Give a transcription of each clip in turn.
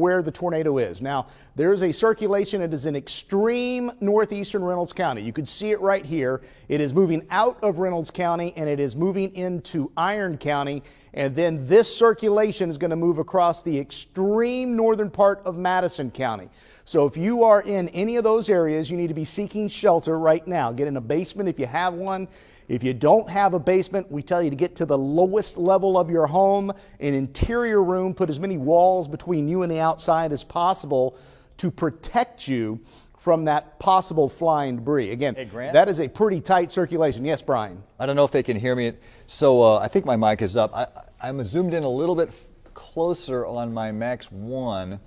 where the tornado is. Now, there's a circulation. It is in extreme northeastern Reynolds County. You can see it right here. It is moving out of Reynolds County and it is moving into Iron County. And then this circulation is going to move across the extreme northern part of Madison County. So if you are in any of those areas, you need to be seeking shelter right now. Get in a basement if you have one. If you don't have a basement, we tell you to get to the lowest level of your home, an interior room, put as many walls between you and the outside as possible to protect you from that possible flying debris. Again, hey, Grant? That is a pretty tight circulation. Yes, Brian? I don't know if they can hear me. So I think my mic is up. I'm zoomed in a little bit closer on my Max 1.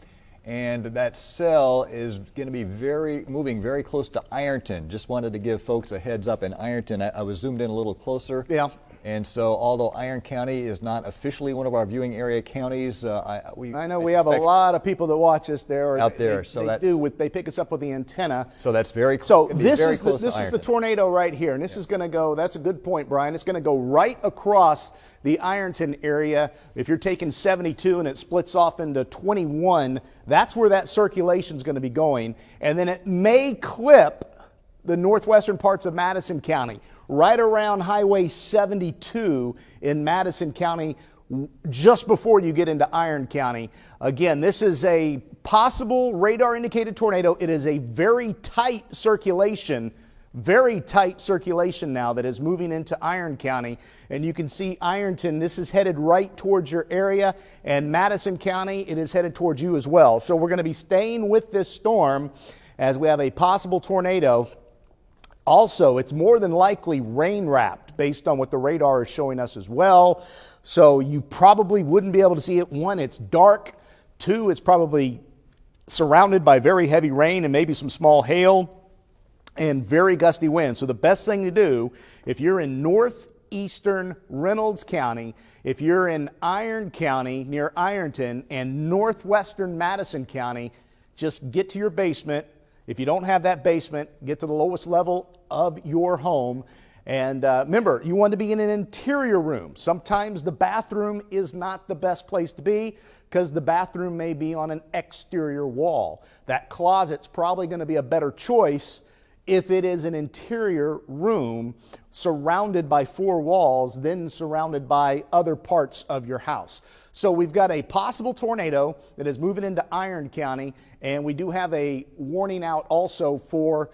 And that cell is going to be moving very close to Ironton. Just wanted to give folks a heads up in Ironton. I was zoomed in a little closer. Yeah. And so although Iron County is not officially one of our viewing area counties, I know we have a lot of people that watch us there. Out there. They pick us up with the antenna. So that's very close. So this is the tornado right here. And this is going to go, that's a good point, Brian. It's going to go right across the Ironton area. If you're taking 72 and it splits off into 21, that's where that circulation is going to be going. And then it may clip the northwestern parts of Madison County, right around Highway 72 in Madison County, just before you get into Iron County. Again, this is a possible radar indicated tornado. It is a very tight circulation now that is moving into Iron County. And you can see Ironton, this is headed right towards your area, and Madison County, it is headed towards you as well. So we're going to be staying with this storm as we have a possible tornado. Also, it's more than likely rain wrapped based on what the radar is showing us as well. So you probably wouldn't be able to see it. One, it's dark. Two, it's probably surrounded by very heavy rain and maybe some small hail and very gusty winds. So the best thing to do, if you're in northeastern Reynolds County, if you're in Iron County near Ironton, and northwestern Madison County, just get to your basement. If you don't have that basement, get to the lowest level of your home. And remember, you want to be in an interior room. Sometimes the bathroom is not the best place to be because the bathroom may be on an exterior wall. That closet's probably going to be a better choice if it is an interior room surrounded by four walls, then surrounded by other parts of your house. So we've got a possible tornado that is moving into Iron County, and we do have a warning out also for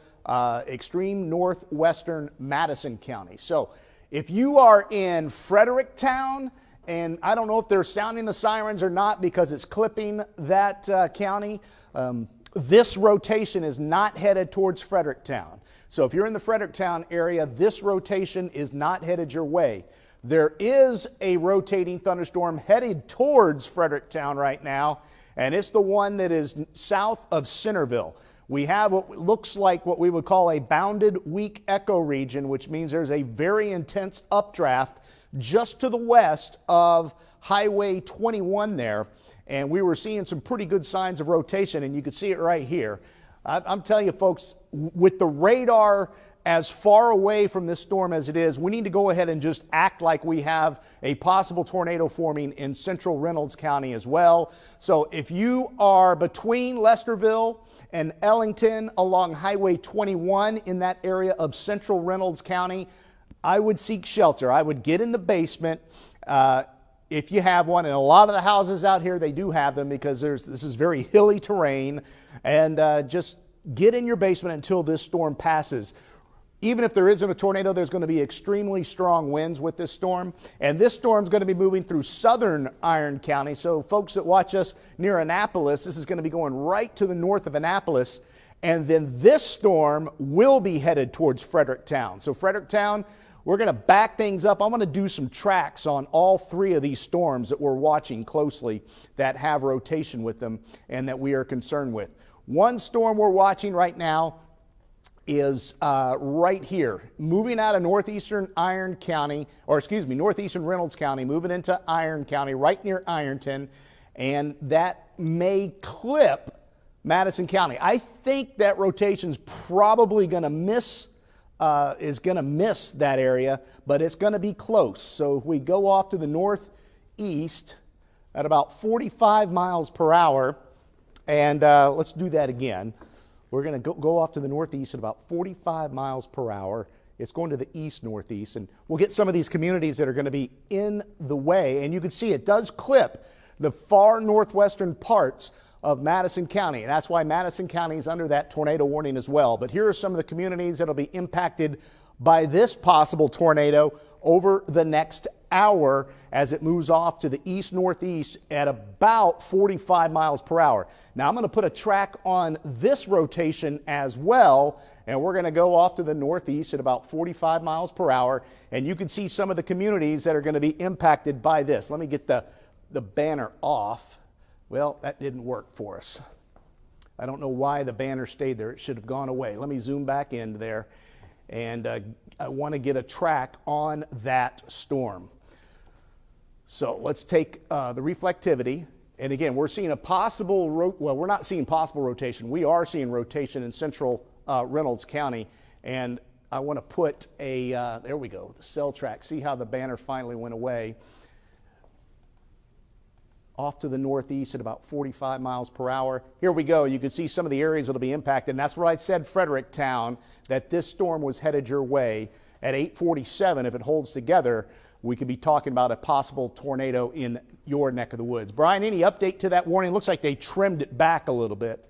extreme northwestern Madison County. So if you are in Fredericktown, and I don't know if they're sounding the sirens or not because it's clipping that county, this rotation is not headed towards Fredericktown. So if you're in the Fredericktown area, this rotation is not headed your way. There is a rotating thunderstorm headed towards Fredericktown right now, and it's the one that is south of Centerville. We have what looks like what we would call a bounded weak echo region, which means there's a very intense updraft just to the west of Highway 21 there. And we were seeing some pretty good signs of rotation, and you can see it right here. I'm telling you, folks, with the radar as far away from this storm as it is, we need to go ahead and just act like we have a possible tornado forming in central Reynolds County as well. So if you are between Lesterville and Ellington along Highway 21 in that area of central Reynolds County, I would seek shelter. I would get in the basement. If you have one, and a lot of the houses out here, they do have them because this is very hilly terrain, and just get in your basement until this storm passes. Even if there isn't a tornado, there's going to be extremely strong winds with this storm, and this storm's going to be moving through southern Iron County. So folks that watch us near Annapolis, this is going to be going right to the north of Annapolis, and then this storm will be headed towards Fredericktown. So Fredericktown, we're going to back things up. I'm going to do some tracks on all three of these storms that we're watching closely that have rotation with them and that we are concerned with. One storm we're watching right now is right here, moving out of northeastern northeastern Reynolds County, moving into Iron County, right near Ironton, and that may clip Madison County. I think that rotation's probably going to miss that area, but it's going to be close. So if we go off to the northeast at about 45 miles per hour, And let's do that again. We're going to go off to the northeast at about 45 miles per hour. It's going to the east-northeast, and we'll get some of these communities that are going to be in the way. And you can see it does clip the far northwestern parts of Madison County. And that's why Madison County is under that tornado warning as well. But here are some of the communities that will be impacted by this possible tornado over the next hour as it moves off to the east-northeast at about 45 miles per hour. Now I'm going to put a track on this rotation as well, and we're going to go off to the northeast at about 45 miles per hour, and you can see some of the communities that are going to be impacted by this. Let me get the banner off. Well, that didn't work for us. I don't know why the banner stayed there. It should have gone away. Let me zoom back in there, and I want to get a track on that storm. So let's take the reflectivity, and again, we're seeing a possible, well, we're not seeing possible rotation. We are seeing rotation in central Reynolds County, and I want to put a, there we go, the cell track. See how the banner finally went away. Off to the northeast at about 45 miles per hour. Here we go. You can see some of the areas that will be impacted, and that's where I said, Fredericktown, that this storm was headed your way. At 8:47, if it holds together, we could be talking about a possible tornado in your neck of the woods. Brian, any update to that warning? Looks like they trimmed it back a little bit.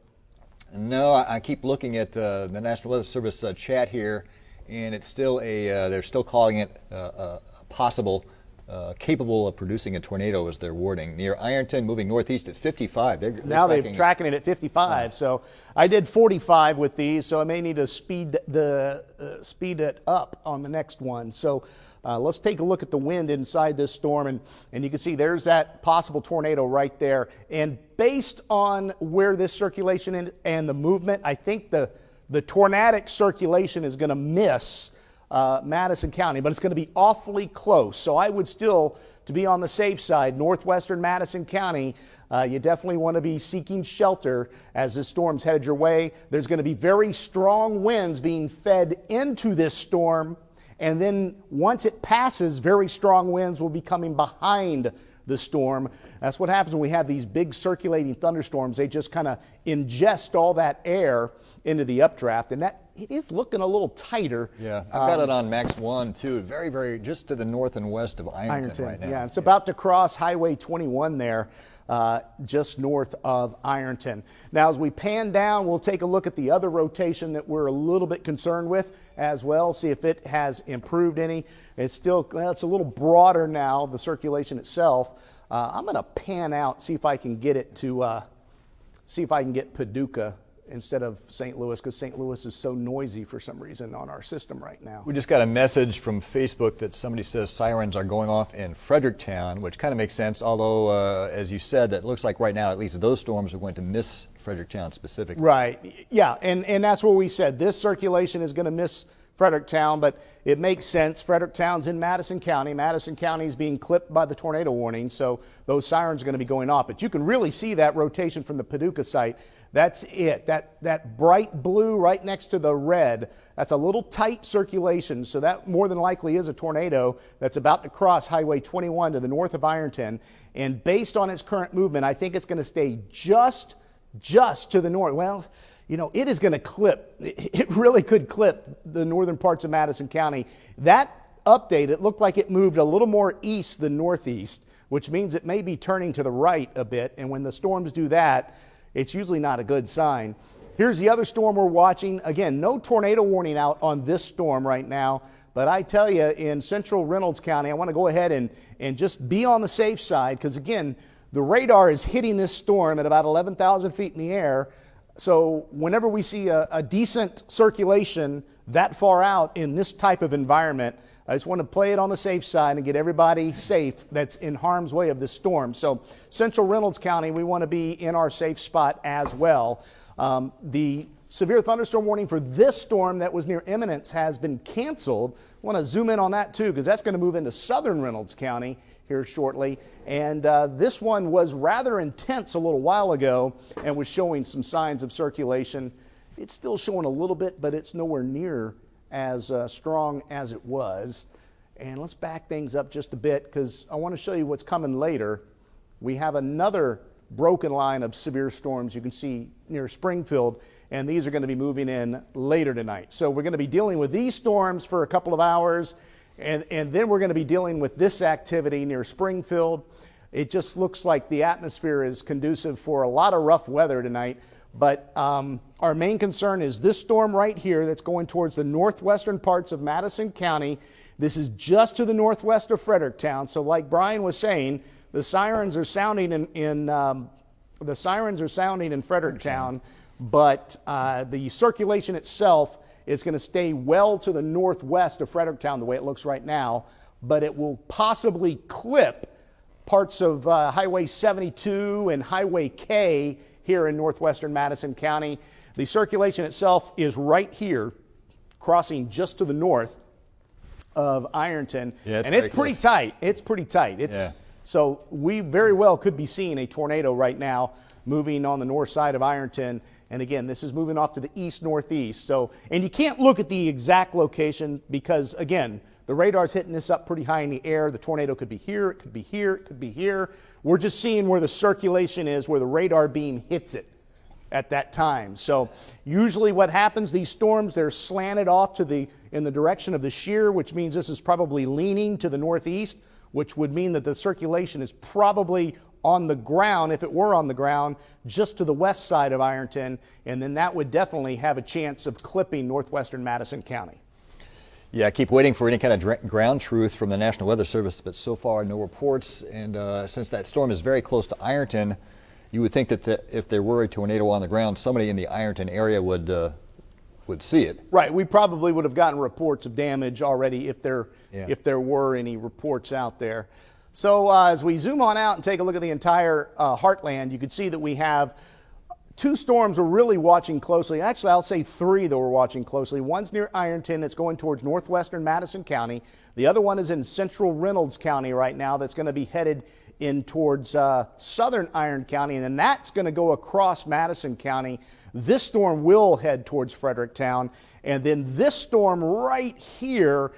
No, I keep looking at the National Weather Service chat here, and it's still they're still calling it possible, capable of producing a tornado as their warning. Near Ironton, moving northeast at 55. Now they're tracking it at 55. So I did 45 with these, so I may need to speed it up on the next one. So let's take a look at the wind inside this storm, and you can see there's that possible tornado right there. And based on where this circulation is and the movement, I think the tornadic circulation is going to miss Madison County, but it's going to be awfully close. So I would still, to be on the safe side, northwestern Madison County, you definitely want to be seeking shelter as this storm's headed your way. There's going to be very strong winds being fed into this storm, and then once it passes, very strong winds will be coming behind the storm. That's what happens when we have these big circulating thunderstorms. They just kind of ingest all that air into the updraft, and that it is looking a little tighter. Yeah, I've got it on Max 1 too, very just to the north and west of Ironton right now. Yeah, it's about to cross Highway 21 there, just north of Ironton. Now, as we pan down, we'll take a look at the other rotation that we're a little bit concerned with as well, see if it has improved any. It's still, well, it's a little broader now, the circulation itself. I'm going to pan out, see if I can get it to, see if I can get Paducah instead of St. Louis, because St. Louis is so noisy for some reason on our system right now. We just got a message from Facebook that somebody says sirens are going off in Fredericktown, which kind of makes sense, although as you said, that looks like right now at least those storms are going to miss Fredericktown specifically. Right, yeah, and that's what we said. This circulation is going to miss Fredericktown, but it makes sense. Fredericktown's in Madison County. Madison County is being clipped by the tornado warning, so those sirens are going to be going off. But you can really see that rotation from the Paducah site. That's it. That bright blue right next to the red, that's a little tight circulation, so that more than likely is a tornado that's about to cross Highway 21 to the north of Ironton. And based on its current movement, I think it's going to stay just to the north. Well, you know, it is going to clip. It really could clip the northern parts of Madison County. That update, it looked like it moved a little more east than northeast, which means it may be turning to the right a bit. And when the storms do that, it's usually not a good sign. Here's the other storm we're watching. Again, no tornado warning out on this storm right now, but I tell you, in central Reynolds County, I want to go ahead and just be on the safe side, because again, the radar is hitting this storm at about 11,000 feet in the air. So whenever we see a decent circulation that far out in this type of environment, I just want to play it on the safe side and get everybody safe that's in harm's way of this storm. So central Reynolds County, we want to be in our safe spot as well. The severe thunderstorm warning for this storm that was near imminence has been canceled. I want to zoom in on that too, because that's going to move into southern Reynolds County here shortly. And this one was rather intense a little while ago and was showing some signs of circulation. It's still showing a little bit, but it's nowhere near as strong as it was. And let's back things up just a bit, because I want to show you what's coming later. We have another broken line of severe storms you can see near Springfield, and these are going to be moving in later tonight. So we're going to be dealing with these storms for a couple of hours, and then we're going to be dealing with this activity near Springfield. It just looks like the atmosphere is conducive for a lot of rough weather tonight, but our main concern is this storm right here that's going towards the northwestern parts of Madison County. This is just to the northwest of Fredericktown. So like Brian was saying, the sirens are sounding in Fredericktown, but the circulation itself is going to stay well to the northwest of Fredericktown the way it looks right now, but it will possibly clip parts of Highway 72 and Highway K here in northwestern Madison County. The circulation itself is right here, crossing just to the north of Ironton, and it's pretty tight. It's pretty tight. So we very well could be seeing a tornado right now moving on the north side of Ironton. And again, this is moving off to the east-northeast. So, and you can't look at the exact location because, again, the radar's hitting this up pretty high in the air. The tornado could be here, it could be here, it could be here. We're just seeing where the circulation is, where the radar beam hits it at that time. So usually what happens, these storms, they're slanted off to in the direction of the shear, which means this is probably leaning to the northeast, which would mean that the circulation is probably on the ground, if it were on the ground, just to the west side of Ironton, and then that would definitely have a chance of clipping northwestern Madison County. Yeah, I keep waiting for any kind of ground truth from the National Weather Service, but so far no reports. And since that storm is very close to Ironton, you would think that if there were a tornado on the ground, somebody in the Ironton area would see it. Right. We probably would have gotten reports of damage already if there were any reports out there. So as we zoom on out and take a look at the entire heartland, you can see that we have two storms we're really watching closely. Actually, I'll say three that we're watching closely. One's near Ironton. It's going towards northwestern Madison County. The other one is in central Reynolds County right now. That's going to be headed in towards southern Iron County, and then that's going to go across Madison County. This storm will head towards Fredericktown, and then this storm right here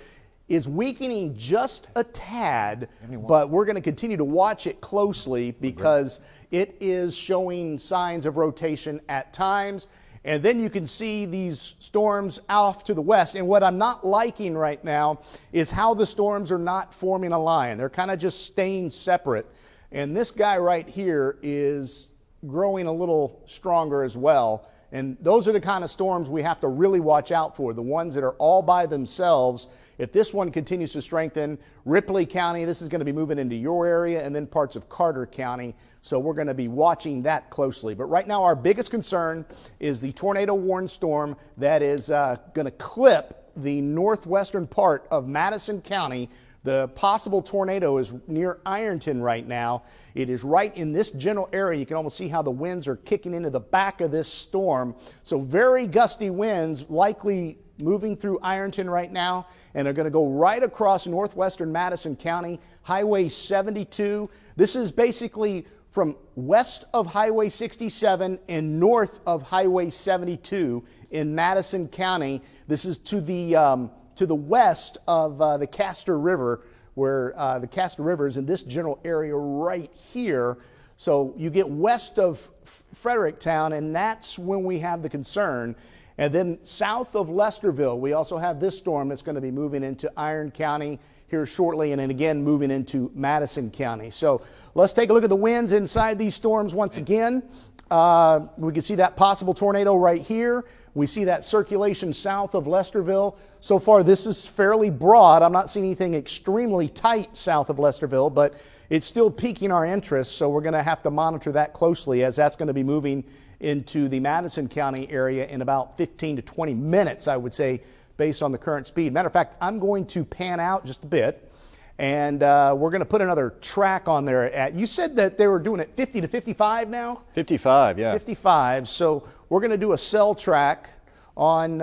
is weakening just a tad, but we're going to continue to watch it closely because it is showing signs of rotation at times. And then you can see these storms off to the west. And what I'm not liking right now is how the storms are not forming a line. They're kind of just staying separate. And this guy right here is growing a little stronger as well. And those are the kind of storms we have to really watch out for, the ones that are all by themselves. If this one continues to strengthen, Ripley County, this is going to be moving into your area, and then parts of Carter County. So we're going to be watching that closely. But right now our biggest concern is the tornado warned storm that is going to clip the northwestern part of Madison County. The possible tornado is near Ironton right now. It is right in this general area. You can almost see how the winds are kicking into the back of this storm. So very gusty winds likely moving through Ironton right now, and are going to go right across northwestern Madison County, Highway 72. This is basically from west of Highway 67 and north of Highway 72 in Madison County. This is to the west of the Castor River, where the Castor River is in this general area right here. So you get west of Fredericktown, and that's when we have the concern. And then south of Lesterville, we also have this storm that's going to be moving into Iron County here shortly, and then again moving into Madison County. So let's take a look at the winds inside these storms once again. We can see that possible tornado right here. We see that circulation south of Lesterville. So far, this is fairly broad. I'm not seeing anything extremely tight south of Lesterville, but it's still piquing our interest. So we're going to have to monitor that closely, as that's going to be moving into the Madison County area in about 15 to 20 minutes, I would say, based on the current speed. Matter of fact, I'm going to pan out just a bit, and we're going to put another track on there. You said that they were doing it 50 to 55 now? 55, yeah. 55. So we're going to do a cell track on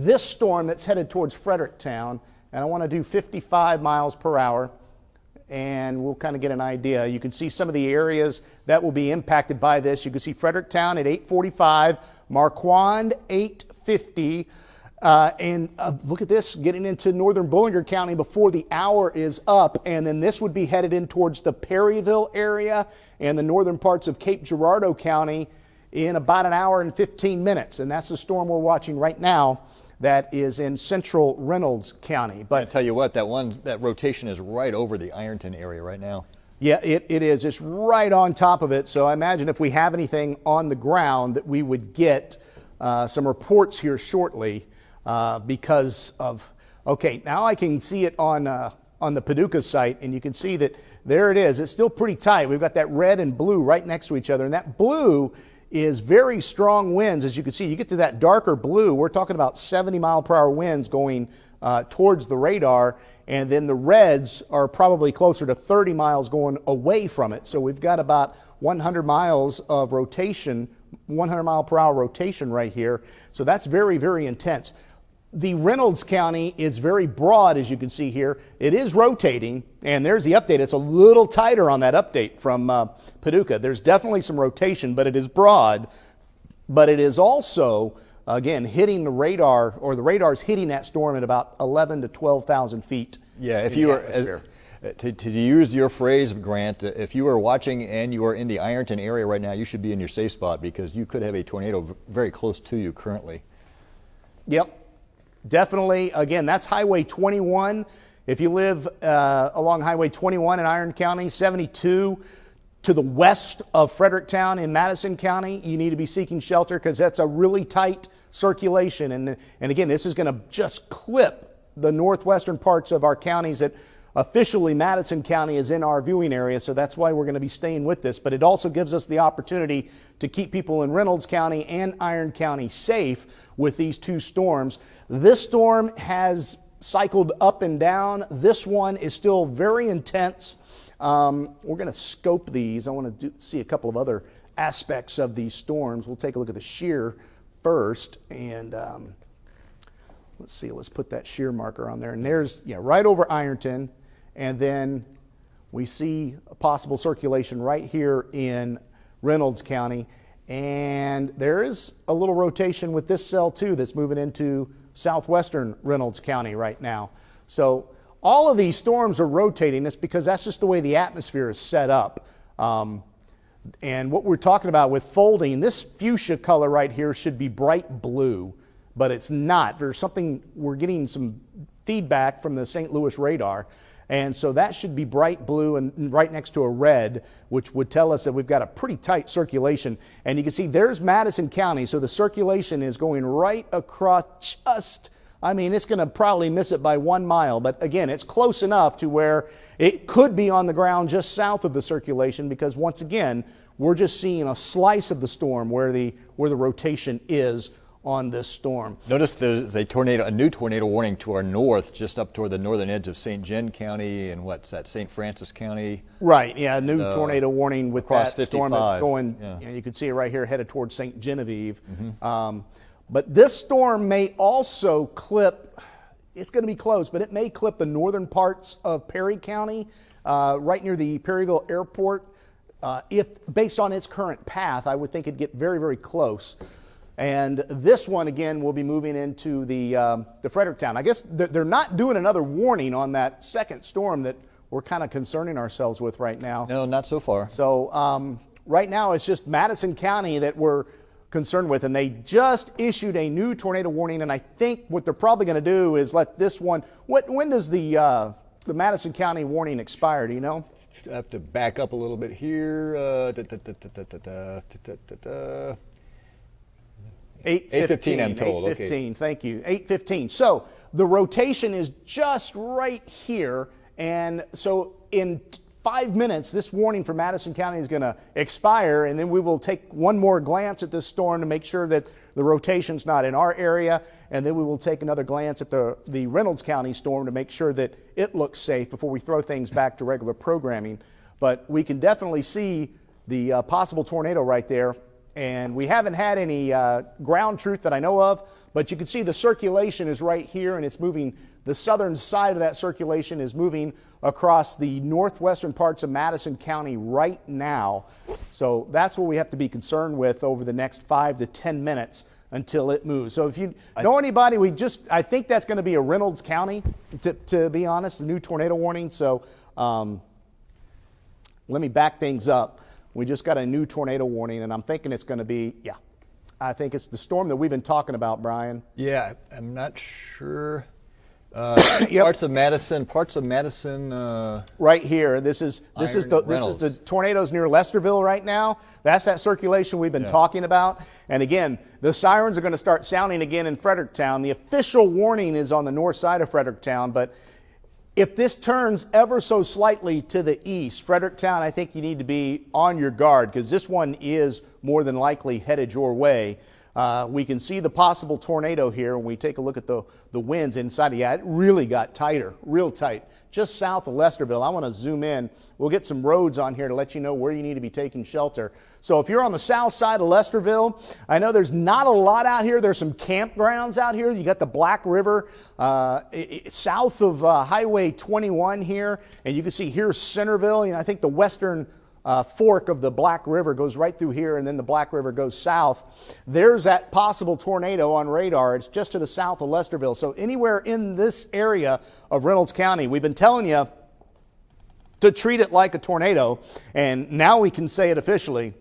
this storm that's headed towards Fredericktown, and I want to do 55 miles per hour, and we'll kind of get an idea. You can see some of the areas that will be impacted by this. You can see Fredericktown at 8:45, Marquand 8:50, Look at this, getting into northern Bullinger County before the hour is up, and then this would be headed in towards the Perryville area and the northern parts of Cape Girardeau County in about an hour and 15 minutes. And that's the storm we're watching right now that is in central Reynolds County. But I tell you what, that rotation is right over the Ironton area right now. Yeah, it is. It's right on top of it. So I imagine if we have anything on the ground that we would get some reports here shortly because of, okay, now I can see it on the Paducah site, and you can see that there it is. It's still pretty tight. We've got that red and blue right next to each other, and that blue is very strong winds. As you can see, you get to that darker blue, we're talking about 70-mile-per-hour winds going towards the radar, and then the reds are probably closer to 30 miles going away from it. So we've got about 100 miles of rotation, 100-mile-per-hour rotation right here. So that's very, very intense. The Reynolds County is very broad, as you can see here. It is rotating, and there's the update. It's a little tighter on that update from Paducah. There's definitely some rotation, but it is broad. But it is also, again, hitting the radar, or the radar's hitting that storm at about 11 to 12,000 feet. Yeah, if you were, to use your phrase, Grant, if you are watching and you are in the Ironton area right now, you should be in your safe spot because you could have a tornado very close to you currently. Yep. Definitely, again, that's Highway 21. If you live along Highway 21 in Iron County, 72 to the west of Fredericktown in Madison County, you need to be seeking shelter because that's a really tight circulation. And again, this is going to just clip the northwestern parts of our counties that officially Madison County is in our viewing area, so that's why we're going to be staying with this. But it also gives us the opportunity to keep people in Reynolds County and Iron County safe with these two storms. This storm has cycled up and down. This one is still very intense. We're going to scope these. I want to see a couple of other aspects of these storms. We'll take a look at the shear first, and let's see. Let's put that shear marker on there. And there's right over Ironton, and then we see a possible circulation right here in Reynolds County. And there is a little rotation with this cell too that's moving into southwestern Reynolds County right now. So all of these storms are rotating. This because that's just the way the atmosphere is set up. And what we're talking about with folding, this fuchsia color right here should be bright blue, but it's not. There's something, we're getting some feedback from the St. Louis radar. And so that should be bright blue and right next to a red, which would tell us that we've got a pretty tight circulation. And you can see there's Madison County. So the circulation is going right across it's going to probably miss it by 1 mile. But again, it's close enough to where it could be on the ground just south of the circulation because once again, we're just seeing a slice of the storm where the rotation is on this storm. Notice there's a new tornado warning to our north, just up toward the northern edge of St. John County and what's that, St. Francis County. Right, yeah, new tornado warning with that 55. storm that's going, you can see it right here headed towards St. Genevieve. Mm-hmm. But this storm may also clip, it's going to be close, but it may clip the northern parts of Perry County, right near the Perryville Airport. If based on its current path, I would think it'd get very, very close. And this one, again, will be moving into the Fredericktown. I guess they're not doing another warning on that second storm that we're kind of concerning ourselves with right now. No, not so far. So right now it's just Madison County that we're concerned with, and they just issued a new tornado warning, and I think what they're probably going to do is let this one, when does the Madison County warning expire, do you know? I have to back up a little bit here. 8:15, I'm told. 8:15, okay. Thank you. 8:15. So the rotation is just right here, and so in 5 minutes, this warning for Madison County is going to expire, and then we will take one more glance at this storm to make sure that the rotation's not in our area, and then we will take another glance at the Reynolds County storm to make sure that it looks safe before we throw things back to regular programming. But we can definitely see the possible tornado right there. And we haven't had any ground truth that I know of, but you can see the circulation is right here, and it's moving. The southern side of that circulation is moving across the northwestern parts of Madison County right now. So that's what we have to be concerned with over the next 5 to 10 minutes until it moves. So if you know anybody, I think that's going to be a Reynolds County, to be honest, the new tornado warning. So let me back things up. We just got a new tornado warning, and I'm thinking it's going to be, I think it's the storm that we've been talking about, Brian. Yeah, I'm not sure. Parts of Madison. Right here. This is the tornadoes near Lesterville right now. That's that circulation we've been talking about. And again, the sirens are going to start sounding again in Fredericktown. The official warning is on the north side of Fredericktown, but if this turns ever so slightly to the east, Fredericktown, I think you need to be on your guard, because this one is more than likely headed your way. We can see the possible tornado here when we take a look at the winds inside. It really got tighter, real tight, just south of Lesterville. I want to zoom in. We'll get some roads on here to let you know where you need to be taking shelter. So if you're on the south side of Lesterville, I know there's not a lot out here. There's some campgrounds out here. You got the Black River south of Highway 21 here, and you can see here's Centerville. I think the western fork of the Black River goes right through here, and then the Black River goes south. There's that possible tornado on radar. It's just to the south of Lesterville. So anywhere in this area of Reynolds County, we've been telling you to treat it like a tornado, and now we can say it officially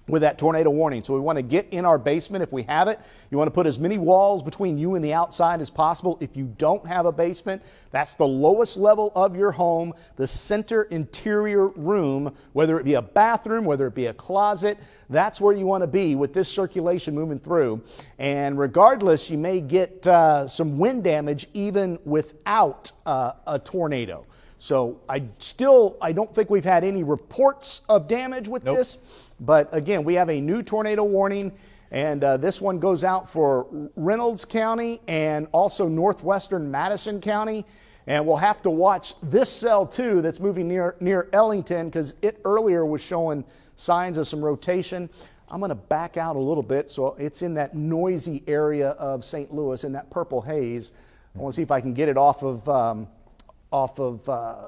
with that tornado warning. So we want to get in our basement if we have it. You want to put as many walls between you and the outside as possible. If you don't have a basement, that's the lowest level of your home, the center interior room, whether it be a bathroom, whether it be a closet, that's where you want to be with this circulation moving through. And regardless, you may get some wind damage even without a tornado. So I don't think we've had any reports of damage with this. But again, we have a new tornado warning, and this one goes out for Reynolds County and also northwestern Madison County. And we'll have to watch this cell too that's moving near Ellington, because it earlier was showing signs of some rotation. I'm going to back out a little bit, so it's in that noisy area of St. Louis in that purple haze. I want to see if I can get it off of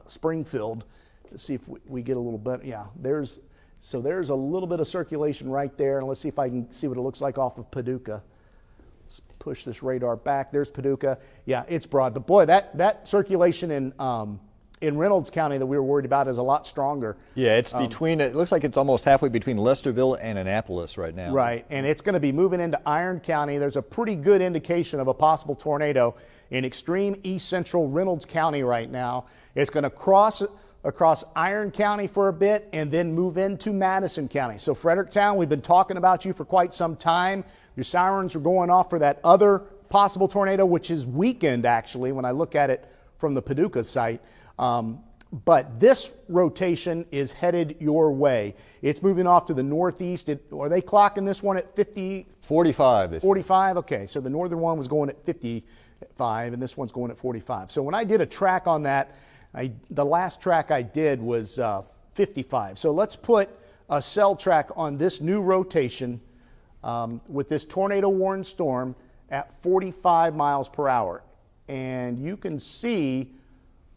Springfield to see if we get a little bit. Yeah, there's a little bit of circulation right there, and let's see if I can see what it looks like off of Paducah. Let's push this radar back. There's Paducah. Yeah, it's broad, but boy, that circulation in Reynolds County that we were worried about is a lot stronger. Yeah, it's between. It looks like it's almost halfway between Lesterville and Annapolis right now. Right, and it's going to be moving into Iron County. There's a pretty good indication of a possible tornado in extreme east central Reynolds County right now. It's going to cross across Iron County for a bit and then move into Madison County. So Fredericktown, we've been talking about you for quite some time. Your sirens are going off for that other possible tornado, which is weakened actually when I look at it from the Paducah site. But this rotation is headed your way. It's moving off to the northeast. Are they clocking this one at 50? 45. 45? Okay, so the northern one was going at 55 and this one's going at 45. So when I did a track on that, the last track I did was 55. So let's put a cell track on this new rotation with this tornado warned storm at 45 miles per hour. And you can see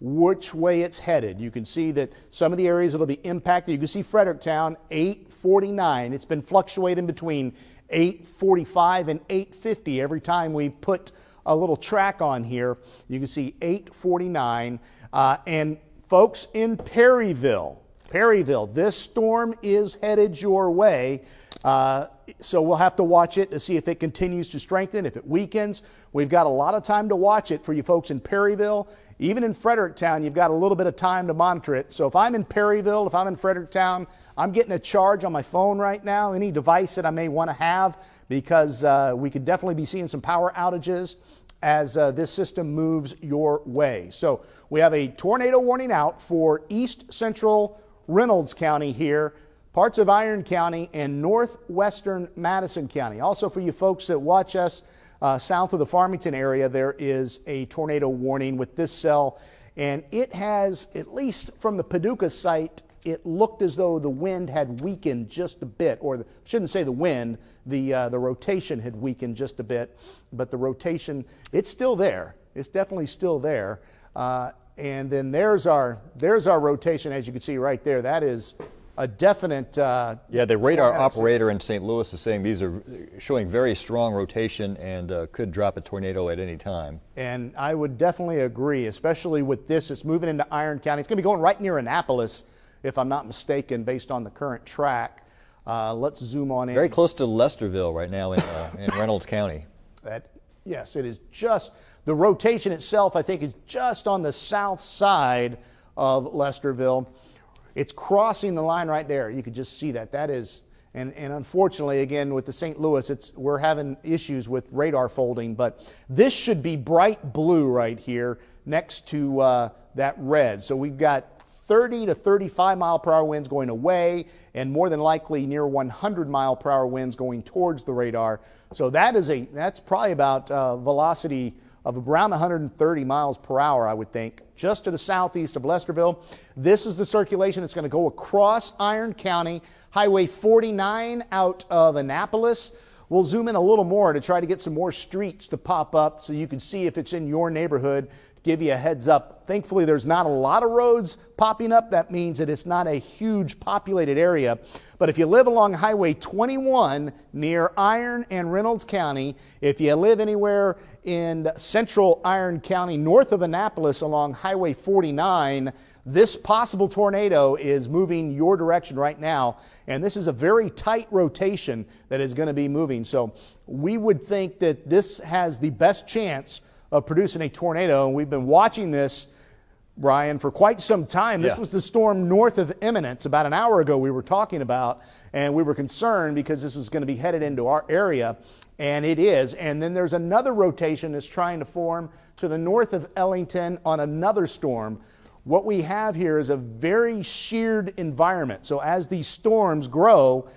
which way it's headed. You can see that some of the areas that'll be impacted. You can see Fredericktown, 849. It's been fluctuating between 845 and 850 every time we put a little track on here. You can see 849. And folks in Perryville, this storm is headed your way. So we'll have to watch it to see if it continues to strengthen, if it weakens. We've got a lot of time to watch it for you folks in Perryville. Even in Fredericktown, you've got a little bit of time to monitor it. So if I'm in Perryville, if I'm in Fredericktown, I'm getting a charge on my phone right now, any device that I may want to have, because we could definitely be seeing some power outages as this system moves your way. So we have a tornado warning out for east central Reynolds County here, parts of Iron County, and northwestern Madison County. Also for you folks that watch us south of the Farmington area, there is a tornado warning with this cell, and it has, at least from the Paducah site, it looked as though the wind had weakened just a bit, or shouldn't say the wind, the rotation had weakened just a bit, but the rotation, it's still there. It's definitely still there. And then there's our rotation, as you can see right there. That is a definite. Yeah, the radar operator in St. Louis is saying these are showing very strong rotation and could drop a tornado at any time. And I would definitely agree, especially with this. It's moving into Iron County. It's going to be going right near Annapolis, if I'm not mistaken, based on the current track. Let's zoom on in. Very close to Lesterville right now in Reynolds County. Yes, it is just, the rotation itself, I think, is just on the south side of Lesterville. It's crossing the line right there. You could just see that. That is, and unfortunately, again, with the St. Louis, we're having issues with radar folding, but this should be bright blue right here next to that red. So we've got 30 to 35 mile per hour winds going away, and more than likely near 100 mile per hour winds going towards the radar. So that's probably about velocity of around 130 miles per hour, I would think, just to the southeast of Lesterville. This is the circulation. It's going to go across Iron County, Highway 49 out of Annapolis. We'll zoom in a little more to try to get some more streets to pop up so you can see if it's in your neighborhood, give you a heads up. Thankfully, there's not a lot of roads popping up. That means that it's not a huge populated area. But if you live along Highway 21 near Iron and Reynolds County, if you live anywhere in central Iron County north of Annapolis along Highway 49, this possible tornado is moving your direction right now. And this is a very tight rotation that is going to be moving. So we would think that this has the best chance of producing a tornado. And we've been watching this, Brian, for quite some time. This was the storm north of Eminence. About an hour ago we were talking about, and we were concerned because this was going to be headed into our area, and it is. And then there's another rotation that's trying to form to the north of Ellington on another storm. What we have here is a very sheared environment. So as these storms grow,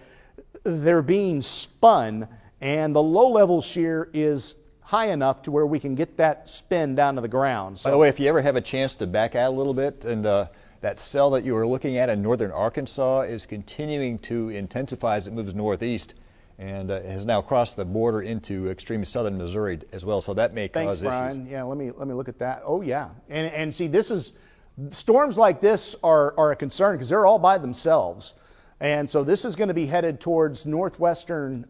they're being spun, and the low-level shear is high enough to where we can get that spin down to the ground. So, by the way, if you ever have a chance to back out a little bit, and that cell that you were looking at in northern Arkansas is continuing to intensify as it moves northeast, and has now crossed the border into extreme southern Missouri as well. So that may cause issues. Thanks, Brian. Yeah, let me look at that. Oh yeah, and see, this is, storms like this are a concern because they're all by themselves, and so this is going to be headed towards northwestern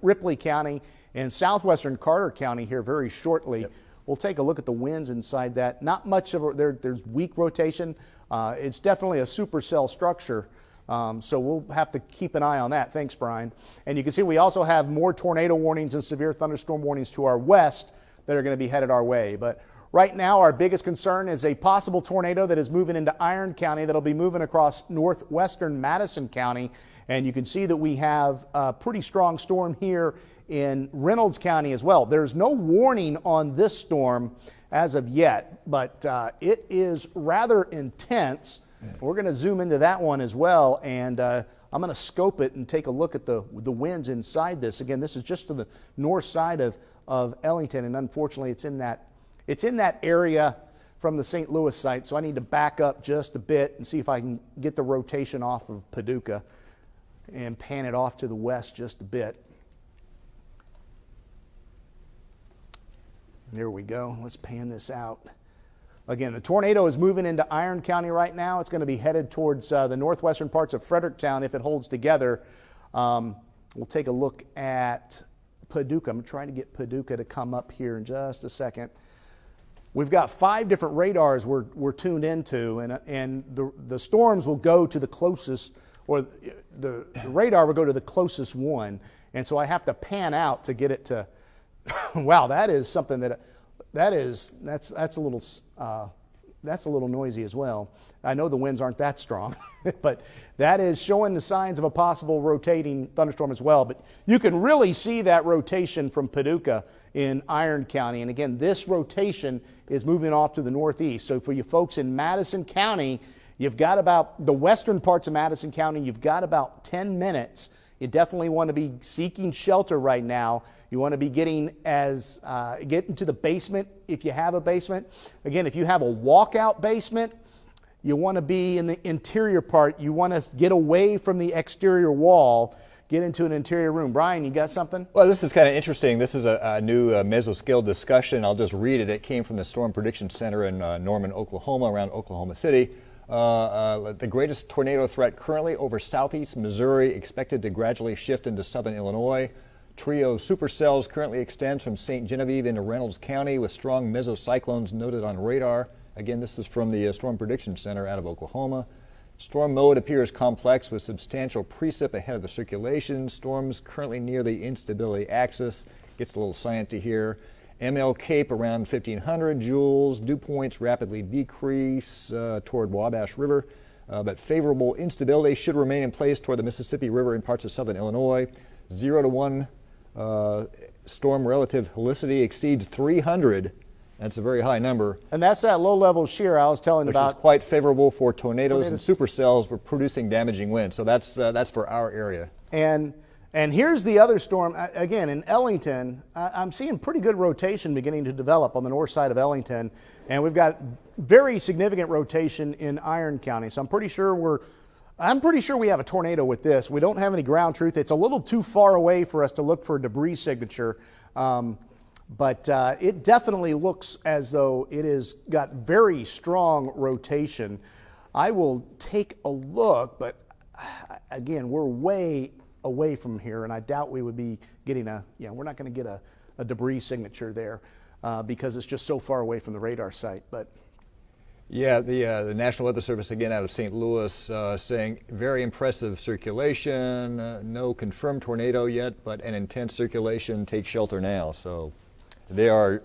Ripley County and southwestern Carter County here very shortly. Yep. We'll take a look at the winds inside that. Not much of there's weak rotation. It's definitely a supercell structure, so we'll have to keep an eye on that. Thanks, Brian. And you can see we also have more tornado warnings and severe thunderstorm warnings to our west that are going to be headed our way. But right now, our biggest concern is a possible tornado that is moving into Iron County that'll be moving across northwestern Madison County. And you can see that we have a pretty strong storm here in Reynolds County as well. There's no warning on this storm as of yet, but it is rather intense. We're going to zoom into that one as well, and I'm going to scope it and take a look at the winds inside this. Again, this is just to the north side of Ellington, and unfortunately it's in that area from the St. Louis site, so I need to back up just a bit and see if I can get the rotation off of Paducah and pan it off to the west just a bit. There we go. Let's pan this out. Again, the tornado is moving into Iron County right now. It's going to be headed towards the northwestern parts of Fredericktown if it holds together. We'll take a look at Paducah. I'm trying to get Paducah to come up here in just a second. We've got 5 different radars we're tuned into, and the storms will go to the closest, or the radar will go to the closest one. And so I have to pan out to get it to, wow, that is something that's a little noisy as well. I know the winds aren't that strong, but that is showing the signs of a possible rotating thunderstorm as well. But you can really see that rotation from Paducah in Iron County. And again, this rotation is moving off to the northeast. So for you folks in Madison County, you've got about the western parts of Madison County, you've got about 10 minutes. You definitely want to be seeking shelter right now. You want to be get into the basement if you have a basement. Again, if you have a walkout basement, You want to be in the interior part. You want to get away from the exterior wall, get into an interior room. Brian, you got something? Well, this is kind of interesting. This is a new mesoscale discussion. I'll just read it. It came from the Storm Prediction Center in Norman, Oklahoma, around Oklahoma City. The greatest tornado threat currently over southeast Missouri, expected to gradually shift into southern Illinois. Trio of supercells currently extends from St. Genevieve into Reynolds County with strong mesocyclones noted on radar. Again, this is from the Storm Prediction Center out of Oklahoma. Storm mode appears complex with substantial precip ahead of the circulation. Storms currently near the instability axis. Gets a little sciencey here. ML Cape around 1500 joules. Dew points rapidly decrease toward Wabash River, but favorable instability should remain in place toward the Mississippi River in parts of southern Illinois. 0 to 1 storm relative helicity exceeds 300. That's a very high number. And that's that low-level shear I was telling which about. Which is quite favorable for tornadoes and supercells. We're producing damaging winds. So that's for our area. And here's the other storm. Again, in Ellington, I'm seeing pretty good rotation beginning to develop on the north side of Ellington. And we've got very significant rotation in Iron County. So I'm pretty sure we have a tornado with this. We don't have any ground truth. It's a little too far away for us to look for a debris signature. But it definitely looks as though it has got very strong rotation. I will take a look, but again, we're way away from here, and I doubt we would be getting we're not going to get a debris signature there because it's just so far away from the radar site. But yeah, the National Weather Service, again out of St. Louis, saying very impressive circulation, no confirmed tornado yet, but an intense circulation, take shelter now. So they're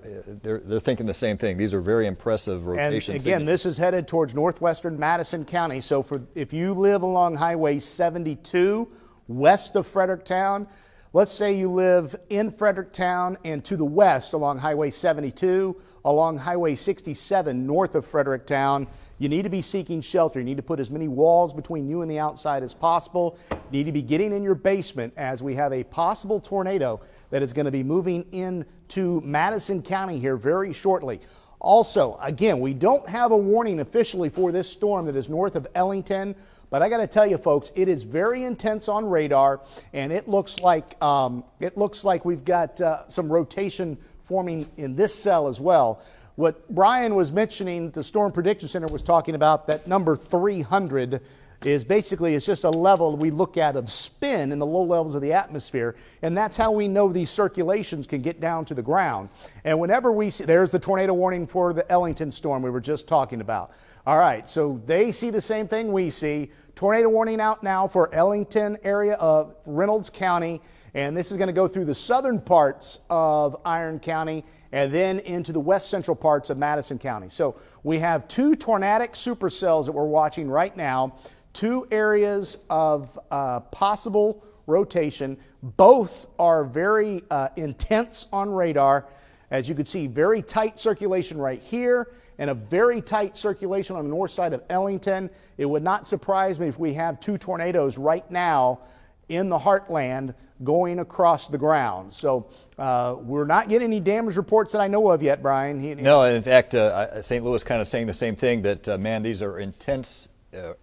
thinking the same thing. These are very impressive rotation And again, this is headed towards northwestern Madison County. So if you live along Highway 72 west of Fredericktown, let's say you live in Fredericktown and to the west along Highway 72, along Highway 67 north of Fredericktown, you need to be seeking shelter. You need to put as many walls between you and the outside as possible. You need to be getting in your basement as we have a possible tornado that is going to be moving into Madison County here very shortly. Also, again, we don't have a warning officially for this storm that is north of Ellington, but I got to tell you, folks, it is very intense on radar, and it looks like we've got some rotation forming in this cell as well. What Brian was mentioning, the Storm Prediction Center was talking about, that number 300 is basically, it's just a level we look at of spin in the low levels of the atmosphere, and that's how we know these circulations can get down to the ground. And whenever we see, there's the tornado warning for the Ellington storm we were just talking about. All right, so they see the same thing we see. Tornado warning out now for Ellington area of Reynolds County, and this is going to go through the southern parts of Iron County and then into the west central parts of Madison County. So we have two tornadic supercells that we're watching right now, two areas of possible rotation. Both are very intense on radar. As you can see, very tight circulation right here and a very tight circulation on the north side of Ellington. It would not surprise me if we have two tornadoes right now in the heartland going across the ground. So we're not getting any damage reports that I know of yet, Brian. No, in fact, St. Louis kind of saying the same thing, that, man, these are intense,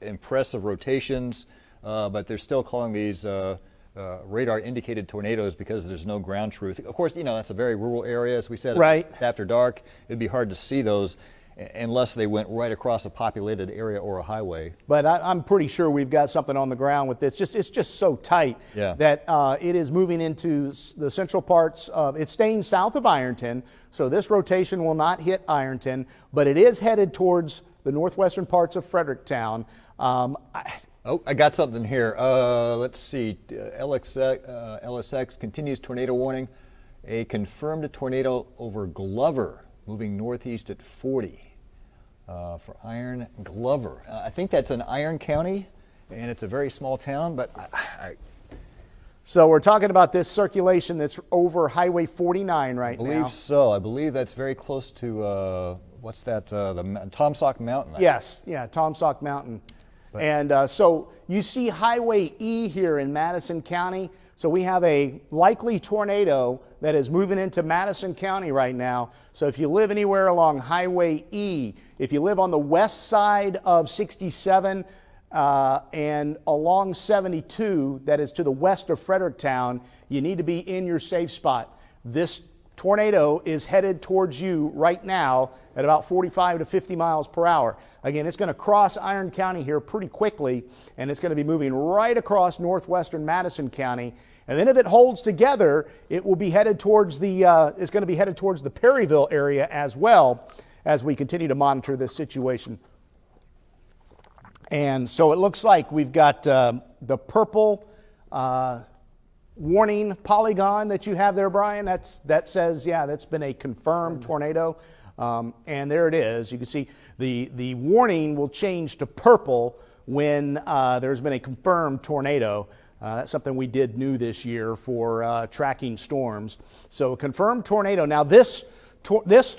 impressive rotations, but they're still calling these radar-indicated tornadoes because there's no ground truth. Of course, that's a very rural area, as we said. Right. It's after dark. It'd be hard to see those unless they went right across a populated area or a highway. But I'm pretty sure we've got something on the ground with this. It's just so tight that it is moving into the central parts of, it's staying south of Ironton, so this rotation will not hit Ironton, but it is headed towards the northwestern parts of Fredericktown. I got something here. Let's see. LSX continues tornado warning. A confirmed tornado over Glover, moving northeast at 40 for Iron Glover. I think that's in Iron County, and it's a very small town, but So we're talking about this circulation that's over Highway 49 right now. I believe so. I believe that's very close to, what's that, the Tom Sauk Mountain? Yes, yeah, Tom Sauk Mountain. And so you see Highway E here in Madison County. So we have a likely tornado that is moving into Madison County right now. So if you live anywhere along Highway E, if you live on the west side of 67 and along 72, that is to the west of Fredericktown, you need to be in your safe spot. This tornado is headed towards you right now at about 45 to 50 miles per hour. Again, it's going to cross Iron County here pretty quickly, and it's going to be moving right across northwestern Madison County. And then if it holds together, it will be headed towards it's going to be headed towards the Perryville area as well, as we continue to monitor this situation. And so it looks like we've got the purple warning polygon that you have there, Brian. That says, yeah, that's been a confirmed tornado. And there it is. You can see the warning will change to purple when there's been a confirmed tornado. That's something we did new this year for tracking storms. So a confirmed tornado. Now this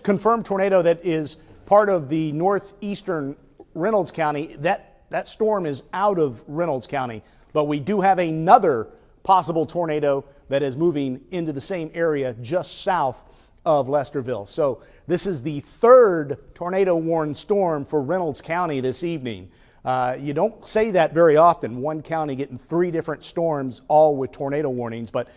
confirmed tornado that is part of the northeastern Reynolds County, that storm is out of Reynolds County. But we do have another possible tornado that is moving into the same area just south of Lesterville. So this is the third tornado warned storm for Reynolds County this evening. You don't say that very often, one county getting 3 different storms all with tornado warnings, but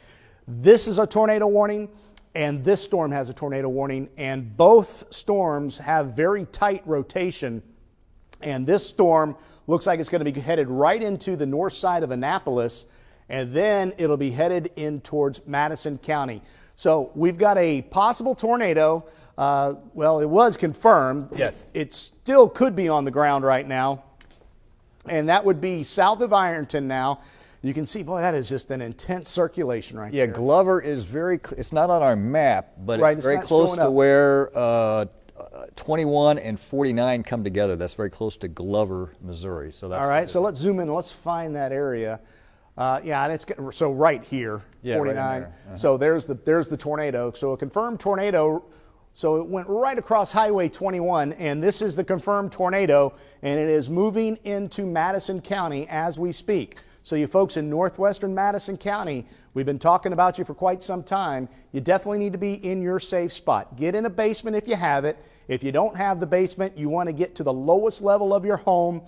this is a tornado warning and this storm has a tornado warning, and both storms have very tight rotation. And this storm looks like it's going to be headed right into the north side of Annapolis, and then it'll be headed in towards Madison County. So we've got a possible tornado. Well, it was confirmed. Yes. It still could be on the ground right now, and that would be south of Ironton now. You can see, boy, that is just an intense circulation right there. Yeah, Glover is it's not on our map, but Right, it's very not close showing to up. where 21 and 49 come together. That's very close to Glover, Missouri. So that's All right, so let's zoom in. Let's find that area. Yeah, and it's so right here, Yeah, right in 49. there. Uh-huh. So there's the tornado. So a confirmed tornado. So it went right across Highway 21, and this is the confirmed tornado, and it is moving into Madison County as we speak. So you folks in northwestern Madison County, we've been talking about you for quite some time. You definitely need to be in your safe spot. Get in a basement if you have it. If you don't have the basement, you want to get to the lowest level of your home.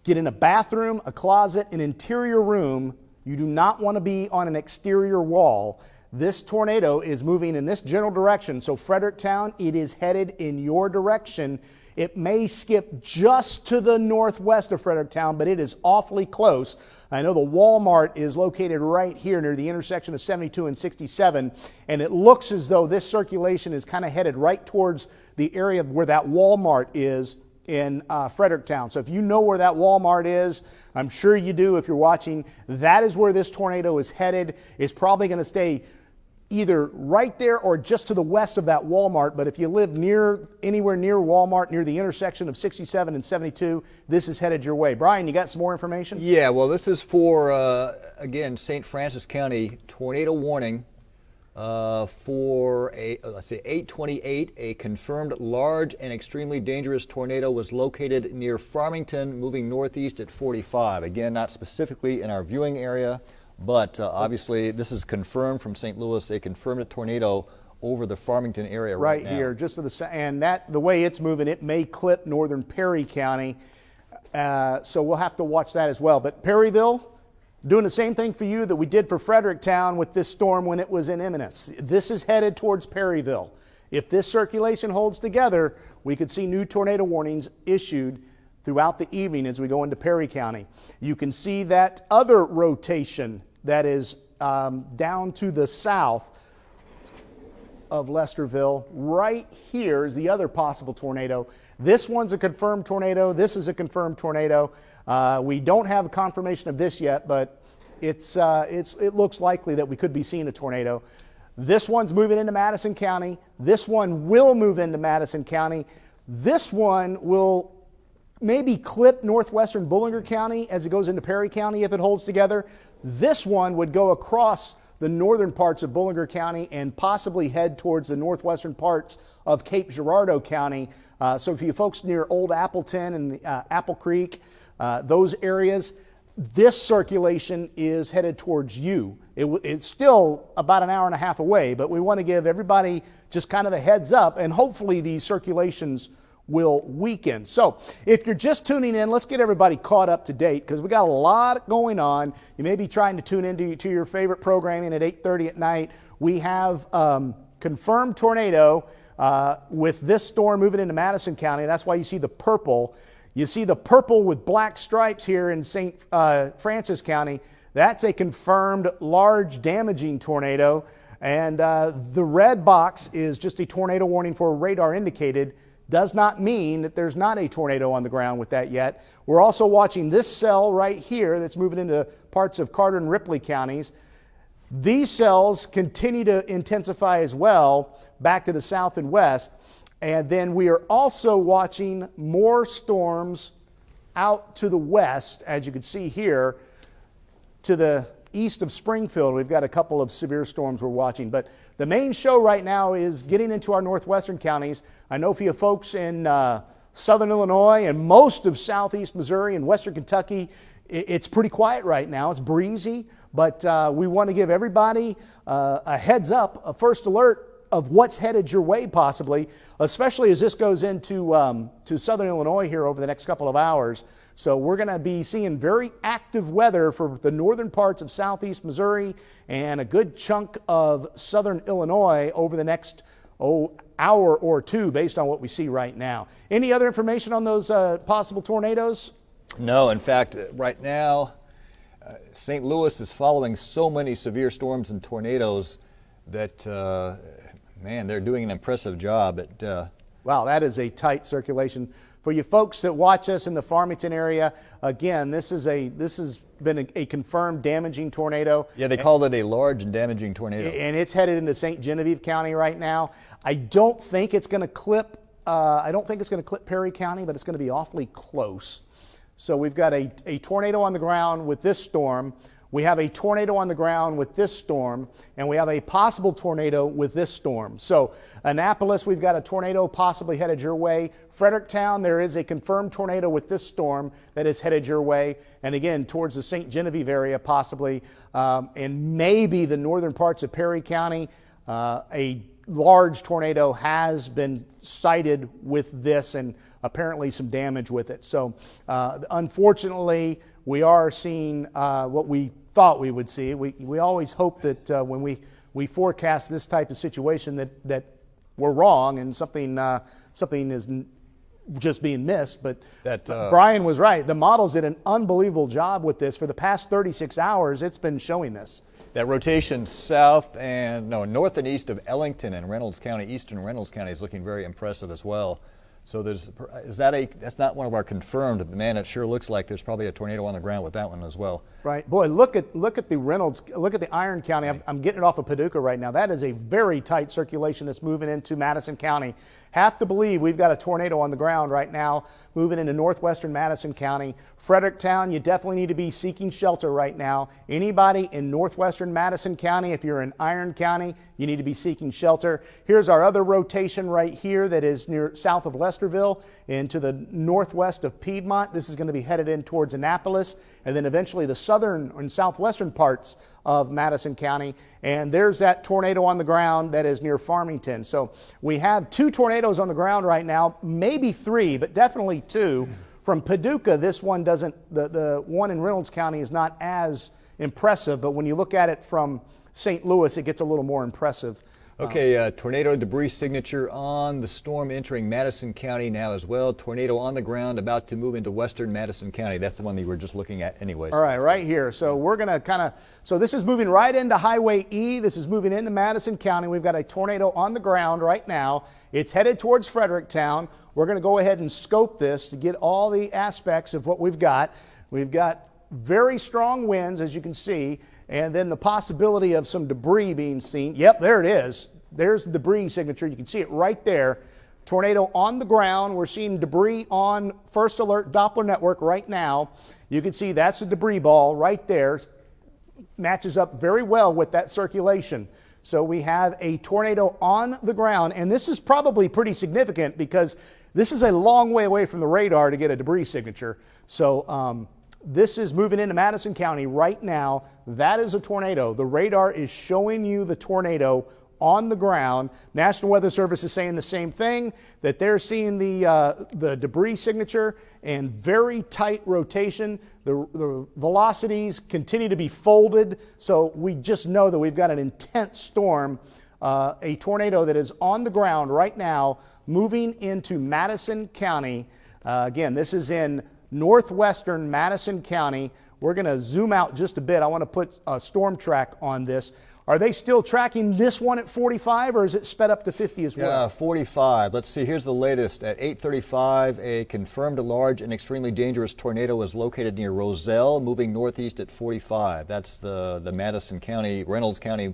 Get in a bathroom, a closet, an interior room. You do not want to be on an exterior wall. This tornado is moving in this general direction. So Fredericktown, it is headed in your direction. It may skip just to the northwest of Fredericktown, but it is awfully close. I know the Walmart is located right here near the intersection of 72 and 67, and it looks as though this circulation is kind of headed right towards the area where that Walmart is in Fredericktown. So if you know where that Walmart is, I'm sure you do if you're watching, that is where this tornado is headed. It's probably going to stay either right there or just to the west of that Walmart. But if you live anywhere near Walmart, near the intersection of 67 and 72, this is headed your way. Brian, you got some more information? Yeah, well, this is for, again, St. Francis County tornado warning for let's say 8/28, a confirmed large and extremely dangerous tornado was located near Farmington, moving northeast at 45. Again, not specifically in our viewing area, but obviously this is confirmed from St. Louis. They confirmed a tornado over the Farmington area right now. Here, just to and the way it's moving, it may clip northern Perry County. So we'll have to watch that as well. But Perryville, doing the same thing for you that we did for Fredericktown with this storm when it was in imminence. This is headed towards Perryville. If this circulation holds together, we could see new tornado warnings issued throughout the evening as we go into Perry County. You can see that other rotation that is down to the south of Lesterville. Right here is the other possible tornado. This one's a confirmed tornado. This is a confirmed tornado. We don't have a confirmation of this yet, but it looks likely that we could be seeing a tornado. This one's moving into Madison County. This one will move into Madison County. This one will maybe clip northwestern Bullinger County as it goes into Perry County if it holds together. This one would go across the northern parts of Bullinger County and possibly head towards the northwestern parts of Cape Girardeau County. So if you folks near Old Appleton and Apple Creek, those areas, this circulation is headed towards you. It's still about an hour and a half away, but we want to give everybody just kind of a heads up, and hopefully these circulations will weaken. So if you're just tuning in, let's get everybody caught up to date, because we got a lot going on. You may be trying to tune into your favorite programming at 8:30 at night. We have confirmed tornado with this storm moving into Madison County. That's why you see the purple. You see the purple with black stripes here in St. Francis County. That's a confirmed large damaging tornado. And the red box is just a tornado warning for radar indicated. Does not mean that there's not a tornado on the ground with that yet. We're also watching this cell right here that's moving into parts of Carter and Ripley counties. These cells continue to intensify as well back to the south and west. And then we are also watching more storms out to the west, as you can see here, to the east of Springfield. We've got a couple of severe storms we're watching. But the main show right now is getting into our northwestern counties. I know for you folks in southern Illinois and most of southeast Missouri and western Kentucky, it's pretty quiet right now. It's breezy, but we want to give everybody a heads up, a first alert of what's headed your way possibly, especially as this goes into to southern Illinois here over the next couple of hours. So we're going to be seeing very active weather for the northern parts of southeast Missouri and a good chunk of southern Illinois over the next hour or two based on what we see right now. Any other information on those possible tornadoes? No, in fact, right now, St. Louis is following so many severe storms and tornadoes that, man, they're doing an impressive job at... Wow, that is a tight circulation. For you folks that watch us in the Farmington area, again, this has been a confirmed damaging tornado. Yeah, they called it a large and damaging tornado. And it's headed into St. Genevieve County right now. I don't think it's going to clip Perry County, but it's going to be awfully close. So we've got a tornado on the ground with this storm. We have a tornado on the ground with this storm, and we have a possible tornado with this storm. So Annapolis, we've got a tornado possibly headed your way. Fredericktown, there is a confirmed tornado with this storm that is headed your way. And again, towards the St. Genevieve area possibly, and maybe the northern parts of Perry County. A large tornado has been sighted with this and apparently some damage with it. So unfortunately, we are seeing what we thought we would see. We always hope that when we forecast this type of situation that we're wrong and something is just being missed. But Brian was right. The models did an unbelievable job with this. For the past 36 hours, it's been showing this. That rotation north and east of Ellington and Reynolds County, eastern Reynolds County, is looking very impressive as well. So that's not one of our confirmed, but man, it sure looks like there's probably a tornado on the ground with that one as well. Right. Boy, look at the Reynolds, look at the Iron County. I'm getting it off of Paducah right now. That is a very tight circulation that's moving into Madison County. Have to believe we've got a tornado on the ground right now moving into northwestern Madison County. Fredericktown, you definitely need to be seeking shelter right now. Anybody in northwestern Madison County, if you're in Iron County, you need to be seeking shelter. Here's our other rotation right here that is near south of Lesterville into the northwest of Piedmont. This is going to be headed in towards Annapolis and then eventually the southern and southwestern parts of Madison County. And there's that tornado on the ground that is near Farmington. So we have 2 tornadoes on the ground right now, maybe 3, but definitely 2. From Paducah, this one doesn't, the one in Reynolds County is not as impressive, but when you look at it from St. Louis, it gets a little more impressive. Okay, tornado debris signature on the storm entering Madison County now as well. Tornado on the ground about to move into western Madison County. That's the one that you were just looking at anyways. All right, right here. So we're going to so this is moving right into Highway E. This is moving into Madison County. We've got a tornado on the ground right now. It's headed towards Fredericktown. We're going to go ahead and scope this to get all the aspects of what we've got. We've got very strong winds, as you can see, and then the possibility of some debris being seen. Yep, there it is. There's the debris signature. You can see it right there. Tornado on the ground. We're seeing debris on First Alert Doppler network right now. You can see that's a debris ball right there. Matches up very well with that circulation. So we have a tornado on the ground, and this is probably pretty significant because this is a long way away from the radar to get a debris signature. So This is moving into Madison County right now. That is a tornado. The radar is showing you the tornado on the ground. National Weather Service is saying the same thing, that they're seeing the debris signature and very tight rotation. The velocities continue to be folded, so we just know that we've got an intense storm, a tornado that is on the ground right now, moving into Madison County. Again, this is in northwestern Madison County. We're going to zoom out just a bit. I want to put a storm track on this. Are they still tracking this one at 45, or is it sped up to 50 as well? Yeah, 45. Let's see, here's the latest. At 8:35, a confirmed large and extremely dangerous tornado was located near Roselle, moving northeast at 45. That's the Madison County, Reynolds County,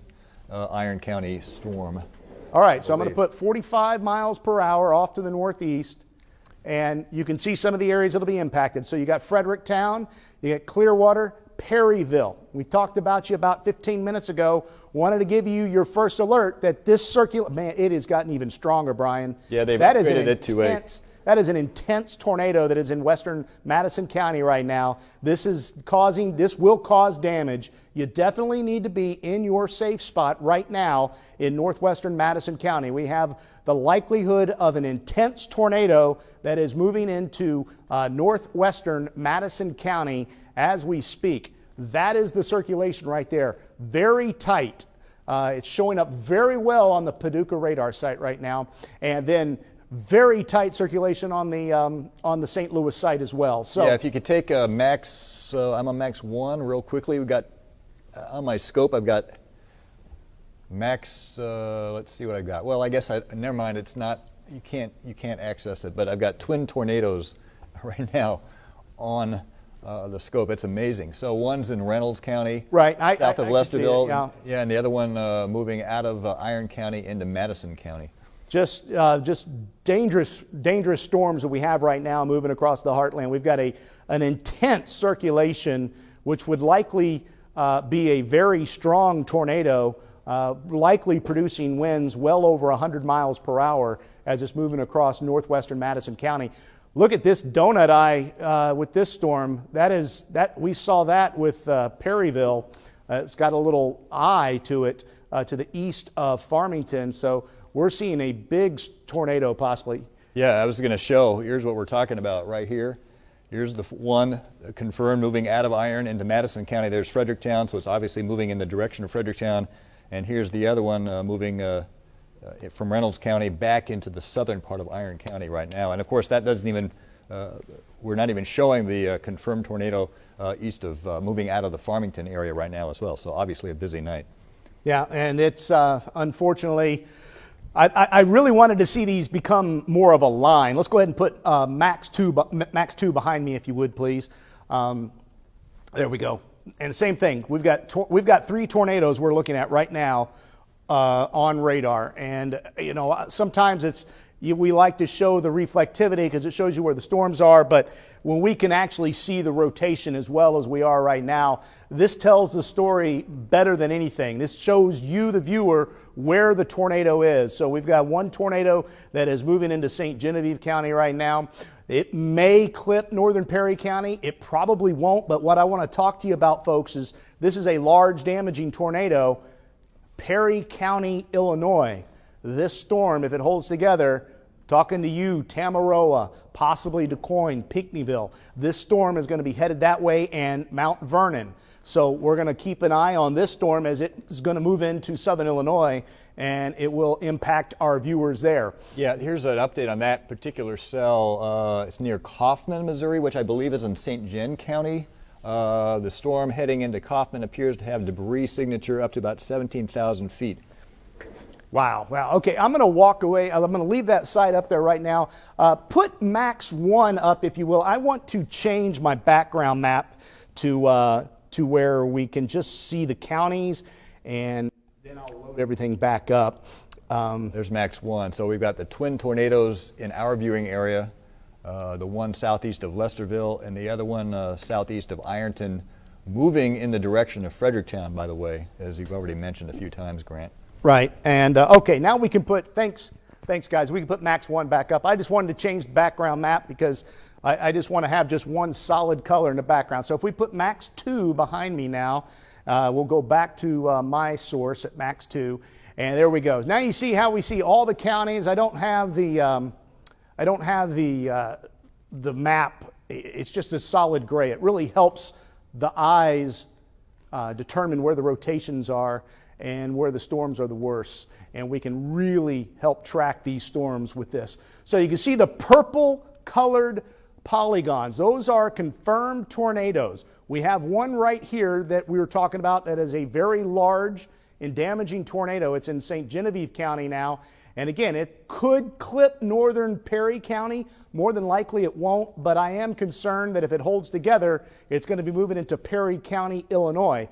Iron County storm. All right, so I'm going to put 45 miles per hour off to the northeast, and you can see some of the areas that'll be impacted. So you got Fredericktown, you got Clearwater, Perryville. We talked about you about 15 minutes ago. Wanted to give you your first alert that this man, it has gotten even stronger, Brian. Yeah, they've upgraded it to a... That is an intense tornado that is in western Madison County right now. This will cause damage. You definitely need to be in your safe spot right now in northwestern Madison County. We have the likelihood of an intense tornado that is moving into northwestern Madison County as we speak. That is the circulation right there. Very tight. It's showing up very well on the Paducah radar site right now. And then very tight circulation on the St. Louis site as well. So yeah, if you could take a max, I'm on max 1 real quickly. We've got, on my scope, I've got max, let's see what I got. Well, I guess, never mind, it's not, you can't access it, but I've got twin tornadoes right now on the scope. It's amazing. So one's in Reynolds County, right, south of Lesterville. Yeah, and the other one moving out of Iron County into Madison County. Just dangerous storms that we have right now moving across the heartland. We've got an intense circulation, which would likely be a very strong tornado, likely producing winds well over 100 miles per hour as it's moving across northwestern Madison County. Look at this donut eye with this storm. We saw that with Perryville. It's got a little eye to it to the east of Farmington. So we're seeing a big tornado possibly. Yeah, I was going to show. Here's what we're talking about right here. Here's the one confirmed moving out of Iron into Madison County. There's Fredericktown, so it's obviously moving in the direction of Fredericktown. And here's the other one moving from Reynolds County back into the southern part of Iron County right now. And of course, that doesn't even, we're not even showing the confirmed tornado east of moving out of the Farmington area right now as well. So obviously a busy night. Yeah, and it's unfortunately, I really wanted to see these become more of a line. Let's go ahead and put max 2 behind me, if you would, please. There we go. And same thing. We've got 3 tornadoes we're looking at right now on radar. And you know, sometimes we like to show the reflectivity because it shows you where the storms are, but when we can actually see the rotation as well as we are right now, this tells the story better than anything. This shows you, the viewer, where the tornado is. So we've got one tornado that is moving into St. Genevieve County right now. It may clip northern Perry County. It probably won't, but what I want to talk to you about, folks, is this is a large damaging tornado, Perry County, Illinois. This storm, if it holds together, talking to you, Tamaroa, possibly DuQuoin, Pinckneyville, this storm is going to be headed that way, and Mount Vernon. So we're going to keep an eye on this storm as it is going to move into southern Illinois, and it will impact our viewers there. Yeah, here's an update on that particular cell. It's near Kaufman, Missouri, which I believe is in St. Gen County. The storm heading into Kaufman appears to have debris signature up to about 17,000 feet. Wow. Okay, I'm going to walk away. I'm going to leave that site up there right now. Put max 1 up, if you will. I want to change my background map to where we can just see the counties, and then I'll load everything back up. There's max 1. So we've got the twin tornadoes in our viewing area, the one southeast of Lesterville and the other one southeast of Ironton, moving in the direction of Fredericktown, by the way, as you've already mentioned a few times, Grant. Right, and okay, now we can put, thanks guys, we can put max 1 back up. I just wanted to change the background map because I just want to have just one solid color in the background. So if we put max 2 behind me now, we'll go back to my source at max 2, and there we go. Now you see how we see all the counties. I don't have the map. It's just a solid gray. It really helps the eyes determine where the rotations are and where the storms are the worst. And we can really help track these storms with this. So you can see the purple colored polygons. Those are confirmed tornadoes. We have one right here that we were talking about that is a very large and damaging tornado. It's in St. Genevieve County now. And again, it could clip northern Perry County. More than likely it won't, but I am concerned that if it holds together, it's going to be moving into Perry County, Illinois.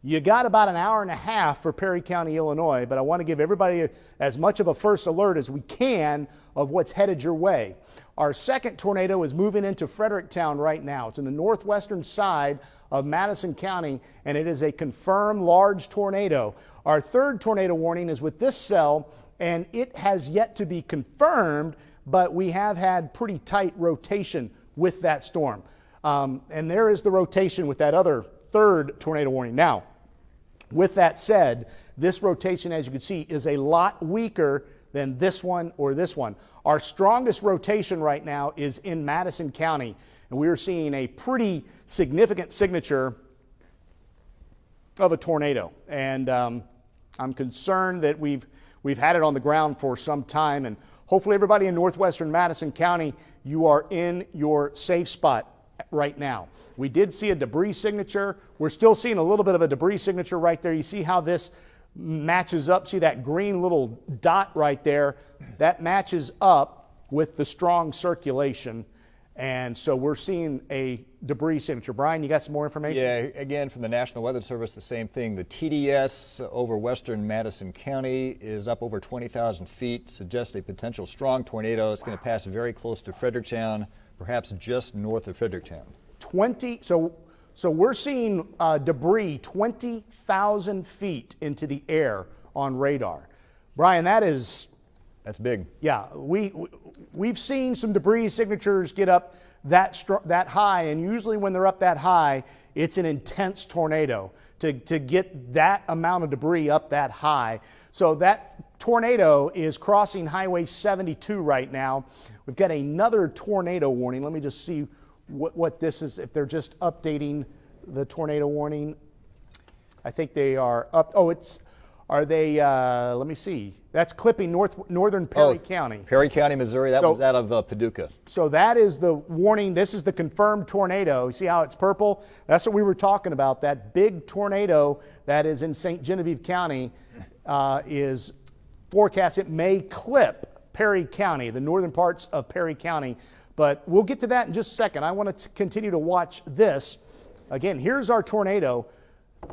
You got about an hour and a half for Perry County, Illinois, but I want to give everybody as much of a first alert as we can of what's headed your way. Our second tornado is moving into Fredericktown right now. It's in the northwestern side of Madison County, and it is a confirmed large tornado. Our third tornado warning is with this cell, and it has yet to be confirmed, but we have had pretty tight rotation with that storm. And there is the rotation with that other third tornado warning. Now, with that said, this rotation, as you can see, is a lot weaker than this one or this one. Our strongest rotation right now is in Madison County, and we are seeing a pretty significant signature of a tornado. And I'm concerned that we've had it on the ground for some time, and hopefully everybody in northwestern Madison County, you are in your safe spot right now. We did see a debris signature. We're still seeing a little bit of a debris signature right there. You see how this matches up. See that green little dot right there? That matches up with the strong circulation. And so we're seeing a debris signature. Brian, you got some more information? Yeah, again, from the National Weather Service, the same thing. The TDS over western Madison County is up over 20,000 feet, suggests a potential strong tornado. It's going to pass very close to Fredericktown, perhaps just north of Fredericktown. So we're seeing debris 20,000 feet into the air on radar. Brian, that's big. Yeah, we've seen some debris signatures get up that high, and usually when they're up that high, it's an intense tornado to get that amount of debris up that high. So that tornado is crossing Highway 72 right now. We've got another tornado warning. Let me just see what this is, if they're just updating the tornado warning. I think they are up. Oh, let me see. That's clipping northern Perry County. Perry County, Missouri. That was out of Paducah. So that is the warning. This is the confirmed tornado. You see how it's purple? That's what we were talking about. That big tornado that is in St. Genevieve County is forecast. It may clip Perry County, the northern parts of Perry County. But we'll get to that in just a second. I want to continue to watch this. Again, here's our tornado.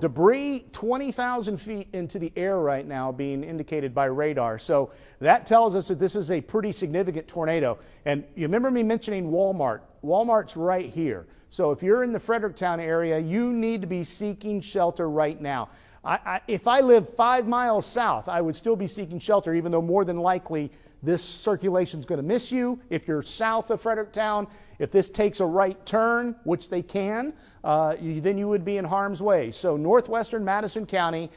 Debris 20,000 feet into the air right now being indicated by radar. So that tells us that this is a pretty significant tornado. And you remember me mentioning Walmart. Walmart's right here. So if you're in the Fredericktown area, you need to be seeking shelter right now. If I live 5 miles south, I would still be seeking shelter, even though more than likely this circulation is going to miss you. If you're south of Fredericktown, if this takes a right turn, which they can, then you would be in harm's way. So northwestern Madison County,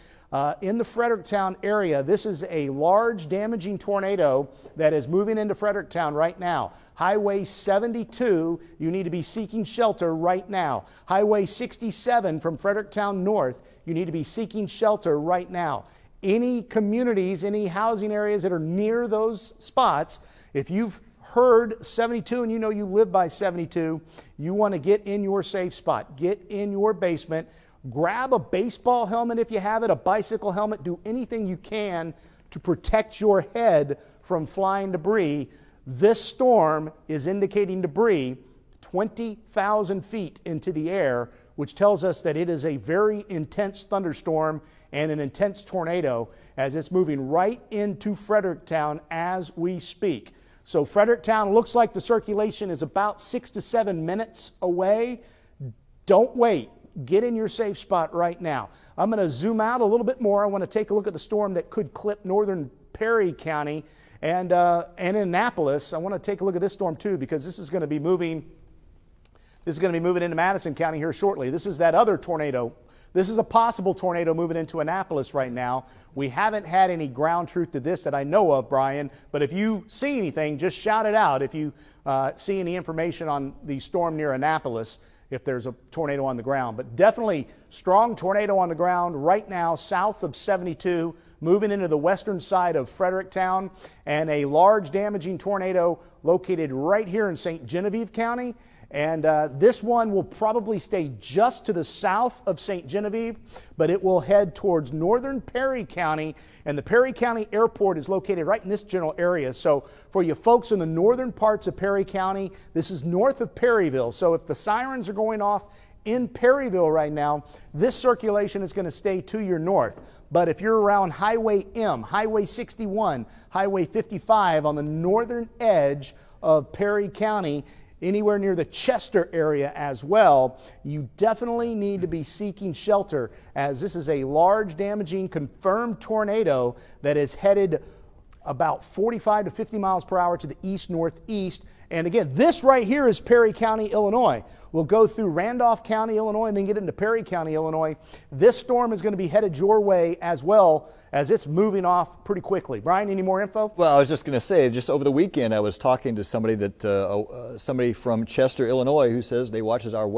in the Fredericktown area, this is a large damaging tornado that is moving into Fredericktown right now. Highway 72, you need to be seeking shelter right now. Highway 67 from Fredericktown north, you need to be seeking shelter right now. Any communities, any housing areas that are near those spots, if you've heard 72 and you know you live by 72, you want to get in your safe spot. Get in your basement. Grab a baseball helmet if you have it, a bicycle helmet. Do anything you can to protect your head from flying debris. This storm is indicating debris 20,000 feet into the air, which tells us that it is a very intense thunderstorm and an intense tornado as it's moving right into Fredericktown as we speak. So Fredericktown looks like the circulation is about 6 to 7 minutes away. Don't wait. Get in your safe spot right now. I'm going to zoom out a little bit more. I want to take a look at the storm that could clip northern Perry County and Annapolis. I want to take a look at this storm too, because this is going to be moving This is going to be moving into Madison County here shortly. This is that other tornado. This is a possible tornado moving into Annapolis right now. We haven't had any ground truth to this that I know of, Brian, but if you see anything, just shout it out if you see any information on the storm near Annapolis, if there's a tornado on the ground. But definitely strong tornado on the ground right now south of 72, moving into the western side of Fredericktown, and a large damaging tornado located right here in St. Genevieve County. And this one will probably stay just to the south of St. Genevieve, but it will head towards northern Perry County, and the Perry County Airport is located right in this general area. So for you folks in the northern parts of Perry County, this is north of Perryville. So if the sirens are going off in Perryville right now, this circulation is going to stay to your north. But if you're around Highway M, Highway 61, Highway 55 on the northern edge of Perry County, anywhere near the Chester area as well, you definitely need to be seeking shelter, as this is a large damaging confirmed tornado that is headed about 45 to 50 miles per hour to the east-northeast. And again, this right here is Perry County, Illinois. We'll go through Randolph County, Illinois, and then get into Perry County, Illinois. This storm is going to be headed your way as well, as it's moving off pretty quickly. Brian, any more info? Well, I was just going to say, just over the weekend, I was talking to somebody somebody from Chester, Illinois, who says he watches our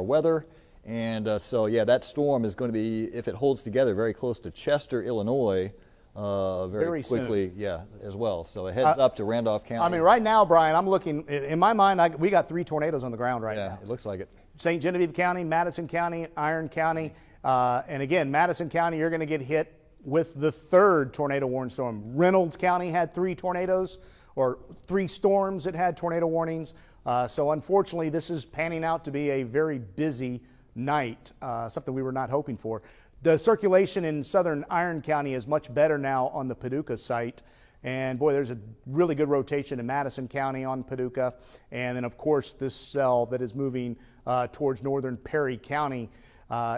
weather, and so yeah, that storm is going to be, if it holds together, very close to Chester, Illinois. Very quickly, soon. Yeah, as well. So it heads up to Randolph County. I mean, right now, Brian, I'm looking, in my mind, we got 3 tornadoes on the ground right now. Yeah, it looks like it. St. Genevieve County, Madison County, Iron County. And again, Madison County, you're going to get hit with the 3rd tornado warning storm. Reynolds County had 3 tornadoes, or 3 storms that had tornado warnings. So unfortunately, this is panning out to be a very busy night, something we were not hoping for. The circulation in southern Iron County is much better now on the Paducah site. And boy, there's a really good rotation in Madison County on Paducah. And then, of course, this cell that is moving towards northern Perry County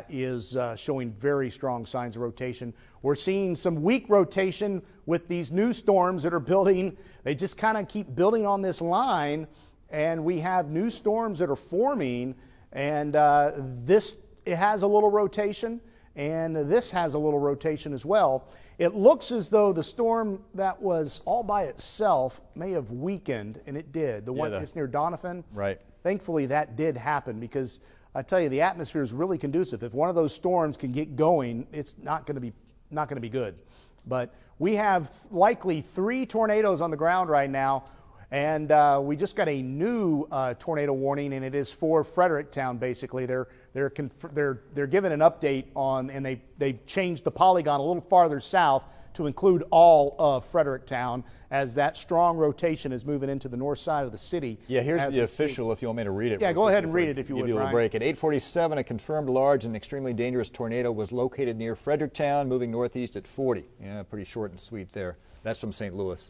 is showing very strong signs of rotation. We're seeing some weak rotation with these new storms that are building. They just kind of keep building on this line, and we have new storms that are forming. And it has a little rotation. And this has a little rotation as well. It looks as though the storm that was all by itself may have weakened, and it did. The one that's near Doniphan. Right. Thankfully, that did happen, because I tell you, the atmosphere is really conducive. If one of those storms can get going, it's not going to be good. But we have likely 3 tornadoes on the ground right now. And we just got a new tornado warning, and it is for Fredericktown. Basically, they're given an update on, and they've changed the polygon a little farther south to include all of Fredericktown, as that strong rotation is moving into the north side of the city. Yeah, here's the official, if you want me to read it. Yeah, go ahead and read it if you would, Brian. Give you a break. At 8:47, a confirmed large and extremely dangerous tornado was located near Fredericktown, moving northeast at 40. Yeah, pretty short and sweet there. That's from St. Louis.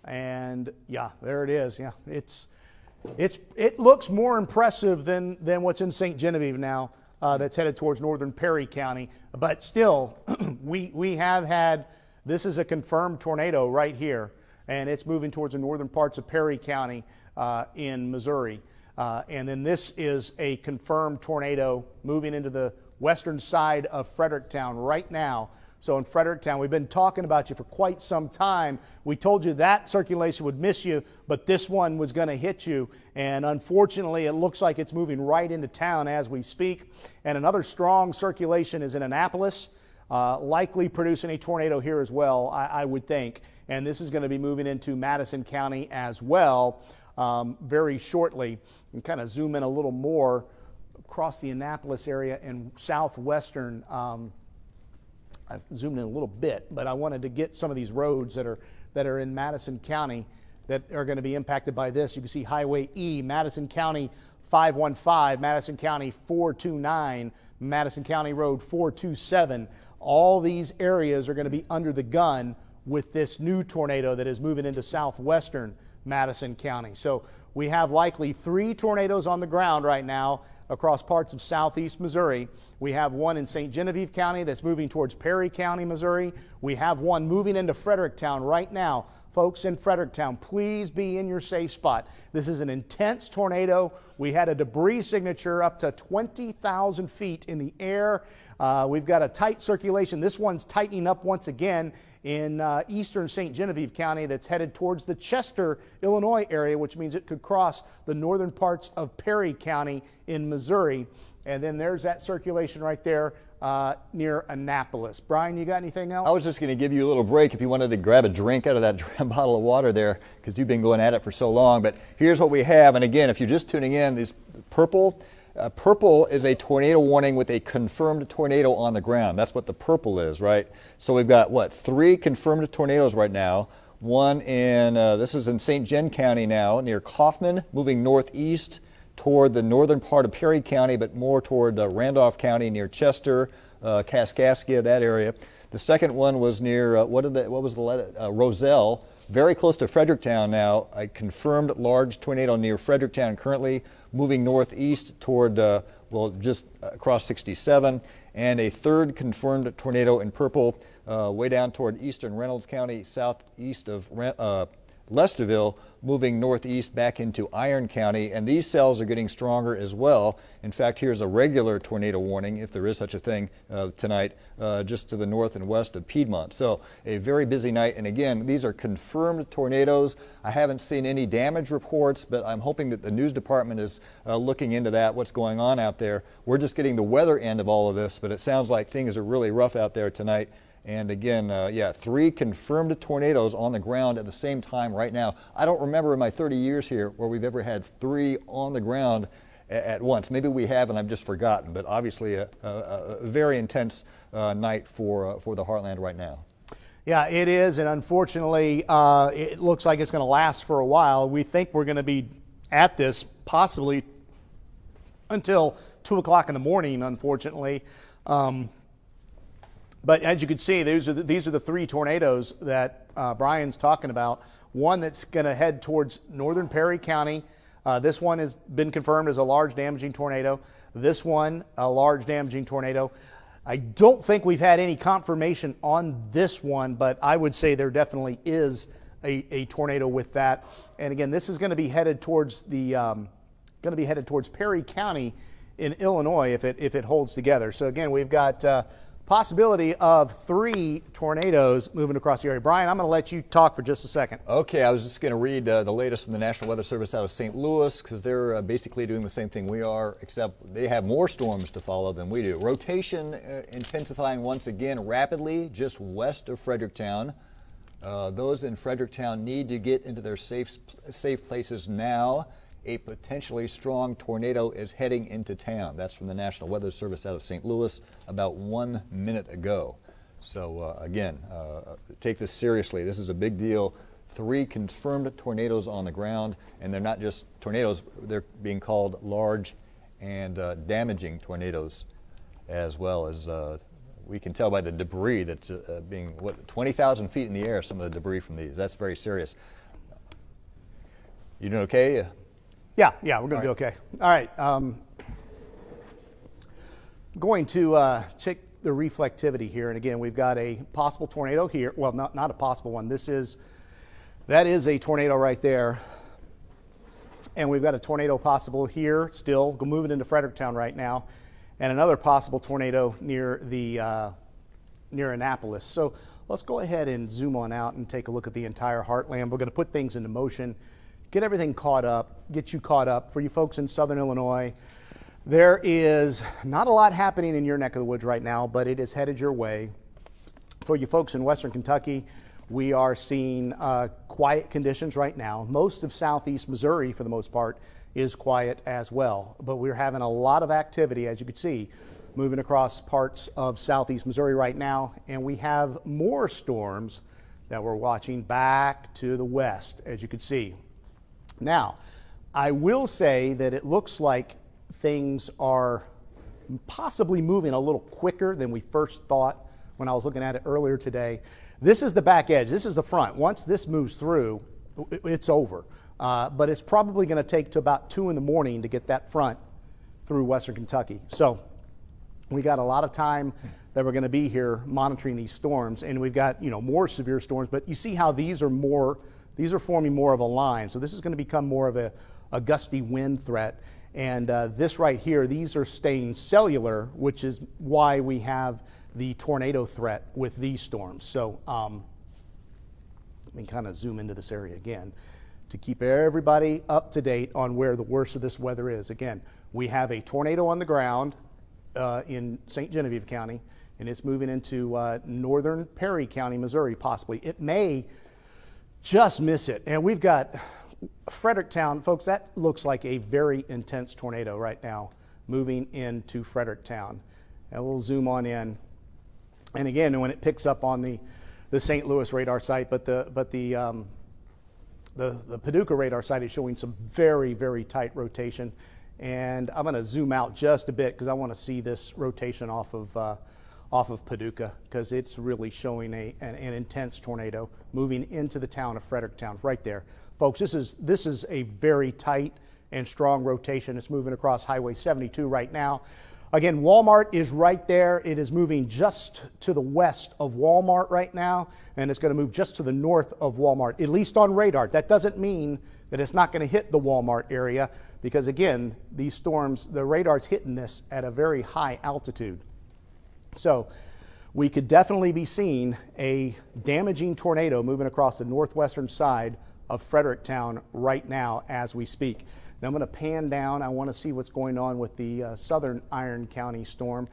And yeah, there it is. Yeah, it looks more impressive than what's in St. Genevieve now. That's headed towards northern Perry County. But still, we have had, this is a confirmed tornado right here, and it's moving towards the northern parts of Perry County in Missouri. And then this is a confirmed tornado moving into the western side of Fredericktown right now. So in Fredericktown, we've been talking about you for quite some time. We told you that circulation would miss you, but this one was going to hit you. And unfortunately, it looks like it's moving right into town as we speak. And another strong circulation is in Annapolis, likely producing a tornado here as well, I would think. And this is going to be moving into Madison County as well very shortly. And kind of zoom in a little more across the Annapolis area and southwestern. I've zoomed in a little bit, but I wanted to get some of these roads that are in Madison County that are going to be impacted by this. You can see Highway E, Madison County 515, Madison County 429, Madison County Road 427. All these areas are going to be under the gun with this new tornado that is moving into southwestern Madison County. So We have likely 3 tornadoes on the ground right now across parts of southeast Missouri. We have one in St. Genevieve County that's moving towards Perry County, Missouri. We have one moving into Fredericktown right now. Folks in Fredericktown, please be in your safe spot. This is an intense tornado. We had a debris signature up to 20,000 feet in the air. We've got a tight circulation. This one's tightening up once again in eastern St. Genevieve County that's headed towards the Chester, Illinois area, which means it could cross the northern parts of Perry County in Missouri. And then there's that circulation right there near Annapolis. Brian, you got anything else? I was just going to give you a little break if you wanted to grab a drink out of that bottle of water there, because you've been going at it for so long. But here's what we have. And again, if you're just tuning in, these purple is a tornado warning with a confirmed tornado on the ground. That's what the purple is, right? So we've got, what, 3 confirmed tornadoes right now. One in, this is in St. Gen County now, near Kaufman, moving northeast toward the northern part of Perry County, but more toward Randolph County near Chester, Kaskaskia, that area. The second one was near, Roselle, very close to Fredericktown now. A confirmed large tornado near Fredericktown, currently moving northeast toward, just across 67. And a third confirmed tornado in purple, way down toward eastern Reynolds County, southeast of Lesterville, moving northeast back into Iron County, and these cells are getting stronger as well. In fact, here's a regular tornado warning, if there is such a thing, tonight, just to the north and west of Piedmont. So a very busy night, and again, these are confirmed tornadoes. I haven't seen any damage reports, but I'm hoping that the news department is looking into that, what's going on out there. We're just getting the weather end of all of this, but it sounds like things are really rough out there tonight. And again, 3 confirmed tornadoes on the ground at the same time right now. I don't remember in my 30 years here where we've ever had 3 on the ground at once. Maybe we have and I've just forgotten, but obviously a very intense night for the Heartland right now. Yeah, it is, and unfortunately, it looks like it's going to last for a while. We think we're going to be at this possibly until 2 o'clock in the morning, unfortunately. But as you can see, these are the 3 tornadoes that Brian's talking about. One that's going to head towards northern Perry County. This one has been confirmed as a large damaging tornado. This one, a large damaging tornado. I don't think we've had any confirmation on this one, but I would say there definitely is a tornado with that. And again, this is going to be headed towards Perry County in Illinois if it holds together. So again, we've got possibility of 3 tornadoes moving across the area. Brian, I'm going to let you talk for just a second. Okay, I was just going to read the latest from the National Weather Service out of St. Louis, because they're basically doing the same thing we are, except they have more storms to follow than we do. Rotation intensifying once again rapidly just west of Fredericktown. Those in Fredericktown need to get into their safe places now. A potentially strong tornado is heading into town. That's from the National Weather Service out of St. Louis about 1 minute ago. So again, take this seriously. This is a big deal. 3 confirmed tornadoes on the ground, and they're not just tornadoes, they're being called large and damaging tornadoes as well, as we can tell by the debris that's being, 20,000 feet in the air, some of the debris from these. That's very serious. You doing okay? Yeah, we're going to be okay. All right. Going to check the reflectivity here. And again, we've got a possible tornado here. Well, not a possible one. That is a tornado right there. And we've got a tornado possible here still moving into Fredericktown right now. And another possible tornado near Annapolis. So let's go ahead and zoom on out and take a look at the entire Heartland. We're going to put things into motion, get everything caught up, get you caught up. For you folks in southern Illinois, there is not a lot happening in your neck of the woods right now, but it is headed your way. For you folks in western Kentucky, we are seeing quiet conditions right now. Most of southeast Missouri, for the most part, is quiet as well. But we're having a lot of activity, as you can see, moving across parts of southeast Missouri right now. And we have more storms that we're watching back to the west, as you can see. Now, I will say that it looks like things are possibly moving a little quicker than we first thought when I was looking at it earlier today. This is the back edge. This is the front. Once this moves through, it's over. but it's probably going to take to about 2 in the morning to get that front through western Kentucky. So we got a lot of time that we're going to be here monitoring these storms, and we've got, you know, more severe storms, but you see how these are forming more of a line. So this is going to become more of a gusty wind threat. And this right here, these are staying cellular, which is why we have the tornado threat with these storms. So let me kind of zoom into this area again to keep everybody up to date on where the worst of this weather is. Again, we have a tornado on the ground in St. Genevieve County, and it's moving into northern Perry County, Missouri, possibly. It may just miss it. And we've got Fredericktown, folks, that looks like a very intense tornado right now moving into Fredericktown. And we'll zoom on in. And again, when it picks up on the St. Louis radar site, but the Paducah radar site is showing some very, very tight rotation. And I'm going to zoom out just a bit because I want to see this rotation off of Paducah, because it's really showing an intense tornado moving into the town of Fredericktown right there. Folks, this is a very tight and strong rotation. It's moving across Highway 72 right now. Again, Walmart is right there. It is moving just to the west of Walmart right now, and it's going to move just to the north of Walmart, at least on radar. That doesn't mean that it's not going to hit the Walmart area, because again, these storms, the radar's hitting this at a very high altitude. So we could definitely be seeing a damaging tornado moving across the northwestern side of Fredericktown right now as we speak. Now I'm going to pan down. I want to see what's going on with the southern Iron County storm.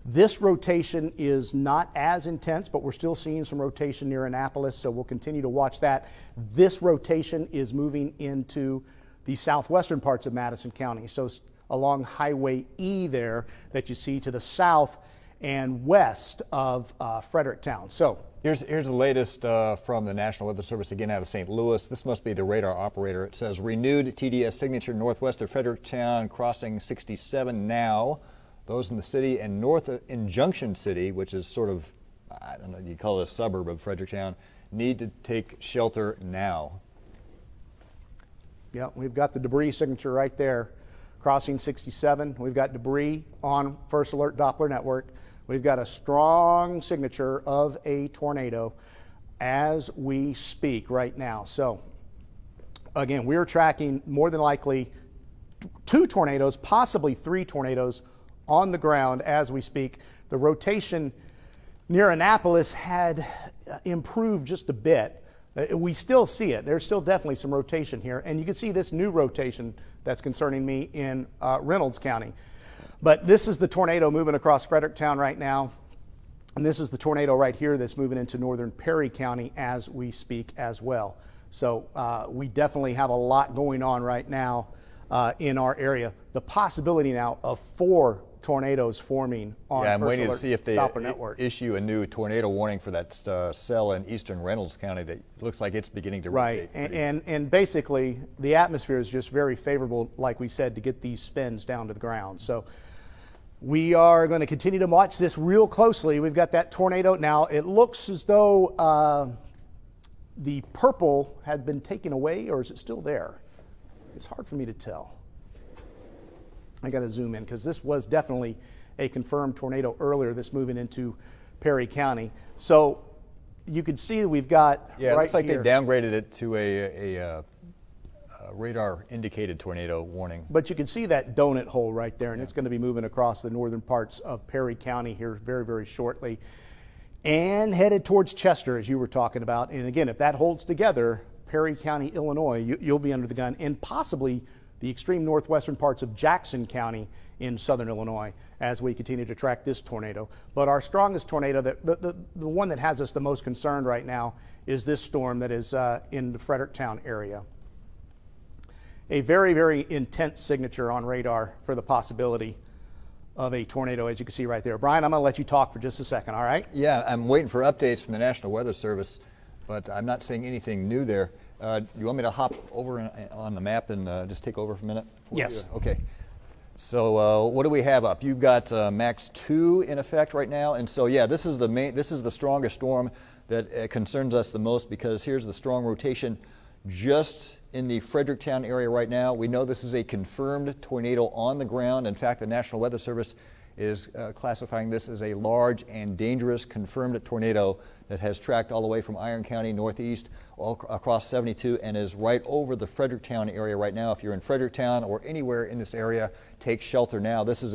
This rotation is not as intense, but we're still seeing some rotation near Annapolis, so we'll continue to watch that. This rotation is moving into the southwestern parts of Madison County, so along Highway E there that you see to the south and west of Fredericktown. So here's the latest from the National Weather Service, again out of St. Louis. This must be the radar operator. It says renewed TDS signature northwest of Fredericktown, crossing 67 now. Those in the city and north in Junction City, which is sort of, I don't know, you call it a suburb of Fredericktown, need to take shelter now. Yeah, we've got the debris signature right there, crossing 67. We've got debris on First Alert Doppler network. We've got a strong signature of a tornado as we speak right now. So again, we're tracking more than likely 2 tornadoes, possibly 3 tornadoes on the ground as we speak. The rotation near Annapolis had improved just a bit. We still see it. There's still definitely some rotation here. And you can see this new rotation that's concerning me in Reynolds County. But this is the tornado moving across Fredericktown right now. And this is the tornado right here that's moving into northern Perry County as we speak as well. So we definitely have a lot going on right now in our area. The possibility now of 4 tornadoes forming on I'm First waiting Alert to see if they Doppler network. issue a new tornado warning for that cell in eastern Reynolds County that looks like it's beginning to rotate. Right, and basically the atmosphere is just very favorable, like we said, to get these spins down to the ground. So we are going to continue to watch this real closely. We've got that tornado. Now it looks as though the purple had been taken away, or is it still there? It's hard for me to tell. I got to zoom in because this was definitely a confirmed tornado earlier that's moving into Perry County. So you can see that we've got it looks like here, they downgraded it to a radar indicated tornado warning. but you can see that donut hole right there, and it's going to be moving across the northern parts of Perry County here very, very shortly and headed towards Chester, as you were talking about. And again, if that holds together, Perry County, Illinois, you'll be under the gun, and possibly the extreme northwestern parts of Jackson County in southern Illinois as we continue to track this tornado. But our strongest tornado, the one that has us the most concerned right now, is this storm that is in the Fredericktown area. A very, very intense signature on radar for the possibility of a tornado, as you can see right there. Brian, I'm going to let you talk for just a second, all right? Yeah, I'm waiting for updates from the National Weather Service, but I'm not seeing anything new there. You want me to hop over on the map and just take over for a minute? Yes. Okay. So what do we have up? You've got Max 2 in effect right now, and so yeah, this is the strongest storm that concerns us the most, because here's the strong rotation just in the Fredericktown area right now. We know this is a confirmed tornado on the ground. In fact, the National Weather Service is classifying this as a large and dangerous confirmed tornado that has tracked all the way from Iron County northeast all across 72 and is right over the Fredericktown area right now. If you're in Fredericktown or anywhere in this area, take shelter now. This is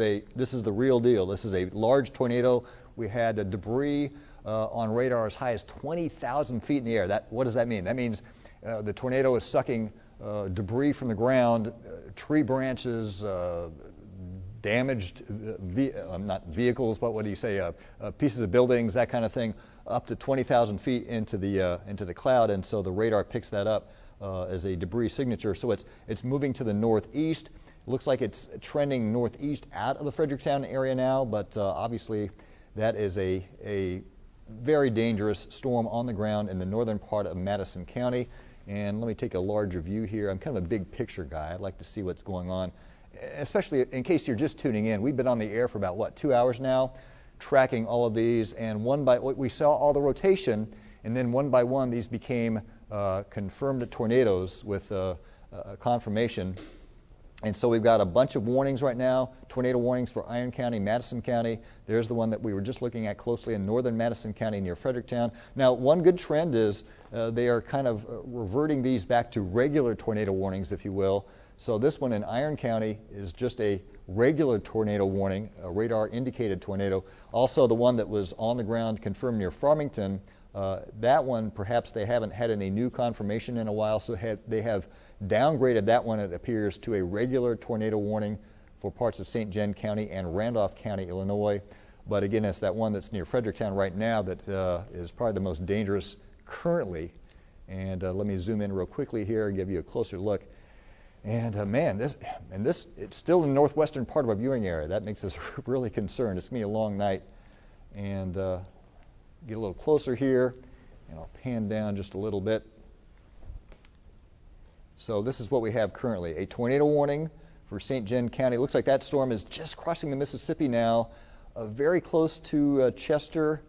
the real deal. This is a large tornado. We had debris on radar as high as 20,000 feet in the air. What does that mean? That means the tornado is sucking debris from the ground, tree branches, damaged, not vehicles, but what do you say, pieces of buildings, that kind of thing, up to 20,000 feet into the cloud, and so the radar picks that up as a debris signature. So it's moving to the northeast. It looks like it's trending northeast out of the Fredericktown area now, but obviously that is a very dangerous storm on the ground in the northern part of Madison County. And let me take a larger view here. I'm kind of a big picture guy. I'd like to see what's going on, especially in case you're just tuning in. We've been on the air for about, what, 2 hours now, tracking all of these, and we saw all the rotation, and then one by one these became confirmed tornadoes with confirmation. And so we've got a bunch of warnings right now, tornado warnings for Iron County, Madison County. There's the one that we were just looking at closely in northern Madison County near Fredericktown. Now, one good trend is they are kind of reverting these back to regular tornado warnings, if you will. So this one in Iron County is just a regular tornado warning, a radar indicated tornado. Also the one that was on the ground confirmed near Farmington, that one perhaps they haven't had any new confirmation in a while, so they have downgraded that one, it appears, to a regular tornado warning for parts of St. John County and Randolph County, Illinois. But again, it's that one that's near Fredericktown right now that is probably the most dangerous currently. And let me zoom in real quickly here and give you a closer look. And man, it's still in the northwestern part of our viewing area. That makes us really concerned. It's going to be a long night. And get a little closer here, and I'll pan down just a little bit. So this is what we have currently, a tornado warning for St. John County. It looks like that storm is just crossing the Mississippi now, very close to Chester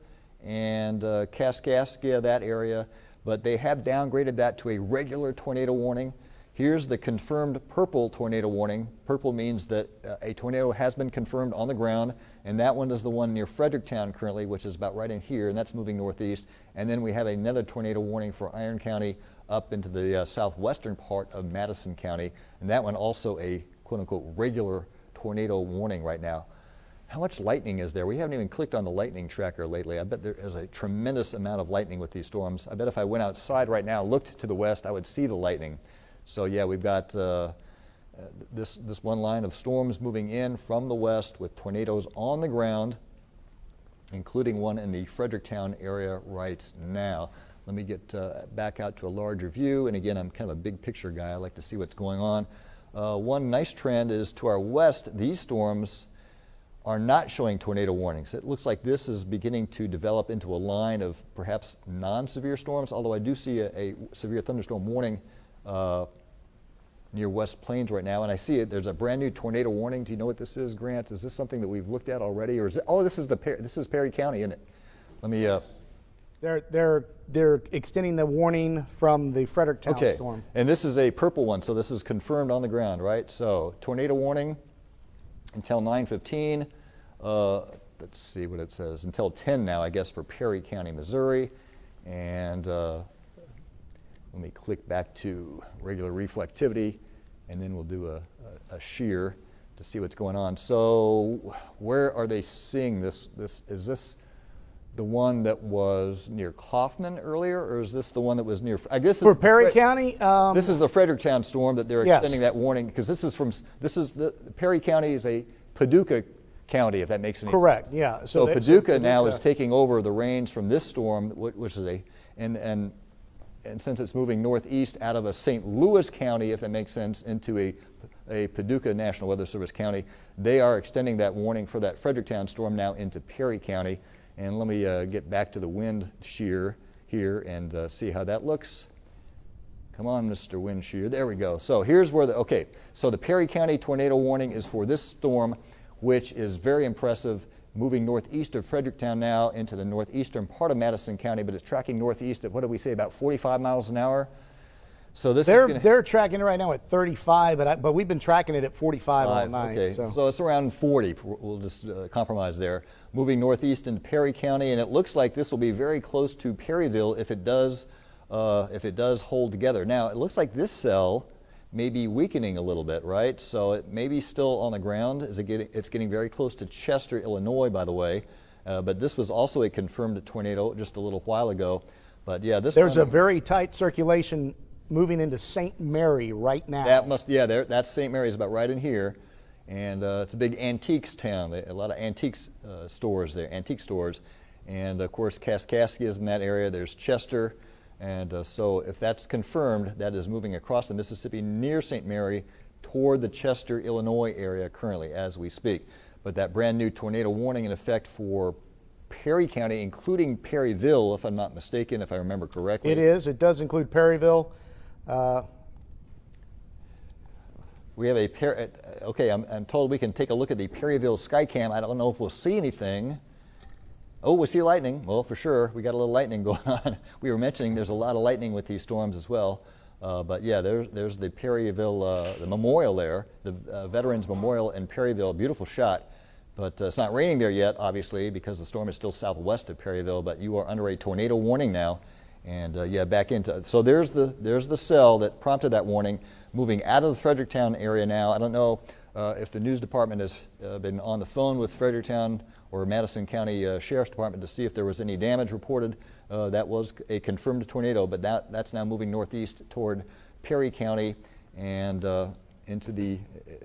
and Kaskaskia, that area, but they have downgraded that to a regular tornado warning. Here's the confirmed purple tornado warning. Purple means that a tornado has been confirmed on the ground, and that one is the one near Fredericktown currently, which is about right in here, and that's moving northeast. And then we have another tornado warning for Iron County up into the southwestern part of Madison County, and that one also a quote-unquote regular tornado warning right now. How much lightning is there? We haven't even clicked on the lightning tracker lately. I bet there is a tremendous amount of lightning with these storms. I bet if I went outside right now, looked to the west, I would see the lightning. So yeah, we've got this one line of storms moving in from the west with tornadoes on the ground, including one in the Fredericktown area right now. Let me get back out to a larger view. And again, I'm kind of a big picture guy. I like to see what's going on. One nice trend is to our west, these storms are not showing tornado warnings. It looks like this is beginning to develop into a line of perhaps non-severe storms, although I do see a severe thunderstorm warning near West Plains right now, and I see it. There's a brand new tornado warning. Do you know what this is, Grant? Is this something that we've looked at already, or is it? Oh, this is Perry County, isn't it? Let me. They're extending the warning from the Fredericktown storm. And this is a purple one, so this is confirmed on the ground, right? So tornado warning until 9:15. Let's see what it says. Until 10 now, I guess, for Perry County, Missouri, and. Let me click back to regular reflectivity, and then we'll do a shear to see what's going on. So where are they seeing this? Is this the one that was near Kaufman earlier, or is this the one that was near? I guess for Perry County. This is the Fredericktown storm that they're extending that warning, because this is the Perry County is a Paducah County, if that makes any sense. Correct. Yeah. So Paducah now is taking over the reins from this storm, which is and since it's moving northeast out of a St. Louis County, if that makes sense, into a Paducah National Weather Service county, they are extending that warning for that Fredericktown storm now into Perry County. And let me get back to the wind shear here and see how that looks. Come on, Mr. Wind Shear. There we go. So here's where so the Perry County tornado warning is for this storm, which is very impressive, moving northeast of Fredericktown now into the northeastern part of Madison County, but it's tracking northeast at, what do we say, about 45 miles an hour? So this they're tracking it right now at 35, but we've been tracking it at 45 all night. Okay, so it's around 40. We'll just compromise there. Moving northeast into Perry County, and it looks like this will be very close to Perryville if it does hold together. Now it looks like this cell may be weakening a little bit, right? So it may be still on the ground. It's getting very close to Chester, Illinois, by the way. But this was also a confirmed tornado just a little while ago. But yeah, there's a very tight circulation moving into St. Mary right now. That's St. Mary's about right in here. And it's a big antiques town. A lot of antiques stores there, antique stores. And of course, Kaskaskia is in that area. There's Chester. And so if that's confirmed, that is moving across the Mississippi near St. Mary toward the Chester, Illinois area currently as we speak. But that brand new tornado warning in effect for Perry County, including Perryville, if I'm not mistaken, if I remember correctly. It is. It does include Perryville. We have okay, I'm told we can take a look at the Perryville Skycam. I don't know if we'll see anything. Oh, we see lightning. Well, for sure, we got a little lightning going on. We were mentioning there's a lot of lightning with these storms as well. But yeah, there's the Perryville, the memorial there, the Veterans Memorial in Perryville. Beautiful shot. But it's not raining there yet, obviously, because the storm is still southwest of Perryville. But you are under a tornado warning now. And yeah, back into, so there's the cell that prompted that warning, moving out of the Fredericktown area now. I don't know if the news department has been on the phone with Fredericktown or Madison County Sheriff's Department to see if there was any damage reported. That was a confirmed tornado, but that's now moving northeast toward Perry County and into the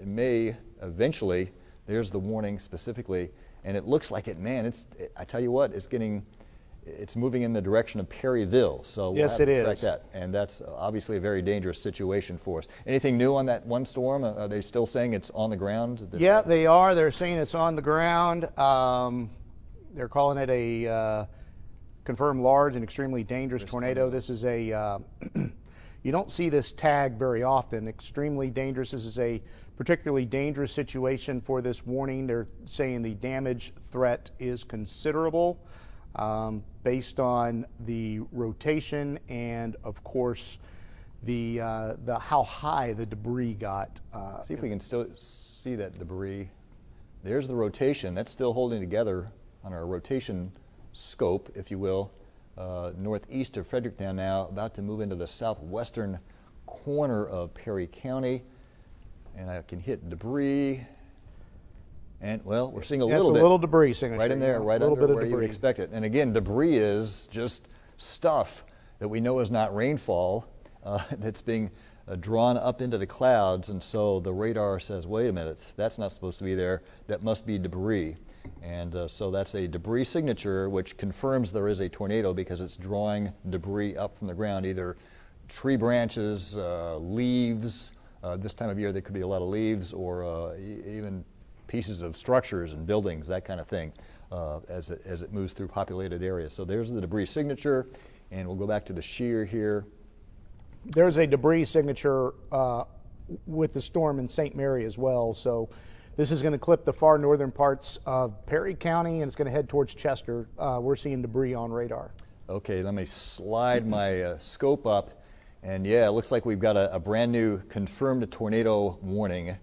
May eventually. There's the warning specifically, and it looks like it, man, I tell you what, it's moving in the direction of Perryville. So yes, it is. Track that. And that's obviously a very dangerous situation for us. Anything new on that one storm? Are they still saying it's on the ground? Yeah, they are. They're saying it's on the ground. They're calling it a confirmed large and extremely dangerous tornado. This is a, you don't see this tag very often, extremely dangerous. This is a particularly dangerous situation for this warning. They're saying the damage threat is considerable. Based on the rotation and, of course, the how high the debris got. See if we can still see that debris. There's the rotation. That's still holding together on our rotation scope, if you will. Northeast of Fredericktown now, about to move into the southwestern corner of Perry County. And I can hit debris. And, well, we're seeing a little debris signature. Right in there, right under where you would expect it. And again, debris is just stuff that we know is not rainfall that's being drawn up into the clouds. And so the radar says, wait a minute, that's not supposed to be there. That must be debris. And so that's a debris signature, which confirms there is a tornado because it's drawing debris up from the ground, either tree branches, leaves. This time of year, there could be a lot of leaves or even pieces of structures and buildings, that kind of thing, as it moves through populated areas. So there's the debris signature, and we'll go back to the shear here. There's a debris signature with the storm in St. Mary as well. So this is going to clip the far northern parts of Perry County, and it's going to head towards Chester. We're seeing debris on radar. Okay, let me slide my scope up, and yeah, it looks like we've got a brand new confirmed tornado warning.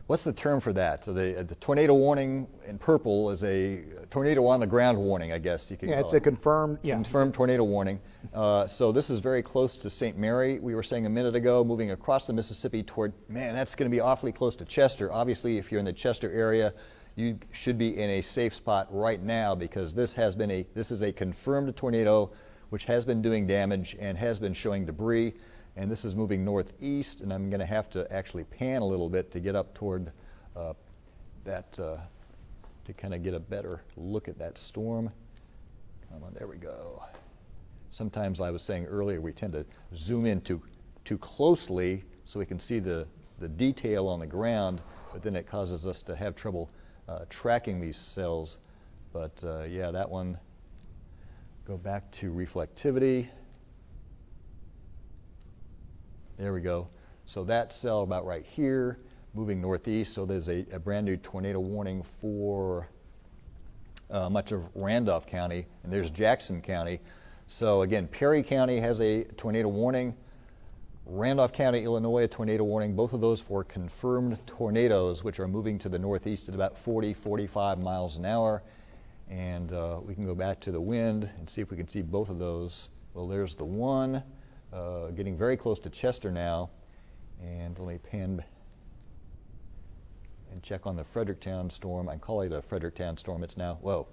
What's the term for that? So the tornado warning in purple is a tornado on the ground warning, I guess you could call it. Yeah, it's a confirmed tornado warning. So this is very close to St. Mary. We were saying a minute ago, moving across the Mississippi toward, man, that's going to be awfully close to Chester. Obviously, if you're in the Chester area, you should be in a safe spot right now because this is a confirmed tornado which has been doing damage and has been showing debris. And this is moving northeast, and I'm going to have to actually pan a little bit to get up toward to kind of get a better look at that storm. Come on, there we go. Sometimes I was saying earlier we tend to zoom in too closely so we can see the detail on the ground, but then it causes us to have trouble tracking these cells. But yeah, that one, go back to reflectivity. There we go. So that cell about right here, moving northeast. So there's a brand new tornado warning for much of Randolph County, and there's Jackson County. So again, Perry County has a tornado warning. Randolph County, Illinois, a tornado warning. Both of those for confirmed tornadoes, which are moving to the northeast at about 40, 45 miles an hour. And we can go back to the wind and see if we can see both of those. Well, there's the one getting very close to Chester now. And let me pan and check on the Fredericktown storm. I call it a Fredericktown storm. It's now, whoa,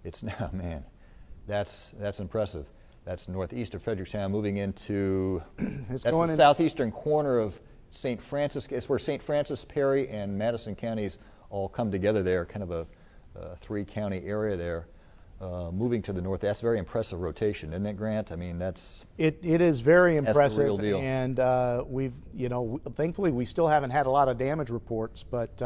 it's now, man, that's impressive. That's northeast of Fredericktown, moving into, that's the southeastern corner of St. Francis. It's where St. Francis, Perry, and Madison counties all come together there, kind of a three-county area there, moving to the north. That's very impressive rotation, isn't it, Grant? I mean, that's... It is very impressive. That's the real deal. And we've, thankfully we still haven't had a lot of damage reports, but...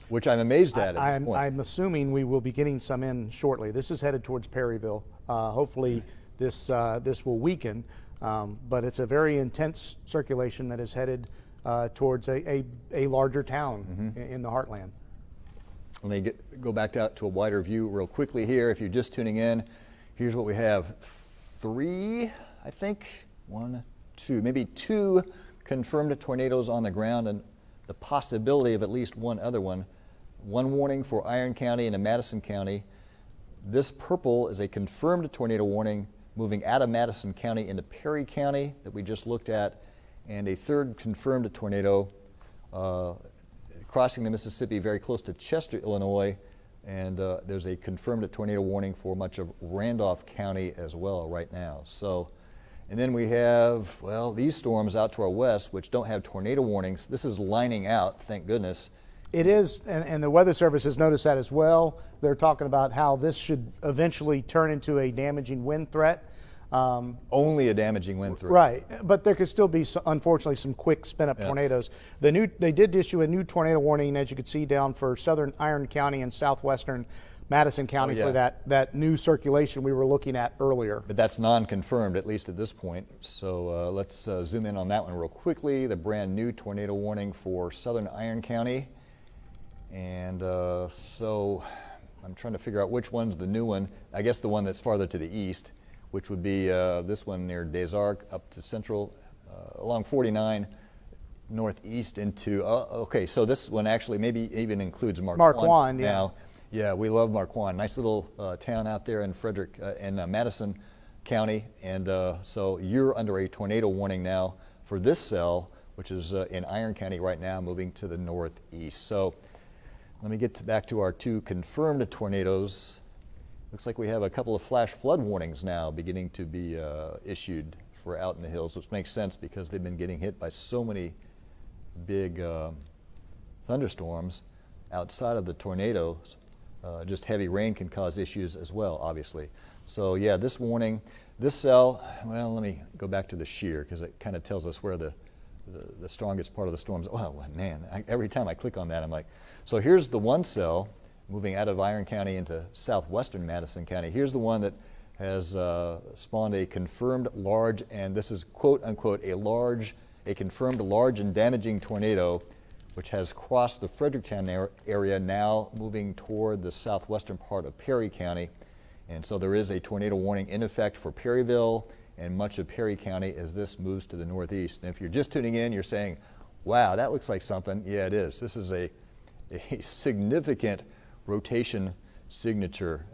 which I'm amazed at this point. I'm assuming we will be getting some in shortly. This is headed towards Perryville. Hopefully this will weaken, but it's a very intense circulation that is headed towards a larger town in the heartland. Let me go back out to a wider view real quickly here. If you're just tuning in, here's what we have. 3, I think, 1, 2, maybe 2 confirmed tornadoes on the ground, and the possibility of at least one other one. One warning for Iron County and Madison County. This purple is a confirmed tornado warning moving out of Madison County into Perry County that we just looked at, and a third confirmed tornado crossing the Mississippi very close to Chester, Illinois, and there's a confirmed tornado warning for much of Randolph County as well right now. So, and then we have, well, these storms out to our west, which don't have tornado warnings. This is lining out, thank goodness. It is, and the Weather Service has noticed that as well. They're talking about how this should eventually turn into a damaging wind threat. Only a damaging wind threat. Right, but there could still be, unfortunately, some quick spin-up tornadoes. They did issue a new tornado warning, as you can see, down for southern Iron County and southwestern Madison County for that new circulation we were looking at earlier. But that's non-confirmed, at least at this point. So let's zoom in on that one real quickly. The brand new tornado warning for southern Iron County. And so I'm trying to figure out which one's the new one. I guess the one that's farther to the east, which would be this one near Des Arcs up to central, along 49 northeast into, okay, so this one actually maybe even includes Marquand now. Yeah, we love Marquand. Nice little town out there in Madison County. And so you're under a tornado warning now for this cell, which is in Iron County right now, moving to the northeast. So let me get back to our 2 confirmed tornadoes. Looks like we have a couple of flash flood warnings now beginning to be issued for out in the hills, which makes sense because they've been getting hit by so many big thunderstorms outside of the tornadoes. Just heavy rain can cause issues as well, obviously. So yeah, this warning, this cell, well, let me go back to the shear because it kind of tells us where the strongest part of the storms. Oh man, every time I click on that, I'm like, so here's the one cell moving out of Iron County into southwestern Madison County. Here's the one that has spawned a confirmed large, and this is quote unquote a confirmed large and damaging tornado, which has crossed the Fredericktown area, now moving toward the southwestern part of Perry County. And so there is a tornado warning in effect for Perryville and much of Perry County as this moves to the northeast. And if you're just tuning in, you're saying, wow, that looks like something. Yeah, it is. This is a significant rotation signature.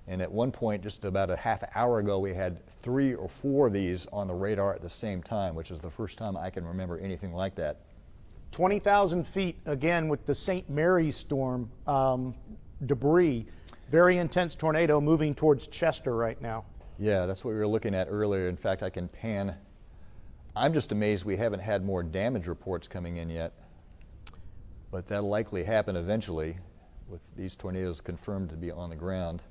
And at one point, just about a half hour ago, we had 3 or 4 of these on the radar at the same time, which is the first time I can remember anything like that. 20,000 feet again with the St. Mary's storm debris. Very intense tornado moving towards Chester right now. Yeah, that's what we were looking at earlier. In fact, I can pan. I'm just amazed we haven't had more damage reports coming in yet. But that'll likely happen eventually with these tornadoes confirmed to be on the ground.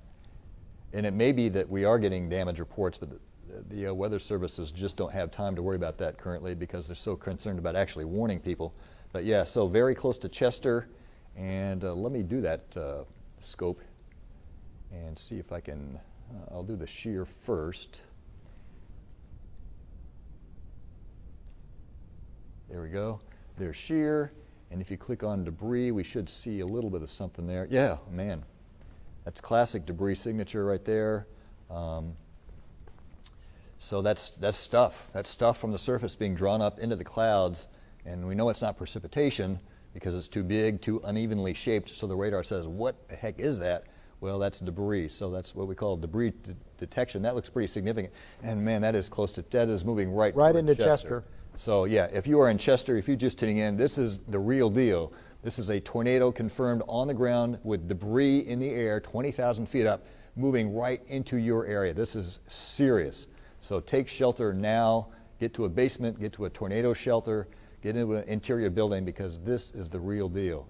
And it may be that we are getting damage reports, but the weather services just don't have time to worry about that currently because they're so concerned about actually warning people. But yeah, so very close to Chester. And let me do that scope and see if I can, I'll do the shear first. There we go. There's shear. And if you click on debris, we should see a little bit of something there. Yeah, man, that's classic debris signature right there. So that's stuff. That's stuff from the surface being drawn up into the clouds, and we know it's not precipitation because it's too big, too unevenly shaped, so the radar says, what the heck is that? Well, that's debris, so that's what we call debris detection. That looks pretty significant, and man, that is that is moving right into Chester. So yeah, if you are in Chester, if you're just tuning in, this is the real deal. This is a tornado confirmed on the ground with debris in the air, 20,000 feet up, moving right into your area. This is serious. So take shelter now, get to a basement, get to a tornado shelter, get into an interior building, because this is the real deal.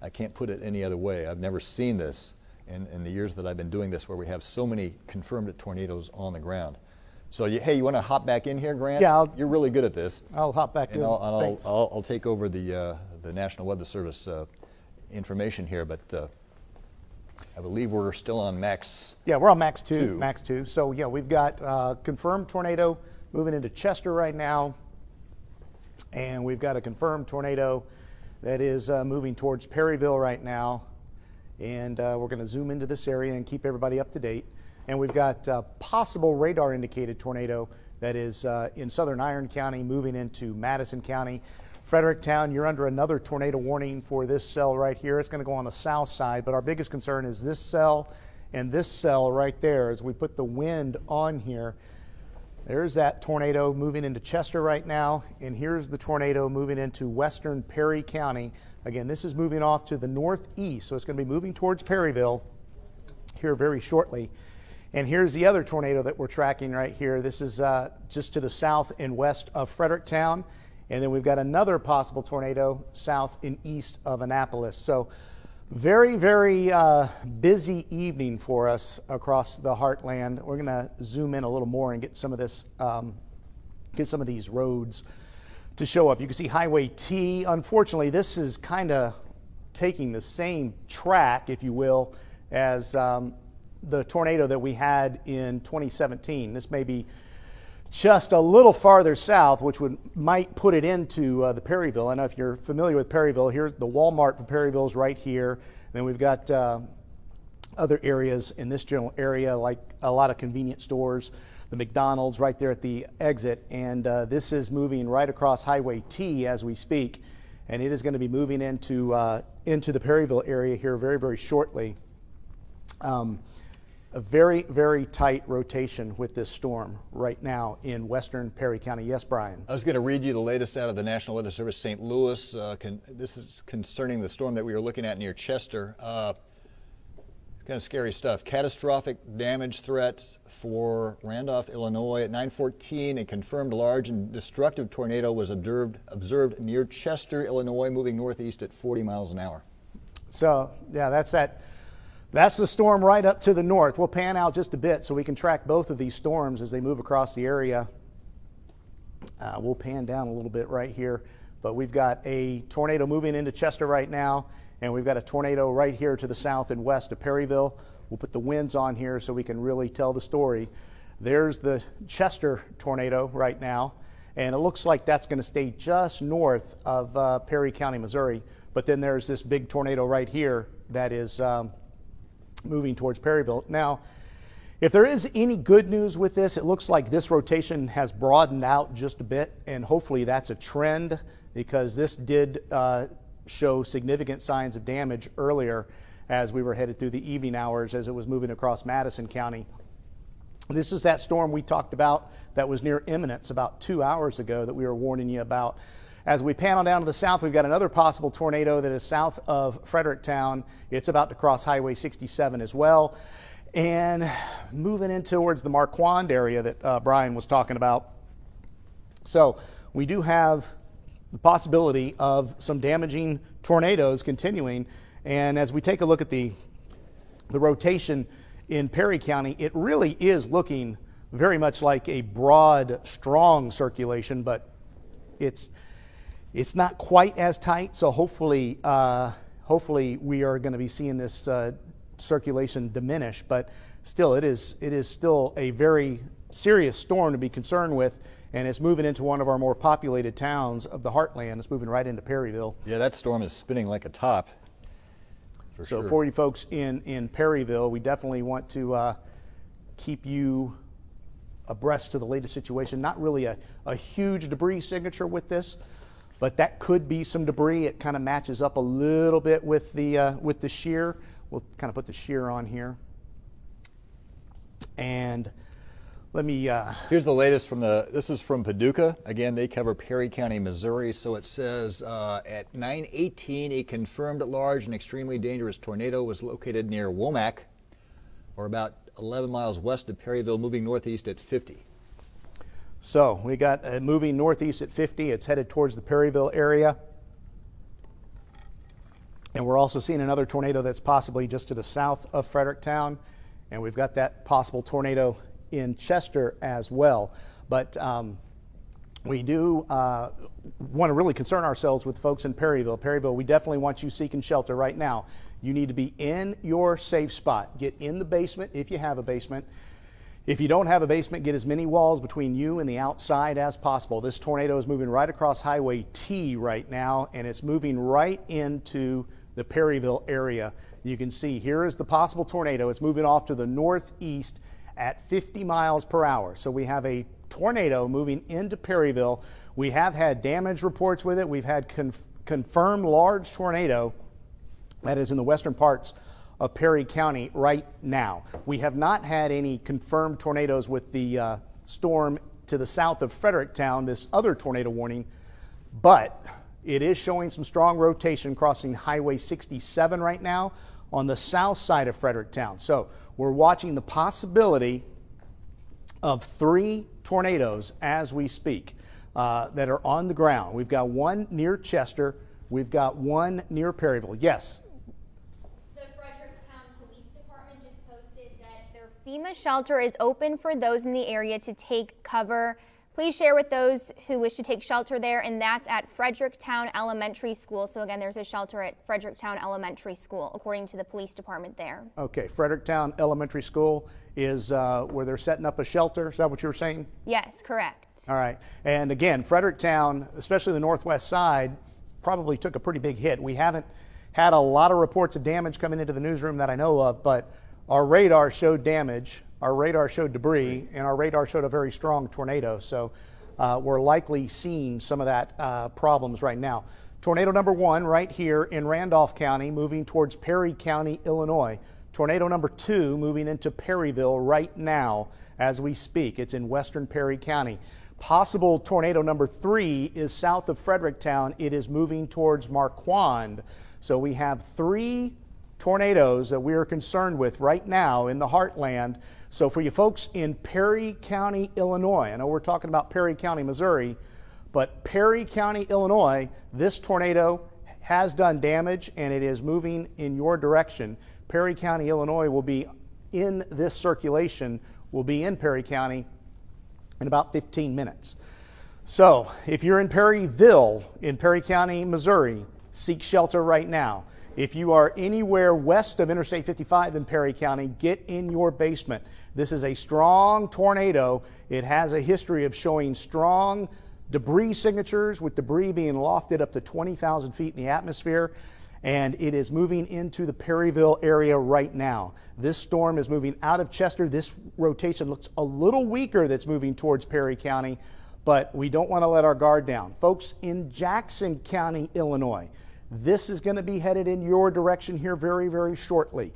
I can't put it any other way. I've never seen this in the years that I've been doing this, where we have so many confirmed tornadoes on the ground. So hey, you want to hop back in here, Grant? Yeah, you're really good at this. I'll hop back in. I'll take over the National Weather Service information here, but I believe we're still on max. Yeah, we're on max 2. Max 2. So yeah, we've got confirmed tornado moving into Chester right now, and we've got a confirmed tornado that is moving towards Perryville right now, and we're going to zoom into this area and keep everybody up to date. And we've got a possible radar indicated tornado that is in southern Iron County moving into Madison County. Fredericktown, you're under another tornado warning for this cell right here. It's going to go on the south side, but our biggest concern is this cell and this cell right there. As we put the wind on here, there's that tornado moving into Chester right now, and here's the tornado moving into western Perry County. Again, this is moving off to the northeast, so it's going to be moving towards Perryville here very shortly. And here's the other tornado that we're tracking right here. This is just to the south and west of Fredericktown. And then we've got another possible tornado south and east of Annapolis. So very, very busy evening for us across the heartland. We're going to zoom in a little more and get some of this, get some of these roads to show up. You can see Highway T. Unfortunately, this is kind of taking the same track, if you will, as the tornado that we had in 2017. This may be just a little farther south, which might put it into the Perryville. I know if you're familiar with Perryville, here's the Walmart for Perryville is right here. And then we've got other areas in this general area, like a lot of convenience stores, the McDonald's right there at the exit. And this is moving right across Highway T as we speak. And it is going to be moving into the Perryville area here very, very shortly. A very, very tight rotation with this storm right now in western Perry County. Yes, Brian? I was going to read you the latest out of the National Weather Service, St. Louis. This is concerning the storm that we were looking at near Chester. Kind of scary stuff. Catastrophic damage threats for Randolph, Illinois at 9:14. A confirmed large and destructive tornado was observed near Chester, Illinois, moving northeast at 40 miles an hour. So, yeah, that's the storm right up to the north. We'll pan out just a bit so we can track both of these storms as they move across the area. We'll pan down a little bit right here, but we've got a tornado moving into Chester right now, and we've got a tornado right here to the south and west of Perryville. We'll put the winds on here so we can really tell the story. There's the Chester tornado right now, and it looks like that's going to stay just north of Perry County, Missouri. But then there's this big tornado right here that is moving towards Perryville. Now, if there is any good news with this, it looks like this rotation has broadened out just a bit, and hopefully that's a trend, because this did show significant signs of damage earlier as we were headed through the evening hours as it was moving across Madison County. This is that storm we talked about that was near imminence about 2 hours ago that we were warning you about. As we pan on down to the south, we've got another possible tornado that is south of Fredericktown. It's about to cross Highway 67 as well. And moving in towards the Marquand area that Brian was talking about. So we do have the possibility of some damaging tornadoes continuing. And as we take a look at the rotation in Perry County, it really is looking very much like a broad, strong circulation, but it's not quite as tight, so hopefully we are going to be seeing this circulation diminish. But still, it is still a very serious storm to be concerned with, and it's moving into one of our more populated towns of the heartland. It's moving right into Perryville. Yeah, that storm is spinning like a top. For you folks in Perryville, we definitely want to keep you abreast to the latest situation. Not really a huge debris signature with this, but that could be some debris. It kind of matches up a little bit with the shear. We'll kind of put the shear on here. And let me... Here's the latest from this is from Paducah. Again, they cover Perry County, Missouri. So it says at 9:18, a confirmed large and extremely dangerous tornado was located near Womack, or about 11 miles west of Perryville, moving northeast at 50. So we got moving northeast at 50. It's headed towards the Perryville area. And we're also seeing another tornado that's possibly just to the south of Fredericktown. And we've got that possible tornado in Chester as well. But we do want to really concern ourselves with folks in Perryville. Perryville, we definitely want you seeking shelter right now. You need to be in your safe spot. Get in the basement if you have a basement. If you don't have a basement, get as many walls between you and the outside as possible. This tornado is moving right across Highway T right now, and it's moving right into the Perryville area. You can see here is the possible tornado. It's moving off to the northeast at 50 miles per hour. So we have a tornado moving into Perryville. We have had damage reports with it. We've had confirmed large tornado that is in the western parts of Perry County right now. We have not had any confirmed tornadoes with the storm to the south of Fredericktown, this other tornado warning, but it is showing some strong rotation crossing Highway 67 right now on the south side of Fredericktown. So we're watching the possibility of 3 tornadoes as we speak that are on the ground. We've got one near Chester. We've got one near Perryville. Yes? The Fredericktown Police Department just posted that their FEMA shelter is open for those in the area to take cover. Please share with those who wish to take shelter there, and that's at Fredericktown Elementary School. So again, there's a shelter at Fredericktown Elementary School, according to the police department there. Okay, Fredericktown Elementary School is where they're setting up a shelter. Is that what you were saying? Yes, correct. All right. And again, Fredericktown, especially the northwest side, probably took a pretty big hit. We haven't had a lot of reports of damage coming into the newsroom that I know of, but our radar showed damage. Our radar showed debris, and our radar showed a very strong tornado. So we're likely seeing some of that problems right now. Tornado number 1 right here in Randolph County, moving towards Perry County, Illinois. Tornado number 2 moving into Perryville right now as we speak. It's in western Perry County. Possible tornado number 3 is south of Fredericktown. It is moving towards Marquand. So we have 3 tornadoes that we are concerned with right now in the heartland. So for you folks in Perry County, Illinois, I know we're talking about Perry County, Missouri, but Perry County, Illinois, this tornado has done damage and it is moving in your direction. Perry County, Illinois will be in this circulation, will be in Perry County in about 15 minutes. So if you're in Perryville, in Perry County, Missouri, seek shelter right now. If you are anywhere west of Interstate 55 in Perry County, get in your basement. This is a strong tornado. It has a history of showing strong debris signatures, with debris being lofted up to 20,000 feet in the atmosphere. And it is moving into the Perryville area right now. This storm is moving out of Chester. This rotation looks a little weaker that's moving towards Perry County, but we don't want to let our guard down. Folks in Jackson County, Illinois, this is going to be headed in your direction here very, very shortly.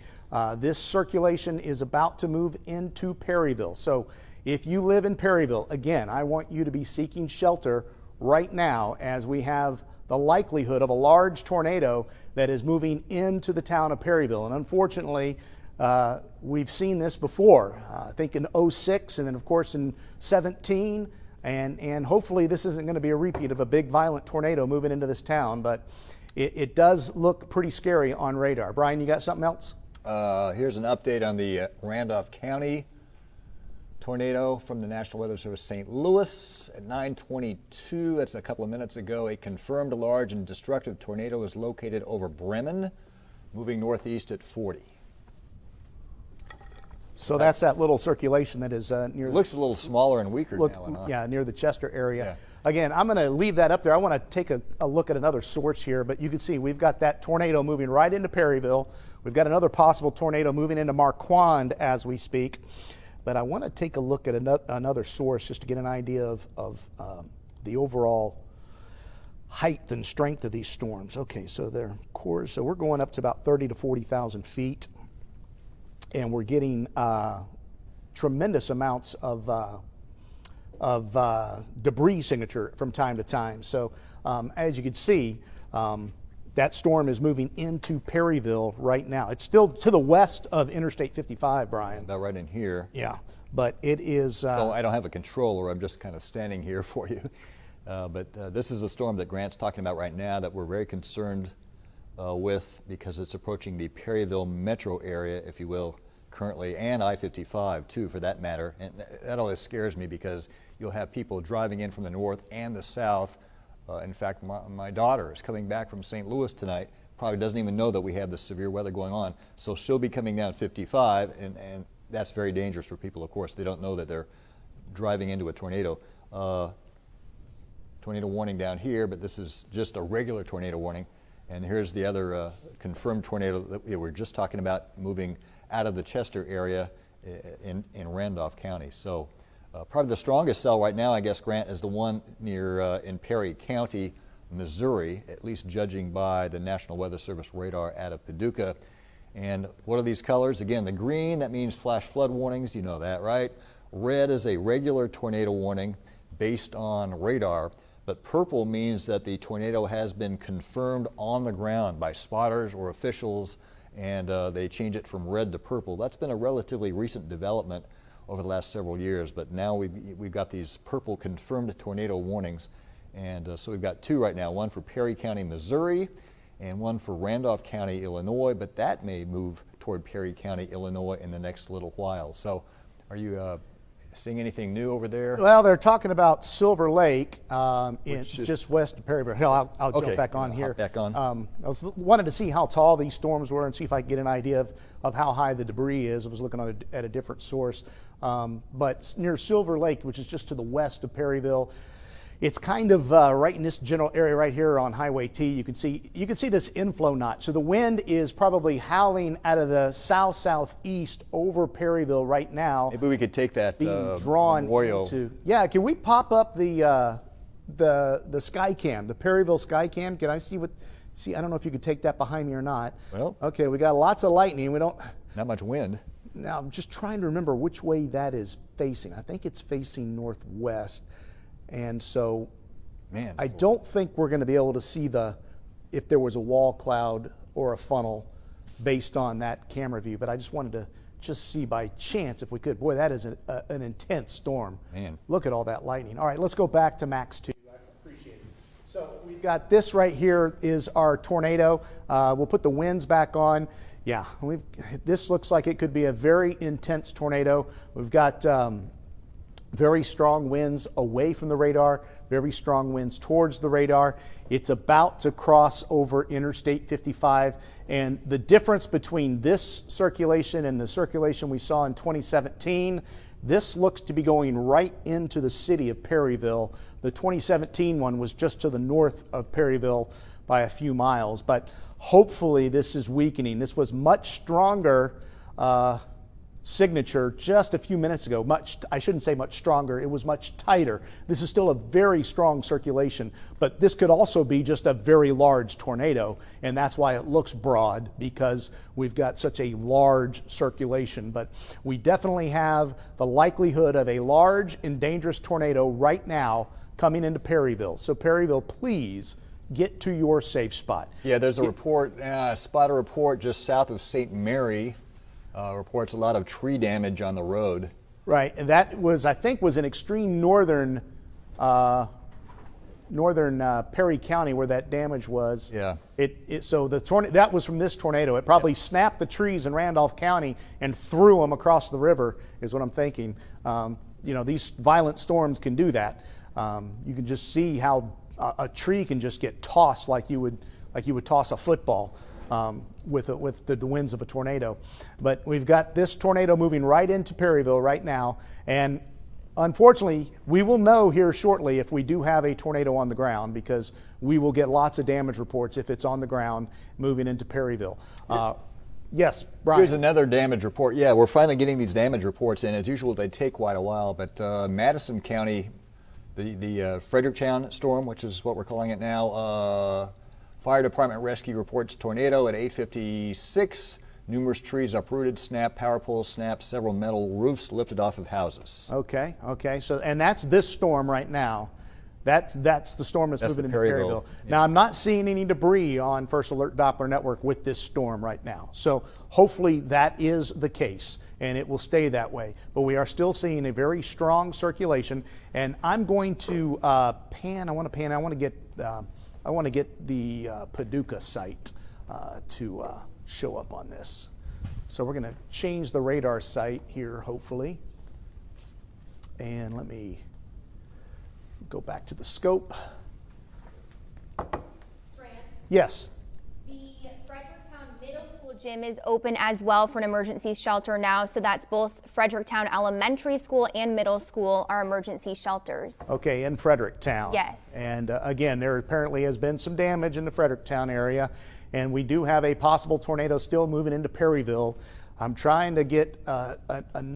This circulation is about to move into Perryville. So if you live in Perryville, again, I want you to be seeking shelter right now as we have the likelihood of a large tornado that is moving into the town of Perryville. And unfortunately, we've seen this before, I think in 06 and then of course in 17. And hopefully this isn't going to be a repeat of a big violent tornado moving into this town, but it does look pretty scary on radar. Brian, you got something else? Here's an update on the Randolph County tornado from the National Weather Service St. Louis at 9:22. That's a couple of minutes ago. A confirmed large and destructive tornado is located over Bremen, moving northeast at 40. So that's that little circulation that is near. Looks a little smaller and weaker now. Yeah, near the Chester area. Yeah. Again, I'm going to leave that up there. I want to take a look at another source here, but you can see we've got that tornado moving right into Perryville. We've got another possible tornado moving into Marquand as we speak. but I want to take a look at another source just to get an idea of the overall height and strength of these storms. Okay, so their cores, so we're going up to about 30 to 40,000 feet, and we're getting tremendous amounts of debris signature from time to time. So as you can see, that storm is moving into Perryville right now. It's still to the west of Interstate 55, Brian. About right in here. Yeah, but it is... so I don't have a controller, I'm just kind of standing here for you. But this is a storm that Grant's talking about right now that we're very concerned with, because it's approaching the Perryville metro area, if you will, currently, and I-55 too, for that matter. And that always scares me, because you'll have people driving in from the north and the south. In fact, my daughter is coming back from St. Louis tonight, probably doesn't even know that we have this severe weather going on. So she'll be coming down 55, and that's very dangerous for people, of course. They don't know that they're driving into a tornado. Tornado warning down here, but this is just a regular tornado warning. And here's the other confirmed tornado that we were just talking about, moving out of the Chester area in Randolph County. So probably the strongest cell right now, I guess, Grant, is the one near in Perry County, Missouri, at least judging by the National Weather Service radar out of Paducah. And what are these colors? Again, the green, that means flash flood warnings. You know that, right? Red is a regular tornado warning based on radar. But purple means that the tornado has been confirmed on the ground by spotters or officials, and they change it from red to purple. That's been a relatively recent development over the last several years, but now we've got these purple confirmed tornado warnings. And so we've got two right now, one for Perry County, Missouri, and one for Randolph County, Illinois, but that may move toward Perry County, Illinois in the next little while. So are you seeing anything new over there? Well, they're talking about Silver Lake, just west of Perryville. Hell, I'll jump back on here. Hop back on. I wanted to see how tall these storms were and see if I could get an idea of how high the debris is. I was looking at a different source. But near Silver Lake, which is just to the west of Perryville, it's kind of right in this general area right here on Highway T. You can see this inflow notch. So the wind is probably howling out of the southeast over Perryville right now. Maybe we could take that drawn memorial. into. Yeah, can we pop up the sky cam, the Perryville sky cam? Can I see what? See, I don't know if you could take that behind me or not. Well, okay, we got lots of lightning. We don't. Not much wind. Now I'm just trying to remember which way that is facing. I think it's facing northwest. And so I don't think we're going to be able to see if there was a wall cloud or a funnel based on that camera view, but I just wanted to see by chance if we could. Boy, that is an intense storm. Man. Look at all that lightning. All right, let's go back to Max 2. I appreciate it. So we've got this right here is our tornado. We'll put the winds back on. Yeah, this looks like it could be a very intense tornado. We've got very strong winds away from the radar, very strong winds towards the radar. It's about to cross over Interstate 55, and the difference between this circulation and the circulation we saw in 2017, this looks to be going right into the city of Perryville. The 2017 one was just to the north of Perryville by a few miles, but hopefully this is weakening. This was much stronger signature just a few minutes ago. I shouldn't say much stronger, it was much tighter. This is still a very strong circulation, but this could also be just a very large tornado, and that's why it looks broad, because we've got such a large circulation. But we definitely have the likelihood of a large and dangerous tornado right now coming into Perryville. So Perryville, please get to your safe spot. Yeah, there's a report, spotter report just south of St. Mary. Reports a lot of tree damage on the road. Right, and that was, I think, was in extreme northern Perry County where that damage was. Yeah. So that was from this tornado. It probably snapped the trees in Randolph County and threw them across the river, is what I'm thinking. These violent storms can do that. You can just see how a tree can just get tossed like you would toss a football. With the winds of a tornado. But we've got this tornado moving right into Perryville right now, and unfortunately we will know here shortly if we do have a tornado on the ground, because we will get lots of damage reports if it's on the ground moving into Perryville. Yes, Brian. Here's another damage report. Yeah, we're finally getting these damage reports, and as usual, they take quite a while. But Madison County, the Fredericktown storm, which is what we're calling it now, fire department rescue reports tornado at 8:56. Numerous trees uprooted, snapped, power poles snapped, several metal roofs lifted off of houses. Okay. So, and that's this storm right now. That's the storm that's moving into Perryville. Yeah. Now, I'm not seeing any debris on First Alert Doppler Network with this storm right now. So hopefully that is the case, and it will stay that way. But we are still seeing a very strong circulation, and I'm going to pan. I want to get the Paducah site to show up on this. So we're going to change the radar site here, hopefully. And let me go back to the scope. Fran, Yes. the Fredericktown Middle School gym is open as well for an emergency shelter now. So that's both Fredericktown Elementary School and Middle School are emergency shelters. Okay, in Fredericktown. Yes. And again, there apparently has been some damage in the Fredericktown area, and we do have a possible tornado still moving into Perryville. I'm trying to get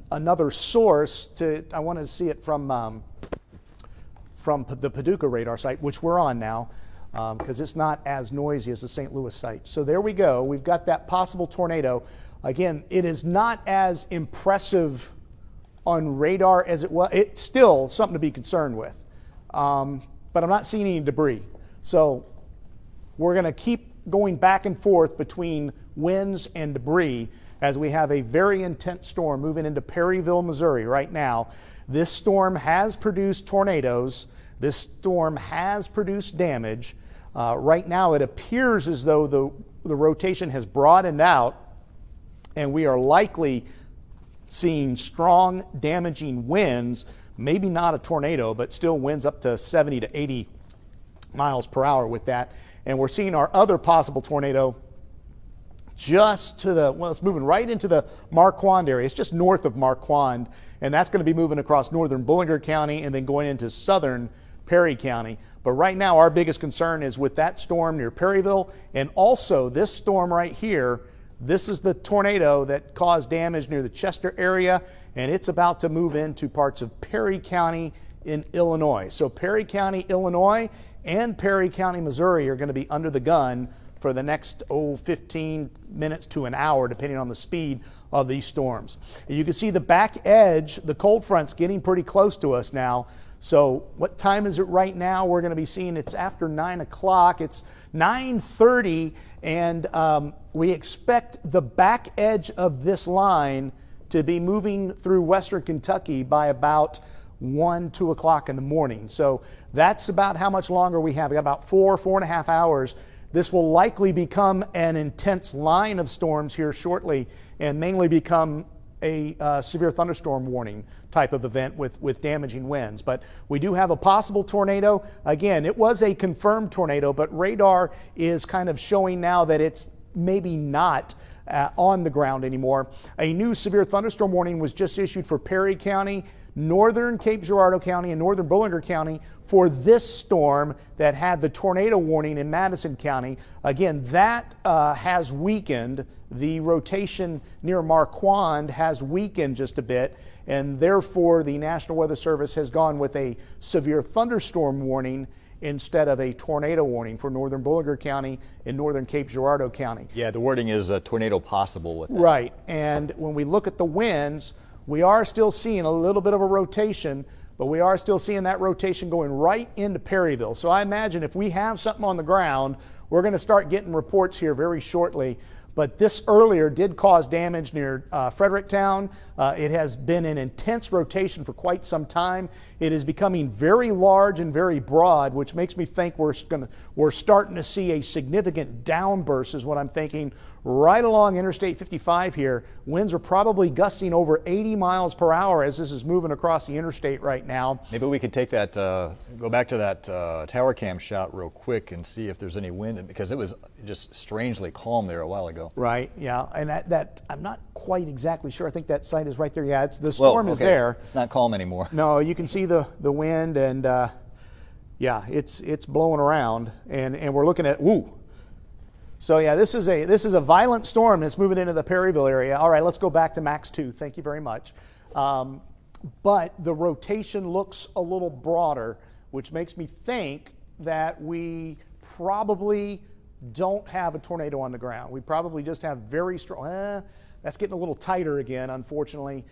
another source I want to see it from the Paducah radar site, which we're on now, because it's not as noisy as the St. Louis site. So there we go. We've got that possible tornado. Again, it is not as impressive on radar as it was. It's still something to be concerned with, but I'm not seeing any debris. So we're going to keep going back and forth between winds and debris as we have a very intense storm moving into Perryville, Missouri right now. This storm has produced tornadoes. This storm has produced damage. Right now it appears as though the rotation has broadened out, and we are likely seeing strong damaging winds, maybe not a tornado, but still winds up to 70 to 80 miles per hour with that. And we're seeing our other possible tornado just to it's moving right into the Marquand area. It's just north of Marquand, and that's going to be moving across northern Bullinger County and then going into southern Perry County. But right now our biggest concern is with that storm near Perryville, and also this storm right here. This is the tornado that caused damage near the Chester area, and it's about to move into parts of Perry County in Illinois. So Perry County, Illinois, and Perry County, Missouri are going to be under the gun for the next 15 minutes to an hour, depending on the speed of these storms. You can see the back edge, the cold front's getting pretty close to us now. So what time is it right now? We're going to be seeing it's after 9 o'clock. It's 9:30, and we expect the back edge of this line to be moving through western Kentucky by about 2 o'clock in the morning. So that's about how much longer we have. We got about 4.5 hours. This will likely become an intense line of storms here shortly, and mainly become a severe thunderstorm warning type of event with damaging winds. But we do have a possible tornado. Again, it was a confirmed tornado, but radar is kind of showing now that it's maybe not on the ground anymore. A new severe thunderstorm warning was just issued for Perry County, northern Cape Girardeau County, and northern Bullinger County for this storm that had the tornado warning in Madison County. Again, that has weakened. The rotation near Marquand has weakened just a bit, and therefore the National Weather Service has gone with a severe thunderstorm warning instead of a tornado warning for northern Bullinger County and northern Cape Girardeau County. Yeah, the wording is a tornado possible with that. Right, and when we look at the winds, we are still seeing a little bit of a rotation, but we are still seeing that rotation going right into Perryville. So I imagine if we have something on the ground, we're going to start getting reports here very shortly. But this earlier did cause damage near Fredericktown. It has been an intense rotation for quite some time. It is becoming very large and very broad, which makes me think we're starting to see a significant downburst is what I'm thinking. Right along Interstate 55 here, winds are probably gusting over 80 miles per hour as this is moving across the interstate right now. Maybe we could take that, go back to that tower cam shot real quick and see if there's any wind, because it was just strangely calm there a while ago. Right, yeah, and that I'm not quite exactly sure. I think that site is right there. Yeah, the storm is there. It's not calm anymore. No, you can see the wind, and yeah, it's blowing around, and we're looking at So yeah, this is a violent storm that's moving into the Perryville area. All right, let's go back to Max 2. Thank you very much. But the rotation looks a little broader, which makes me think that we probably don't have a tornado on the ground. We probably just have very strong. That's getting a little tighter again, unfortunately.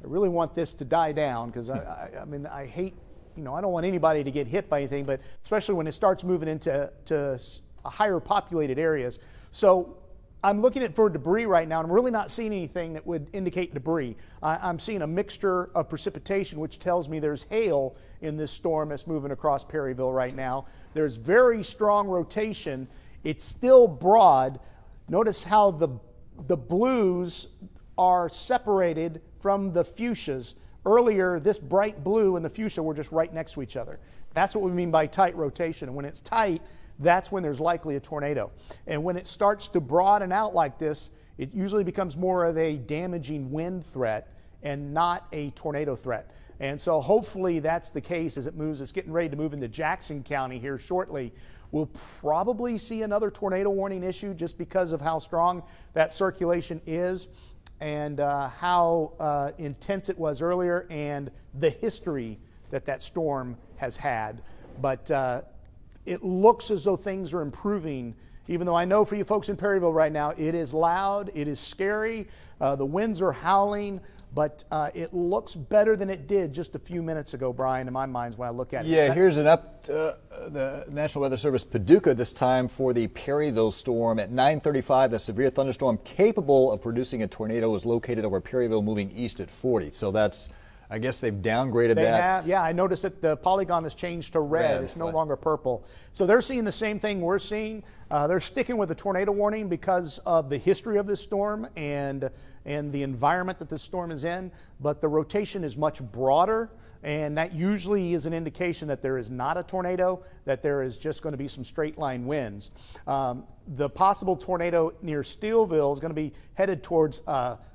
I really want this to die down because I mean, I hate, I don't want anybody to get hit by anything, but especially when it starts moving into higher populated areas. So I'm looking for debris right now, and I'm really not seeing anything that would indicate debris. I'm seeing a mixture of precipitation, which tells me there's hail in this storm that's moving across Perryville right now. There's very strong rotation. It's still broad. Notice how the blues are separated from the fuchsias. Earlier, this bright blue and the fuchsia were just right next to each other. That's what we mean by tight rotation. And when it's tight, that's when there's likely a tornado. And when it starts to broaden out like this, it usually becomes more of a damaging wind threat and not a tornado threat. And so hopefully that's the case as it moves. It's getting ready to move into Jackson County here shortly. We'll probably see another tornado warning issued just because of how strong that circulation is and how intense it was earlier and the history that storm has had. But it looks as though things are improving, even though I know for you folks in Perryville right now, it is loud, it is scary, the winds are howling, but it looks better than it did just a few minutes ago, Brian, in my mind when I look at it. Yeah, here's the National Weather Service Paducah this time for the Perryville storm. At 9:35, the severe thunderstorm capable of producing a tornado was located over Perryville, moving east at 40. So that's, I guess they've downgraded that. Yeah, I noticed that the polygon has changed to red. It's no longer purple. So they're seeing the same thing we're seeing. They're sticking with the tornado warning because of the history of this storm and the environment that this storm is in. But the rotation is much broader, and that usually is an indication that there is not a tornado, that there is just going to be some straight line winds. The possible tornado near Steelville is going to be headed towards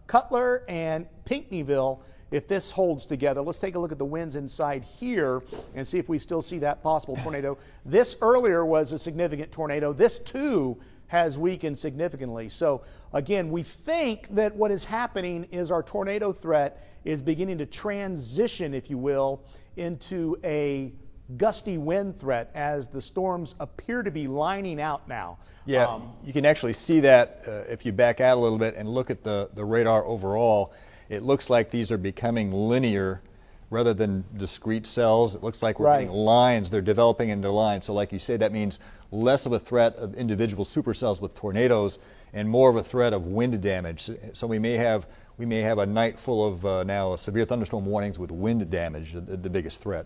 Cutler and Pinckneyville. If this holds together, let's take a look at the winds inside here and see if we still see that possible tornado. This earlier was a significant tornado. This too has weakened significantly. So again, we think that what is happening is our tornado threat is beginning to transition, if you will, into a gusty wind threat as the storms appear to be lining out now. Yeah, you can actually see that if you back out a little bit and look at the radar overall. It looks like these are becoming linear rather than discrete cells. It looks like we're getting lines. They're developing into lines. So like you say, that means less of a threat of individual supercells with tornadoes and more of a threat of wind damage. So we may have a night full of now severe thunderstorm warnings with wind damage, the biggest threat.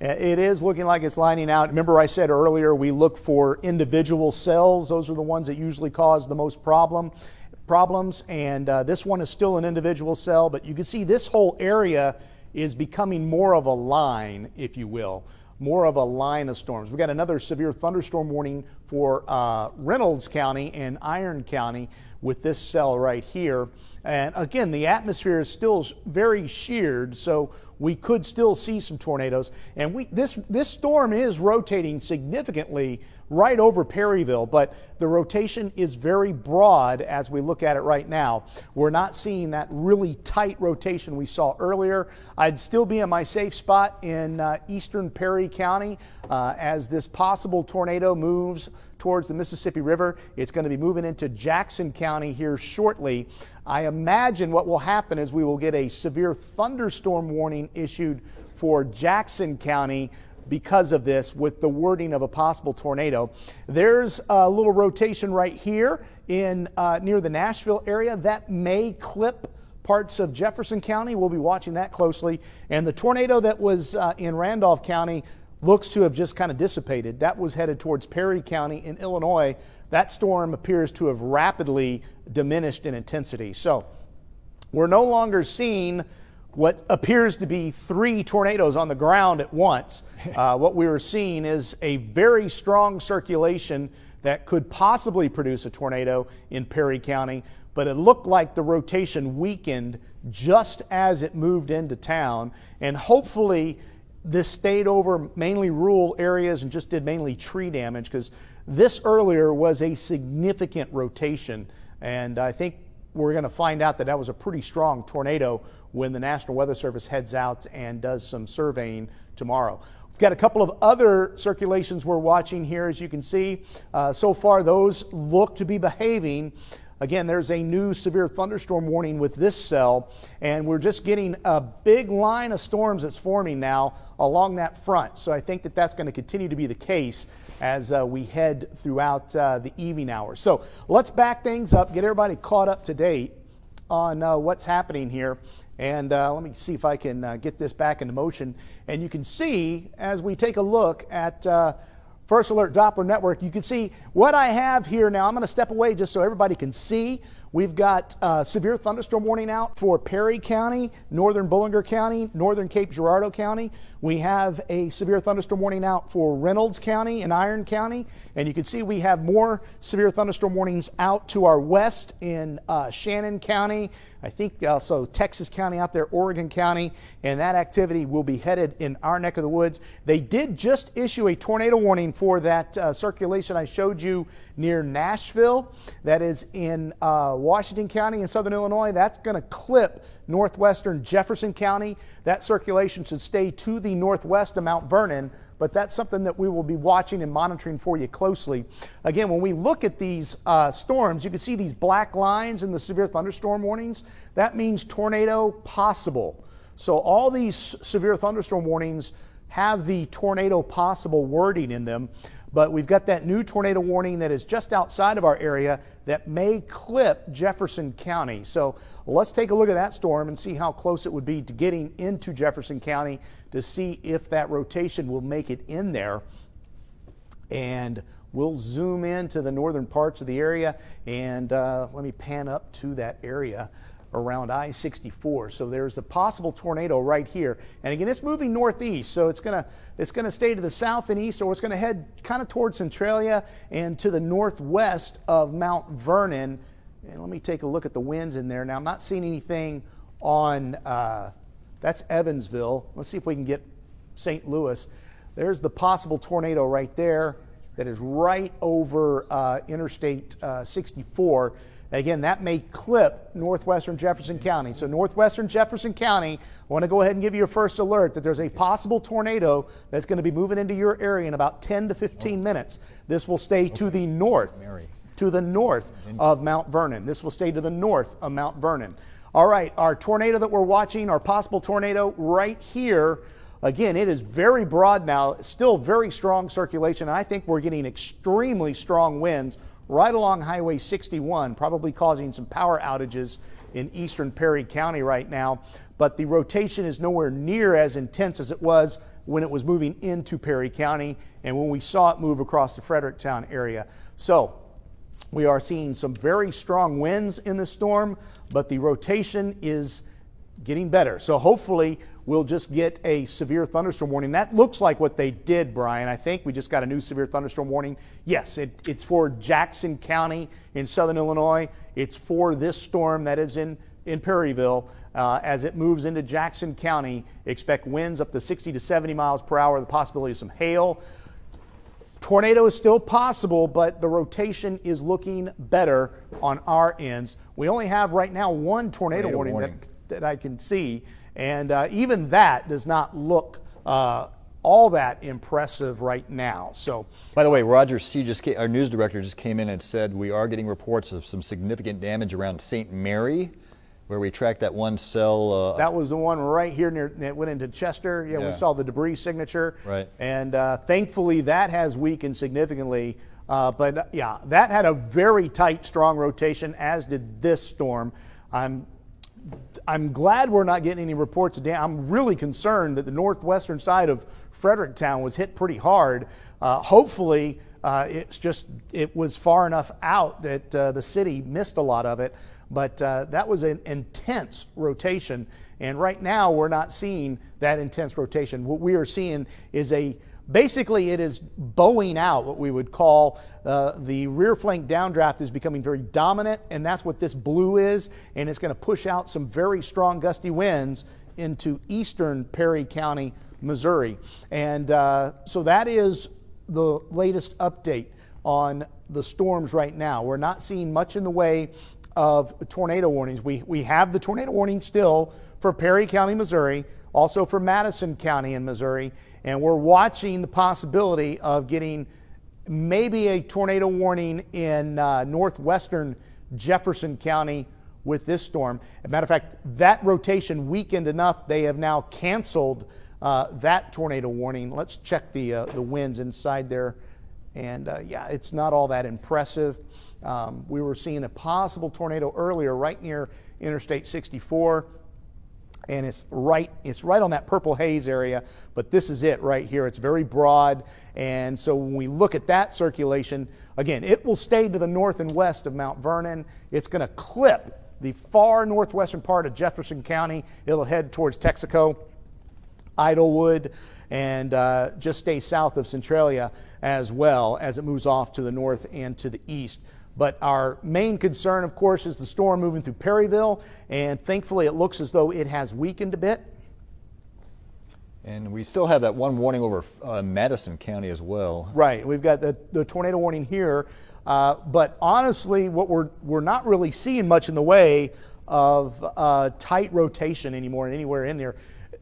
It is looking like it's lining out. Remember I said earlier we look for individual cells. Those are the ones that usually cause the most problems, and this one is still an individual cell, but you can see this whole area is becoming more of a line, if you will, more of a line of storms. We got another severe thunderstorm warning for Reynolds County and Iron County with this cell right here. And again, the atmosphere is still very sheared, so we could still see some tornadoes. And this storm is rotating significantly right over Perryville, but the rotation is very broad as we look at it right now. We're not seeing that really tight rotation we saw earlier. I'd still be in my safe spot in eastern Perry County as this possible tornado moves towards the Mississippi River. It's going to be moving into Jackson County here shortly. I imagine what will happen is we will get a severe thunderstorm warning issued for Jackson County because of this, with the wording of a possible tornado. There's a little rotation right here in near the Nashville area that may clip parts of Jefferson County. We'll be watching that closely. And the tornado that was in Randolph County looks to have just kind of dissipated. That was headed towards Perry County in Illinois. That storm appears to have rapidly diminished in intensity. So we're no longer seeing what appears to be 3 tornadoes on the ground at once. What we were seeing is a very strong circulation that could possibly produce a tornado in Perry County, but it looked like the rotation weakened just as it moved into town, and hopefully this stayed over mainly rural areas and just did mainly tree damage, because this earlier was a significant rotation, and I think we're going to find out that that was a pretty strong tornado when the National Weather Service heads out and does some surveying tomorrow. We've got a couple of other circulations we're watching here, as you can see. So far, those look to be behaving. Again, there's a new severe thunderstorm warning with this cell, and we're just getting a big line of storms that's forming now along that front. So I think that that's going to continue to be the case as we head throughout the evening hours. So let's back things up, get everybody caught up to date on what's happening here. And let me see if I can get this back into motion. And you can see, as we take a look at First Alert Doppler Network, you can see what I have here now. I'm going to step away just so everybody can see. We've got severe thunderstorm warning out for Perry County, northern Bullinger County, northern Cape Girardeau County. We have a severe thunderstorm warning out for Reynolds County and Iron County. And you can see we have more severe thunderstorm warnings out to our west in Shannon County. I think also Texas County out there, Oregon County, and that activity will be headed in our neck of the woods. They did just issue a tornado warning for that circulation I showed you near Nashville. That is in Washington County in southern Illinois. That's going to clip northwestern Jefferson County. That circulation should stay to the northwest of Mount Vernon, but that's something that we will be watching and monitoring for you closely. Again, when we look at these storms, you can see these black lines in the severe thunderstorm warnings. That means tornado possible. So all these severe thunderstorm warnings have the tornado possible wording in them, but we've got that new tornado warning that is just outside of our area that may clip Jefferson County. So let's take a look at that storm and see how close it would be to getting into Jefferson County to see if that rotation will make it in there. And we'll zoom into the northern parts of the area, and let me pan up to that area around I-64. So there's a possible tornado right here. And again, it's moving northeast, so it's gonna stay to the south and east, or it's gonna head kind of towards Centralia and to the northwest of Mount Vernon. And let me take a look at the winds in there. Now, I'm not seeing anything on, that's Evansville. Let's see if we can get St. Louis. There's the possible tornado right there that is right over Interstate 64. Again, that may clip northwestern Jefferson County. So northwestern Jefferson County, I want to go ahead and give you a first alert that there's a possible tornado that's going to be moving into your area in about 10 to 15 minutes. This will stay to the north, of Mount Vernon. This will stay to the north of Mount Vernon. All right, our tornado that we're watching, our possible tornado right here, again, it is very broad now, still very strong circulation, and I think we're getting extremely strong winds right along Highway 61, probably causing some power outages in eastern Perry County right now. But the rotation is nowhere near as intense as it was when it was moving into Perry County and when we saw it move across the Fredericktown area. So we are seeing some very strong winds in the storm, but the rotation is getting better. So hopefully we'll just get a severe thunderstorm warning. That looks like what they did, Brian. I think we just got a new severe thunderstorm warning. Yes, it's for Jackson County in southern Illinois. It's for this storm that is in Perryville. As it moves into Jackson County, expect winds up to 60 to 70 miles per hour, the possibility of some hail. Tornado is still possible, but the rotation is looking better on our ends. We only have right now one tornado warning. That I can see, and even that does not look all that impressive right now. So, by the way, Roger C. our news director just came in and said we are getting reports of some significant damage around St. Mary, where we tracked that one cell. That was the one right here near that went into Chester. Yeah, we saw the debris signature. Right. And thankfully that has weakened significantly. But yeah, that had a very tight, strong rotation, as did this storm. I'm glad we're not getting any reports of damage. I'm really concerned that the northwestern side of Fredericktown was hit pretty hard. Hopefully, it was far enough out that the city missed a lot of it. But that was an intense rotation. And right now, we're not seeing that intense rotation. What we are seeing is basically it is bowing out, what we would call the rear flank downdraft is becoming very dominant, and that's what this blue is, and it's going to push out some very strong gusty winds into eastern Perry County Missouri. And so that is the latest update on the storms right now. We're not seeing much in the way of tornado warnings. We have the tornado warning still for Perry County, Missouri, also for Madison County in Missouri, and we're watching the possibility of getting maybe a tornado warning in northwestern Jefferson County with this storm. As a matter of fact, that rotation weakened enough, they have now canceled that tornado warning. Let's check the winds inside there. And yeah, it's not all that impressive. We were seeing a possible tornado earlier right near Interstate 64. And it's right on that purple haze area, but this is it right here. It's very broad, and so when we look at that circulation, again, it will stay to the north and west of Mount Vernon. It's going to clip the far northwestern part of Jefferson County. It'll head towards Texaco, Idlewood, and just stay south of Centralia as well as it moves off to the north and to the east. But our main concern, of course, is the storm moving through Perryville, and thankfully it looks as though it has weakened a bit. And we still have that one warning over Madison County as well. Right, we've got the tornado warning here, but honestly, what we're not really seeing much in the way of tight rotation anymore anywhere in there.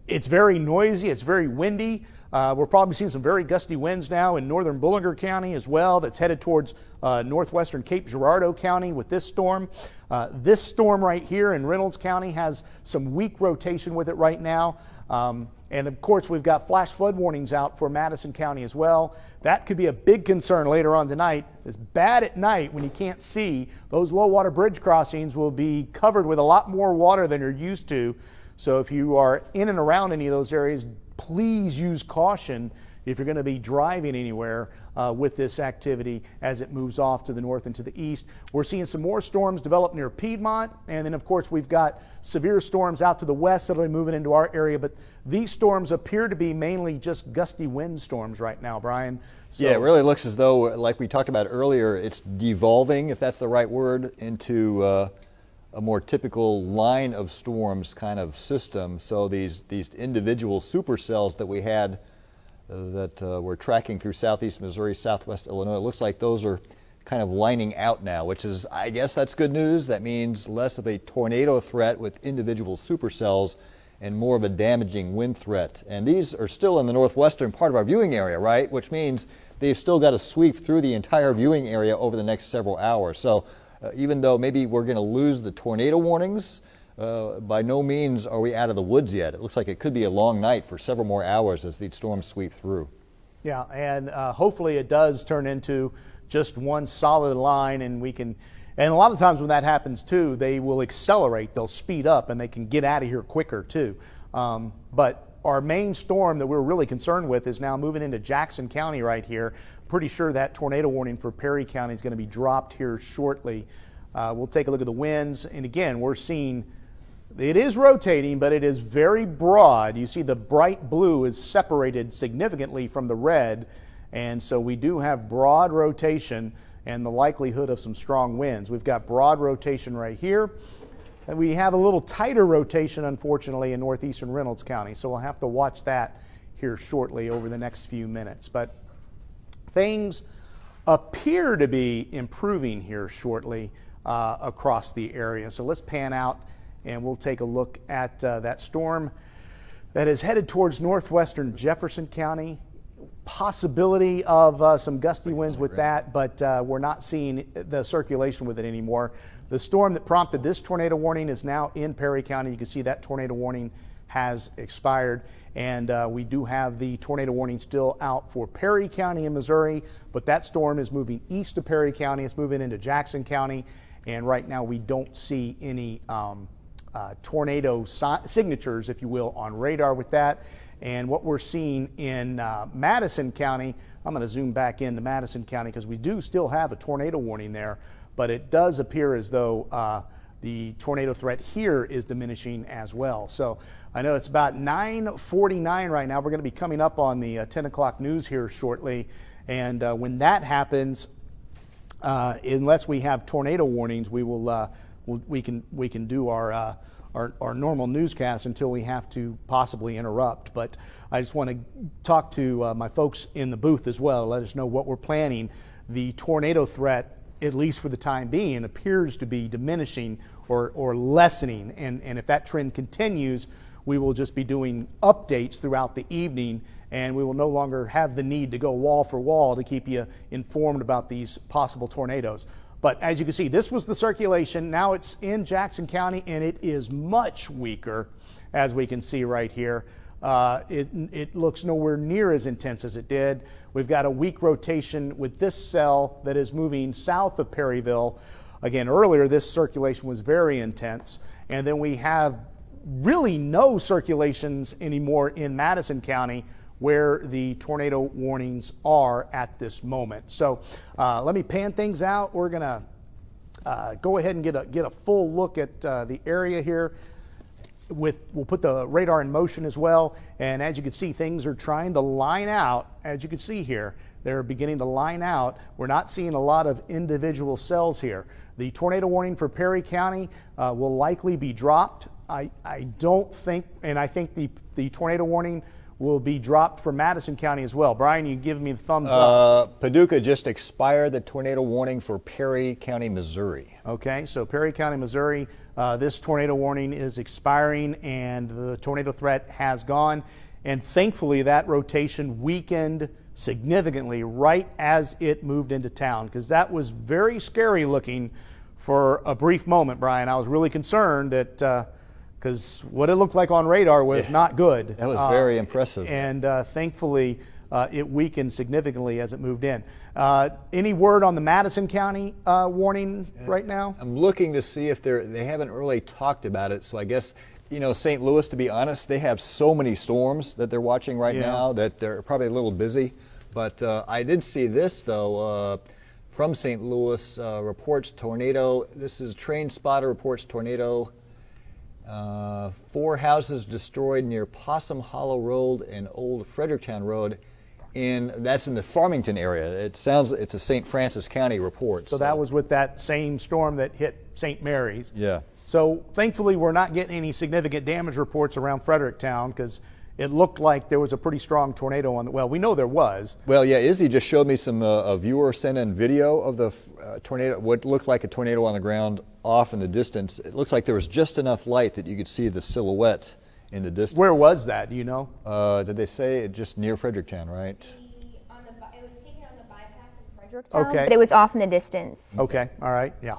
It's very noisy, it's very windy. We're probably seeing some very gusty winds now in northern Bullinger County as well. That's headed towards northwestern Cape Girardeau County with this storm. This storm right here in Reynolds County has some weak rotation with it right now. And of course, we've got flash flood warnings out for Madison County as well. That could be a big concern later on tonight. It's bad at night when you can't see. Those low water bridge crossings will be covered with a lot more water than you're used to. So if you are in and around any of those areas, please use caution if you're going to be driving anywhere with this activity as it moves off to the north and to the east. We're seeing some more storms develop near Piedmont, and then of course we've got severe storms out to the west that'll be moving into our area, but these storms appear to be mainly just gusty wind storms right now, Brian. So, yeah, it really looks as though, like we talked about earlier, it's devolving, if that's the right word, into a more typical line of storms kind of system. So these individual supercells that we had that we're tracking through southeast Missouri, southwest Illinois, it looks like those are kind of lining out now, which is, I guess that's good news. That means less of a tornado threat with individual supercells and more of a damaging wind threat. And these are still in the northwestern part of our viewing area, right? Which means they've still got to sweep through the entire viewing area over the next several hours. So even though maybe we're going to lose the tornado warnings, by no means are we out of the woods yet. It looks like it could be a long night for several more hours as these storms sweep through. Yeah, and hopefully it does turn into just one solid line, and we can, and a lot of times when that happens too, they will accelerate, they'll speed up, and they can get out of here quicker too. But our main storm that we're really concerned with is now moving into Jackson County right here. Pretty sure that tornado warning for Perry County is going to be dropped here shortly. We'll take a look at the winds, and again, we're seeing it is rotating, but it is very broad. You see the bright blue is separated significantly from the red, and so we do have broad rotation and the likelihood of some strong winds. We've got broad rotation right here, and we have a little tighter rotation, unfortunately, in northeastern Reynolds County, so we'll have to watch that here shortly over the next few minutes. But things appear to be improving here shortly across the area. So let's pan out and we'll take a look at that storm that is headed towards northwestern Jefferson County. Possibility of some gusty winds with that, but we're not seeing the circulation with it anymore. The storm that prompted this tornado warning is now in Perry County. You can see that tornado warning has expired, and we do have the tornado warning still out for Perry County in Missouri, but that storm is moving east of Perry County. It's moving into Jackson County, and right now we don't see any tornado signatures, if you will, on radar with that. And what we're seeing in Madison County, I'm going to zoom back into Madison County because we do still have a tornado warning there, but it does appear as though the tornado threat here is diminishing as well. So I know it's about 9:49 right now. We're going to be coming up on the 10 o'clock news here shortly, and when that happens, unless we have tornado warnings, we will we can do our our normal newscast until we have to possibly interrupt. But I just want to talk to my folks in the booth as well, let us know what we're planning. The tornado threat, at least for the time being, appears to be diminishing or lessening. And if that trend continues, we will just be doing updates throughout the evening, and we will no longer have the need to go wall for wall to keep you informed about these possible tornadoes. But as you can see, this was the circulation. Now it's in Jackson County, and it is much weaker, as we can see right here. It looks nowhere near as intense as it did. We've got a weak rotation with this cell that is moving south of Perryville. Again, earlier this circulation was very intense, and then we have really no circulations anymore in Madison County, where the tornado warnings are at this moment. So let me pan things out. We're gonna go ahead and get a full look at the area here. We'll put the radar in motion as well, and as you can see, things are trying to line out. As you can see here, they're beginning to line out. We're not seeing a lot of individual cells here. The tornado warning for Perry County will likely be dropped. I don't think, and I think the tornado warning will be dropped for Madison County as well. Brian, you give me the thumbs up. Paducah just expired the tornado warning for Perry County, Missouri. Okay, so Perry County, Missouri, this tornado warning is expiring and the tornado threat has gone. And thankfully that rotation weakened significantly right as it moved into town, because that was very scary looking for a brief moment, Brian. I was really concerned that because what it looked like on radar was not good. That was very impressive. And thankfully, it weakened significantly as it moved in. Any word on the Madison County warning right now? I'm looking to see if they haven't really talked about it, so I guess, you know, St. Louis, to be honest, they have so many storms that they're watching right now that they're probably a little busy. But I did see this, though, from St. Louis, reports tornado. This is Train Spotter reports tornado. 4 houses destroyed near Possum Hollow Road and Old Fredericktown Road. That's in the Farmington area. It's a St. Francis County report. So that was with that same storm that hit St. Mary's. Yeah. So thankfully we're not getting any significant damage reports around Fredericktown, because it looked like there was a pretty strong tornado on the, well, we know there was. Well, yeah, Izzy just showed me a viewer sent in video of the tornado, what looked like a tornado on the ground off in the distance. It looks like there was just enough light that you could see the silhouette in the distance. Where was that, do you know? Did they say just near Fredericktown, right? It was taken on the bypass in Fredericktown, Okay. but it was off in the distance. Okay, all right, yeah.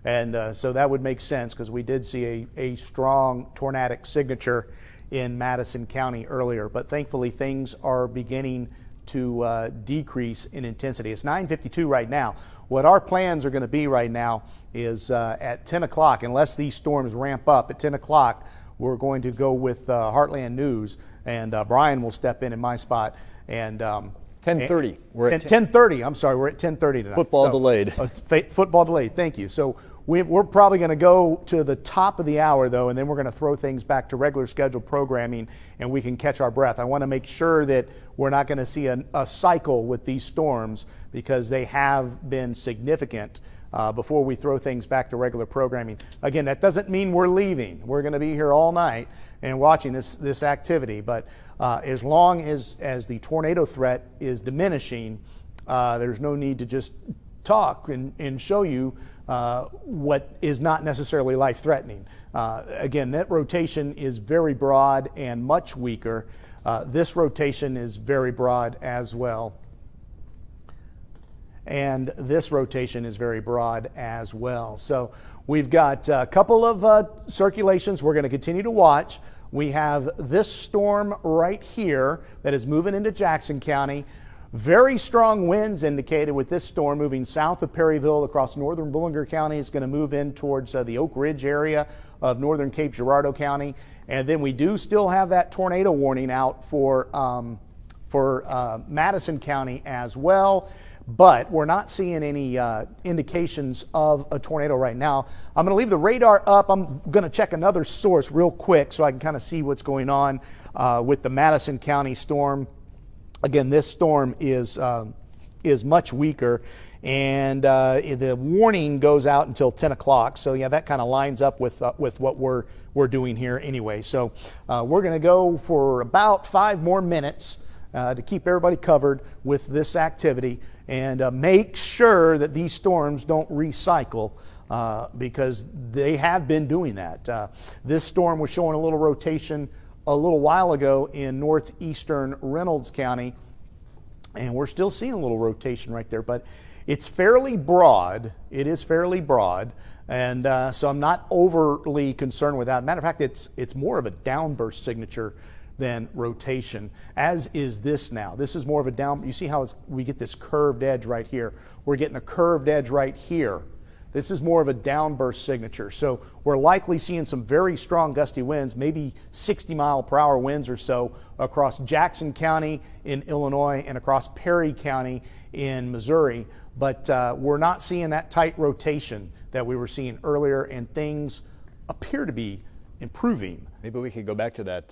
And so that would make sense, because we did see a strong tornadic signature in Madison County earlier, but thankfully things are beginning to decrease in intensity. It's 9:52 right now. What our plans are going to be right now is at 10 o'clock, unless these storms ramp up, at 10 o'clock we're going to go with Heartland News, and Brian will step in my spot. And 10:30. We're at 10:30. I'm sorry, we're at 10:30 tonight. Football delayed. Football delayed. Thank you. So we're probably going to go to the top of the hour, though, and then we're going to throw things back to regular scheduled programming, and we can catch our breath. I want to make sure that we're not going to see a cycle with these storms, because they have been significant before we throw things back to regular programming. Again, that doesn't mean we're leaving. We're going to be here all night and watching this activity. But as long as the tornado threat is diminishing, there's no need to just talk and show you what is not necessarily life-threatening. Again, that rotation is very broad and much weaker. This rotation is very broad as well. And this rotation is very broad as well. So we've got a couple of circulations we're going to continue to watch. We have this storm right here that is moving into Jackson County. Very strong winds indicated with this storm moving south of Perryville across northern Bullinger County. It's going to move in towards the Oak Ridge area of northern Cape Girardeau County. And then we do still have that tornado warning out for Madison County as well. But we're not seeing any indications of a tornado right now. I'm going to leave the radar up. I'm going to check another source real quick so I can kind of see what's going on with the Madison County storm. Again, this storm is is much weaker, and the warning goes out until 10 o'clock. So yeah, that kind of lines up with what we're doing here anyway. So we're going to go for about 5 more minutes to keep everybody covered with this activity, and make sure that these storms don't recycle, because they have been doing that. This storm was showing a little rotation a little while ago in northeastern Reynolds County, and we're still seeing a little rotation right there, but it's fairly broad. It is fairly broad, and so I'm not overly concerned with that. Matter of fact, it's more of a downburst signature than rotation, as is this now. This is more of a down. You see how we get this curved edge right here. We're getting a curved edge right here. This is more of a downburst signature. So we're likely seeing some very strong gusty winds, maybe 60-mile-per-hour winds or so across Jackson County in Illinois and across Perry County in Missouri. But we're not seeing that tight rotation that we were seeing earlier, and things appear to be improving. Maybe we could go back to that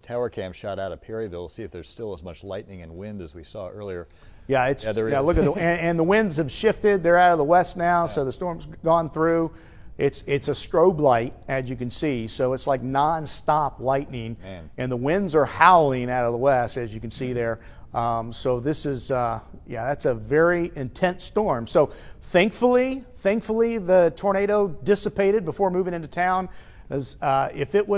tower cam shot out of Perryville, see if there's still as much lightning and wind as we saw earlier. Yeah, look at and the winds have shifted. They're out of the west now, so the storm's gone through. It's a strobe light, as you can see, so it's like non-stop lightning, and the winds are howling out of the west, as you can see there. So this is, that's a very intense storm. So thankfully the tornado dissipated before moving into town. As I think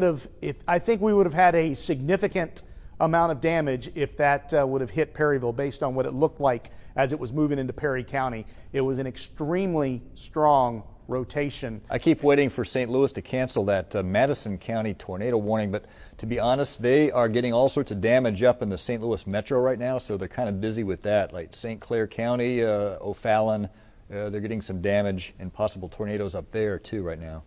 we would have had a significant amount of damage if that would have hit Perryville, based on what it looked like as it was moving into Perry County. It was an extremely strong rotation. I keep waiting for St. Louis to cancel that Madison County tornado warning, but to be honest, they are getting all sorts of damage up in the St. Louis metro right now, so they're kind of busy with that. Like St. Clair County, O'Fallon, they're getting some damage and possible tornadoes up there too right now.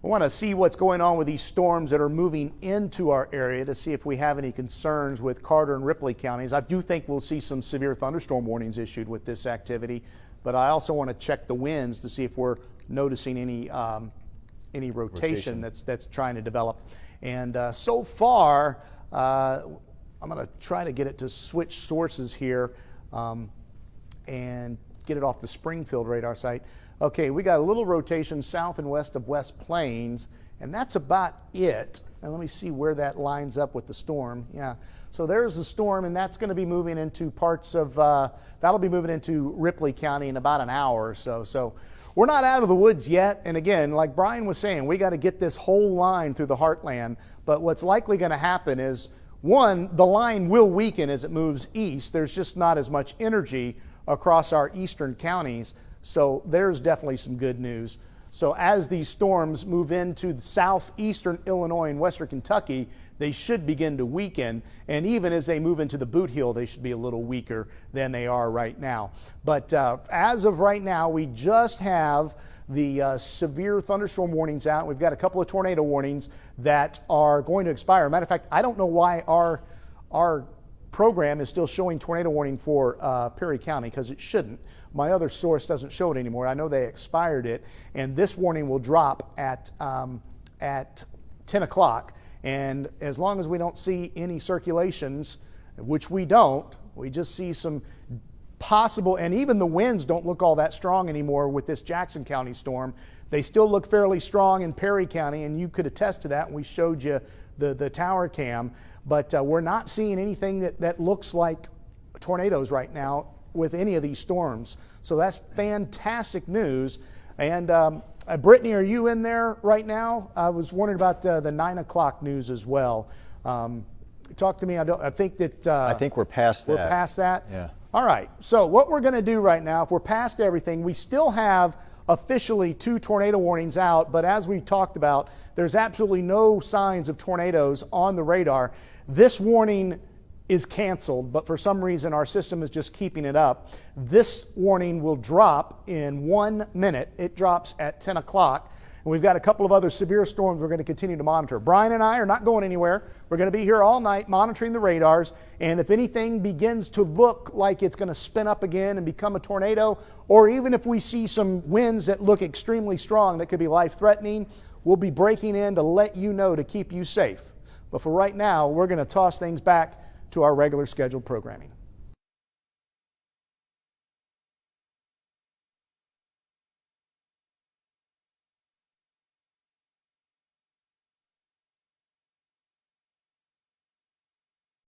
I want to see what's going on with these storms that are moving into our area to see if we have any concerns with Carter and Ripley counties. I do think we'll see some severe thunderstorm warnings issued with this activity, but I also want to check the winds to see if we're noticing any rotation that's trying to develop. And so far, I'm going to try to get it to switch sources here and get it off the Springfield radar site. Okay, we got a little rotation south and west of West Plains, and that's about it. And let me see where that lines up with the storm. Yeah, so there's the storm, and that's going to be moving into parts of, that'll be moving into Ripley County in about an hour or so. So we're not out of the woods yet. And again, like Brian was saying, we got to get this whole line through the heartland. But what's likely going to happen is, one, the line will weaken as it moves east. There's just not as much energy across our eastern counties. So there's definitely some good news. So as these storms move into southeastern Illinois and western Kentucky, they should begin to weaken. And even as they move into the Boot Heel, they should be a little weaker than they are right now. But as of right now, we just have the severe thunderstorm warnings out. We've got a couple of tornado warnings that are going to expire. Matter of fact, I don't know why our program is still showing tornado warning for Perry County, because it shouldn't. My other source doesn't show it anymore. I know they expired it, and this warning will drop at 10 o'clock. And as long as we don't see any circulations, which we don't, we just see some possible, and even the winds don't look all that strong anymore with this Jackson County storm. They still look fairly strong in Perry County, and you could attest to that, and we showed you the tower cam. But we're not seeing anything that looks like tornadoes right now with any of these storms. So that's fantastic news. And Brittany, are you in there right now? I was wondering about the 9 o'clock news as well. Talk to me. I think we're past that. We're past that? Yeah. All right. So what we're going to do right now, if we're past everything, we still have officially 2 tornado warnings out, but as we talked about, there's absolutely no signs of tornadoes on the radar. This warning is canceled, but for some reason our system is just keeping it up. This warning will drop in 1 minute. It drops at 10 o'clock. And we've got a couple of other severe storms we're going to continue to monitor. Brian and I are not going anywhere. We're going to be here all night monitoring the radars. And if anything begins to look like it's going to spin up again and become a tornado, or even if we see some winds that look extremely strong that could be life-threatening, we'll be breaking in to let you know, to keep you safe. But for right now, we're going to toss things back to our regular scheduled programming.